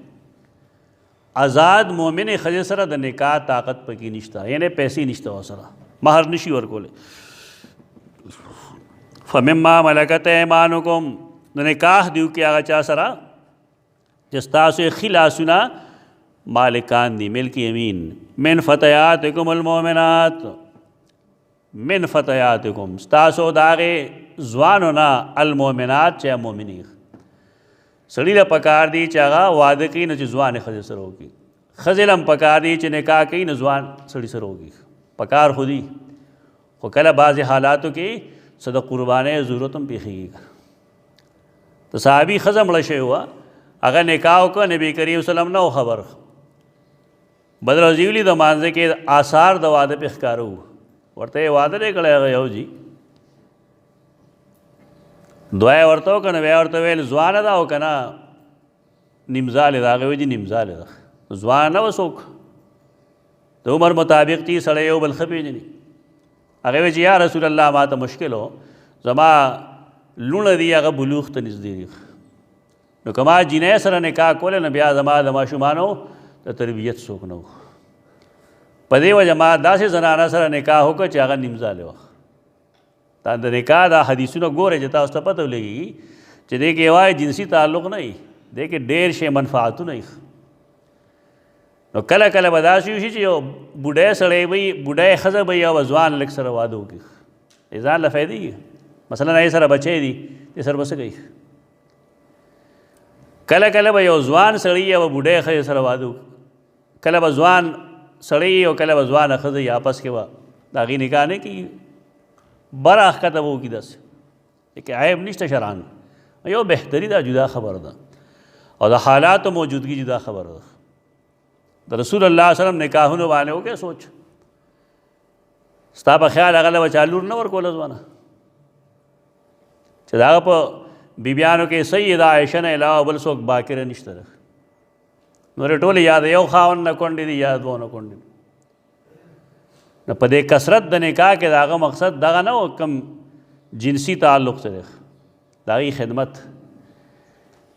S1: आज़ाद मोमिन खजे सरा द निकाह ताकत पकी निश्ता यानी पैसी निश्ता अवसरा महर निशी वर कोले फमिम्मा मलकत ऐमानुकुम निकाह दिव के आगा चा सरा जस्ता से खिलासुना मालिकान दी मिल्की यमीन मिन फतयातिकुम अलमोमिनात मिन फतयातिकुम स्तासो दागे ज़वानोना अलमोमिनात चे मोमिनी सड़ीला पकार दी चागा वादे की न ज़वान खजे सर होगी खजिलम पकार दी चे निकाह की न ज़वान सड़ी सर होगी पकार खुदी वो कला बाज़ हालातों की सदा कुर्बान ज़रूरतम पेखी तो साहबी खज़म लशे हुआ अगर निकाह का नबी करीम सल्लल्लाहु अलैहि वसल्लम न खबर बदल जीवली द मानजे के आसार द वादे पे खकारू वर्ते वादे कड़े गए जी दुआ वर्तो कन वे वर्तो वेल ज़वान अदा हो कना निमज़ाल दागे जी निमज़ाल ज़वान न वसोक तो उम्र मुताबिक ती सड़े यो बल खपी नहीं अगे वे जी या रसूल अल्लाह मा तो मुश्किल हो जमा लुण दी अगर बुलूख तो नज़दीक न कमा जिने सर निकाह कोले न ब्या जमा दमा शुमानो तो तरबियत सोख न पदे व जमा दासे जनाना सर निकाह होकर चागा निमज़ाल हो तांद निकाह दा हदीसुन गोरे जता उस पता लेगी चे देखे वाय जिनसी ताल्लुक़ नहीं دې کې ډېر شی منفعتونه یې. نو کله کله به داسې وشي چې یو بوډی سړی به وي، بوډی ښځه به وي او ځوان لږ سره واده وکړي، ځان له فایدې. مثلا هغې سره بچی دي، دې سره به څه کوي؟ کله کله به یو ځوان سړی او بوډۍ ښځې سره واده وکړي، کله به ځوان سړی او کله به ځوانه ښځه یا آپس کې به د هغې نکاح نه کېږي، بره ښکته به وکړي. داسې کې عیب نشته شرعن، یو بهتري ده، جدا خبر ده، او د حالاتو موجودګي جدا خبر ده. د رسول الله صلی الله علیه وسلم نکاحونو باندې وکړې سوچ، ستا په خیال هغه له به چا لور نه ورکوله ځوانه، چې د هغه په بیبیانو کې سیده عایشه نه علاوه بل څوک باکره نشته ده. نورې ټولې یا د یو خاوند نه کونډې دي یا دوه نه کونډې دي. نو په دې کثرت د نکاح کې د هغه مقصد دغه نه و کم جنسي تعلق ته دی، د هغې خدمت.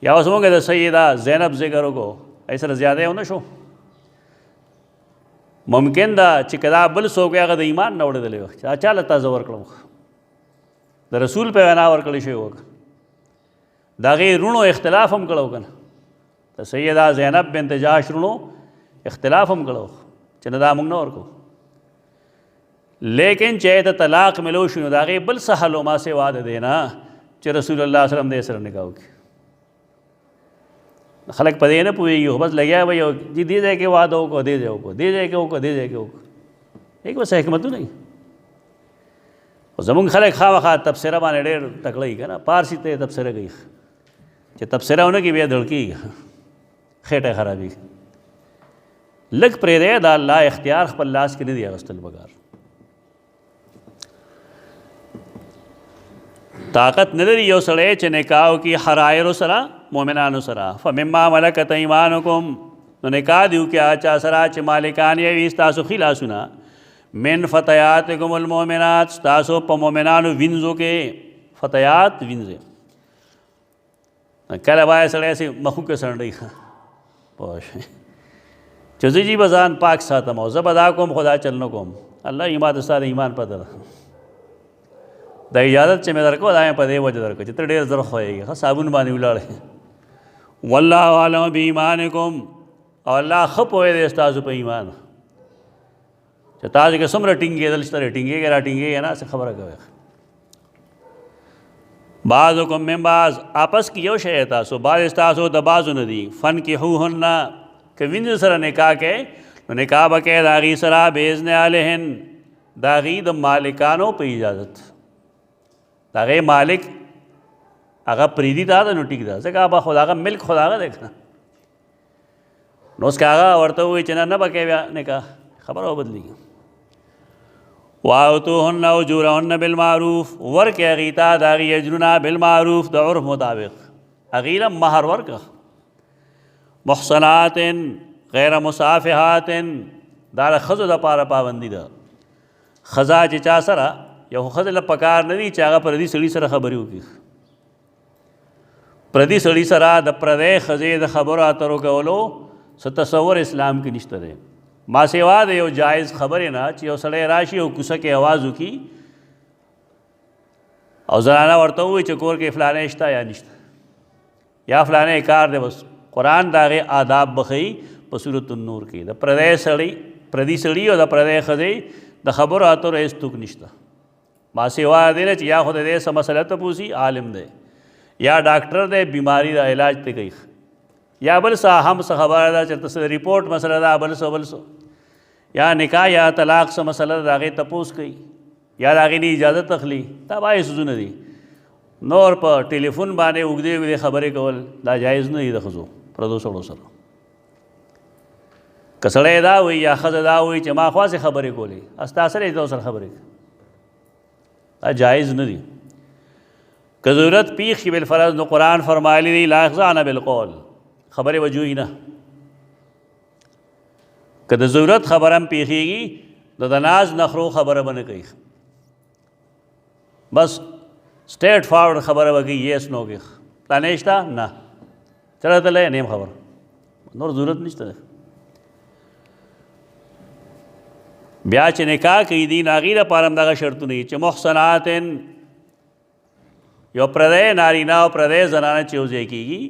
S1: یا اوس موږ د سیده زینب ذکر وکړو، هغې سره زیاده ونه شو. ممکن ده چې که دا بل څوک هغه د ایمان نه وړېدلی وه، چې چا له تازه ورکړم، د رسول په وینا ورکړی شوی وه، د هغې رونو اختلاف هم کړی و که نه، د سیده زینب بنت جاش رونو اختلاف هم کړی و چې نه دا موږ نه ورکو. لیکن چې ته طلاق ملو شو نو د هغې بل څه حل ما سوا د دی نه چې رسول الله صلی الله علیه وسلم دې سره نکاح وکړي. خلک په دې نه پوهېږي، خو بس لګیا به یو چې دې ځای کې واده وکړو، دې ځای وکړو، دې ځای کې وکړو، دې ځای کې وکړو، هېڅ بس حکمتونه وي. خو زمونږ خلک خامخا تبصره باندې ډېر تکړه وي که نه، پارسي ته یې تبصره کوي، چې تبصره ونه کړي بیا دړکېږي، خېټه خرابېږي. لږ پرېږدی، د الله اختیار خپل لاس کې نه دی اخیستل پکار. طاقت نه لري یو سړی چې نکاح وکړي حرایرو سره، مؤمنانو سره. فمما ملکت ایمانکم، نو نکاح دې وکړي هغه چا سره چې مالکان یې وي ستاسو ښي لاسونه، من فتیاتکم المؤمنات، ستاسو په مؤمنانو وینځو کې، فتیات وینځې. کله باید سړی هسې مخوکې سنډی پوه شئ چې زه جي به ځان پاک ساتم او زه به دا کوم خو دا چل نه کوم. الله ما ته ستا د ایمان پته ده، دا اجازت چې مې درکړو دا مې په دې وجه درکړو چې ته ډېر زر خویږې، ښه صابون باندې ولاړې. والله اعلم بایمانکم، او الله ښه پوهې دی ستاسو په ایمان، چې تاسو کې څومره ټینګېدل شته، ټینګېږئ را ټینګېږئ نه، څه خبره کوئ. بعضکم من بعض، آپس کې یو شی تاسو، بعض ستاسو د بعضو نه دي. فنکحوهن، که وینځو سره نکاح کوې نو نکاح به کوې د هغې سره باذن اهلهن، د هغې د مالکانو په اجازت. د هغې مالک هغه پریدي تا ده نو ټیک ده، ځکه به خو د هغه ملک خو د هغه دی که نه. نو اوس که هغه ورته ووایي چې نه به کوې بیا نکاح، خبره وبدلېږي. وآتوهن اجورهن بالمعروف، ورکې هغې ته د هغې اجرونه بالمعروف، د عرف مطابق. هغې له مهر ورکړه. محصنات غیر مصافحات، دا د ښځو دپاره پابندي ده. ښځه چې چا سره، یو ښځه له پکار نه دي چې هغه پردي سړي سره خبرې وکړي. پردي سړي سره د پردۍ ښځې د خبرو اترو کولو څه تصور اسلام کې نشته دی. ما سوا د یو جایز خبرې نه چې یو سړی راشي او کوڅه کې آواز وکړي او زنانه ورته ووایي چې کور کې فلانی شته یا نشته، یا فلانی کار دی. بس قرآن د هغې آداب به ښیي په سورة النور کې. د پردی سړي او د پردۍ ښځې د خبرو اترو هېڅ توک نشته. ما سوا دی نه چې یا خو د دې څه مسله ته پوښي، عالم دی، یا ډاکټر دی، بیماري دا علاج ته کوي، یا بل څه هم څه خبره ده چې څه ریپورټ مسله ده، بل څه یا نکاح یا طلاق څه مسله ده د هغې تپوس کوي، یا د هغې نه اجازت اخلي. دا باید څیزونه دي. نور په ټلیفون باندې اوږدې اوږدې خبرې کول دا جایز نه دي د ښځو پردو سړو سره. که سړی دا وایي یا ښځه دا وایي چې ما خواصې خبرې کولې، ستا سره یې سره خبرې دا جایز نه دي. که ضرورت پیښ شي بالفرض نو قرآن فرمایلی دی لا یخضعن بالقول، خبرې وجوهي نه. که د ضرورت خبره هم پیښېږي نو د ناز نخرو خبره به نه کوي، بس سټیټ فارورډ خبره به کوي، یس نو کې پلانې شته نه چله تللی نیم خبر، نور ضرورت نشته. بیا چې نکاح کوي دي نو هغې لپاره هم دغه شرطونه دي چې محسنات، یو پردی نارینه او پردی زنانه چې یو ځای کېږي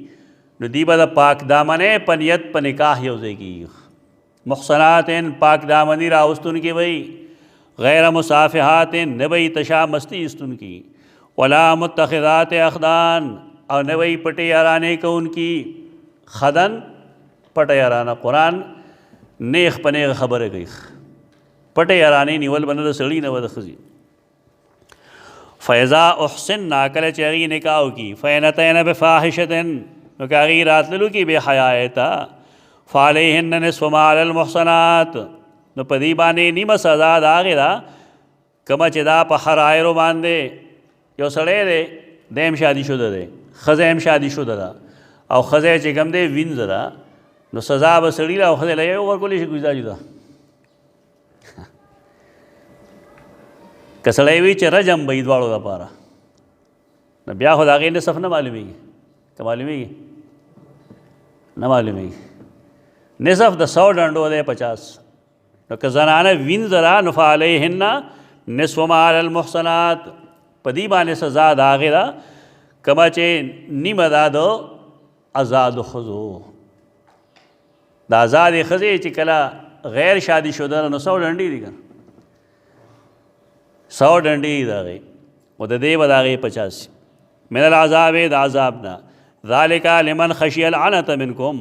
S1: نو دی به د پاک دامنې په نیت په نکاح یو ځای کېږي. محصناتن پاک دامنی راوستون کی وی، غیر مصافحاتن نبی تشا مستی استون کی، ولا متخذات اخدان اور نبی پٹے یارانے کو ان کی. خدن پٹے یارانا قرآن نیخ پنیغ خبر گئی، پٹے یارانے نیول بند سڑی نود خزی. فیضا احسن ناکل چیغی نکاو کی، فینتین بفاحشتن نکاغی رات للو کی بے حیائیتا، فعلیہن نصف ما علی المحصنات نو پدی باندې نیمه سزا دا هغې ده کومه چې دا په حرایرو باندې یو سړی دی دیم شادي شده دی، ښځه هم شادي شده ده او ښځه چې کوم دی وینځه ده، نو سزا به سړي له او ښځې له یو ورکولی شي جدا جدا. که سړی وي چې رجم به یې دواړو دپاره، نو بیا خو د هغې نصف نه معلومېږي. که معلومېږي؟ نه معلومېږي. نصف د 100 ډنډو دی 50. نو که زنانه وینځه ده نو فعلیهن نصف ما علی المحصنات، په دې باندې سزا د هغې ده کومه چې نیمه ده د آزادو ښځو. د آزادې ښځې چې کله غیر شادي شده ده نو 100 ډنډې دي که 100 ډنډې دي د هغې، او د دې به د هغې 50 من العذاب د عذاب نه. ذالک لمن خشی العنت منکم،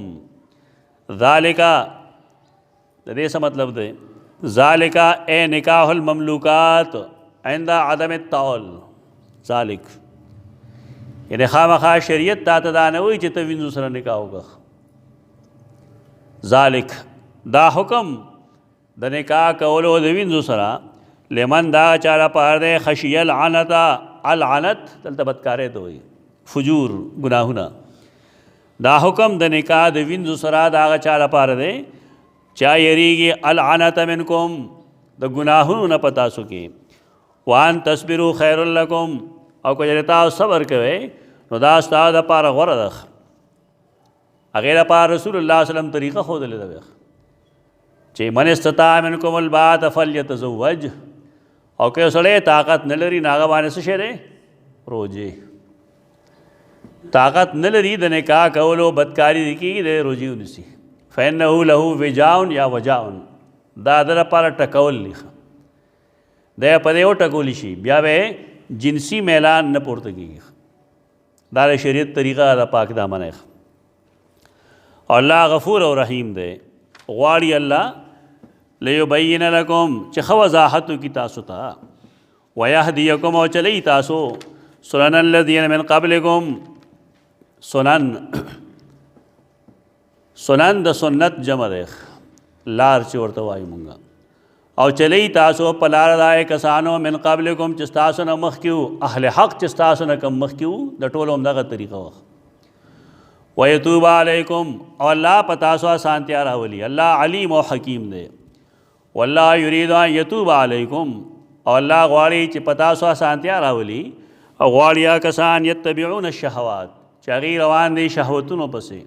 S1: ذالک د دې څه مطلب دی؟ ذالک اے نکاح المملوکات عند عدم الطول. ذالک یعنی خامخا شریعت تا ته دا نه وایي چې ته وینځو سره نکاح وکړه. ذالک دا حکم د نکاح کولو د وینځو سره لمن دا چا لپاره دی خشی العنت. العنت دلته بدکارۍ ته وایي، فجور ګناهونه. دا حکم د نکاح د وینځو سره د هغه چا لپاره دی چا یریږي العنت منکم د ګناهونو نه په تاسو کې. وان تصبروا خیر لکم، او که چېرې تاسو صبر کوئ نو دا ستاسو دپاره غوره ده. هغې لپاره رسول الله صلی وسلم طریقه ښودلې ده چې من استطاع منکم الباءة فلیتزوج، او که یو سړی طاقت نه لري نو هغه باندې څه شی دی؟ روجې. طاقت نه لري د نکاح کولو بدکاري دې کېږي د روجې ونیسي. فإنه له وجاء یا وجاء، دا د لپاره ټکول لیخه دی په دې وټکولی شي، بیا به جنسي میلان نه پورته کېږي. دا د شریعت طریقه د پاک دامنۍ. او الله غفور او رحیم دی. غواړي الله لیبین لکم چې ښه وضاحت وکړي تاسو ته، ویهدیکم او چلی تاسو سنن الذین من قبلکم. سنن سنن د سنت جمع دی، لار چې ورته وایو مونږ. او چلی تاسو په لار د هغې کسانو من قبلکم چې ستاسو نه مخکې وو، اهل حق چې ستاسو نه کم مخکې وو، د ټولو همدغه طریقه وه. ویتوب علیکم، او الله په تاسو اسانتیا راولي. الله علیم او حکیم دی. والله یرید ان یتوب علیکم، او الله غواړي چې په تاسو اسانتیا راولي. او غواړي هغه کسان یتبعون الشهوات چې هغې روان دي شهوتونو پسې.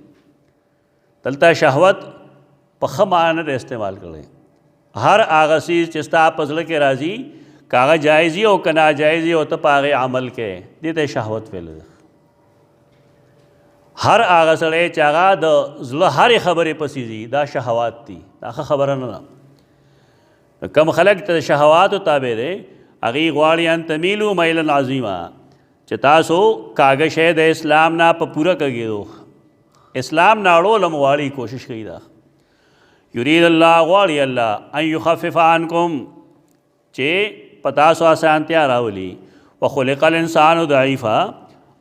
S1: دلته شهوت په ښه معنی نه استعمال کړی. هر هغه څیز چې ستا په زړه کې راځي، که هغه جایز وي او که ناجایز وي، او ته په هغې عمل کوې، دې ته شهوت ویلی ده. هر هغه سړی چې هغه د زړه هرې خبرې پسې ځي، دا شهوات دي، دا ښه خبره نه ده. کم خلک ته د شهواتو تابع دی، هغې غواړي ان تمیلو میلا عظیمه چې تاسو کاږه شی د اسلام نه په پوره کږېدو، اسلام نه اړول هم غواړي، کوشش کوي. دا یرید الله غواړي الله ان یخفف عنکم چې په تاسو اسانتیا راولي. وخلق الانسان ضعیفا،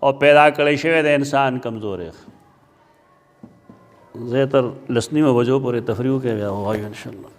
S1: او پیدا کړی شوی د انسان کمزور. زه تر 10 بجو پورې تفریح کوي، بیا وایو انشاءالله.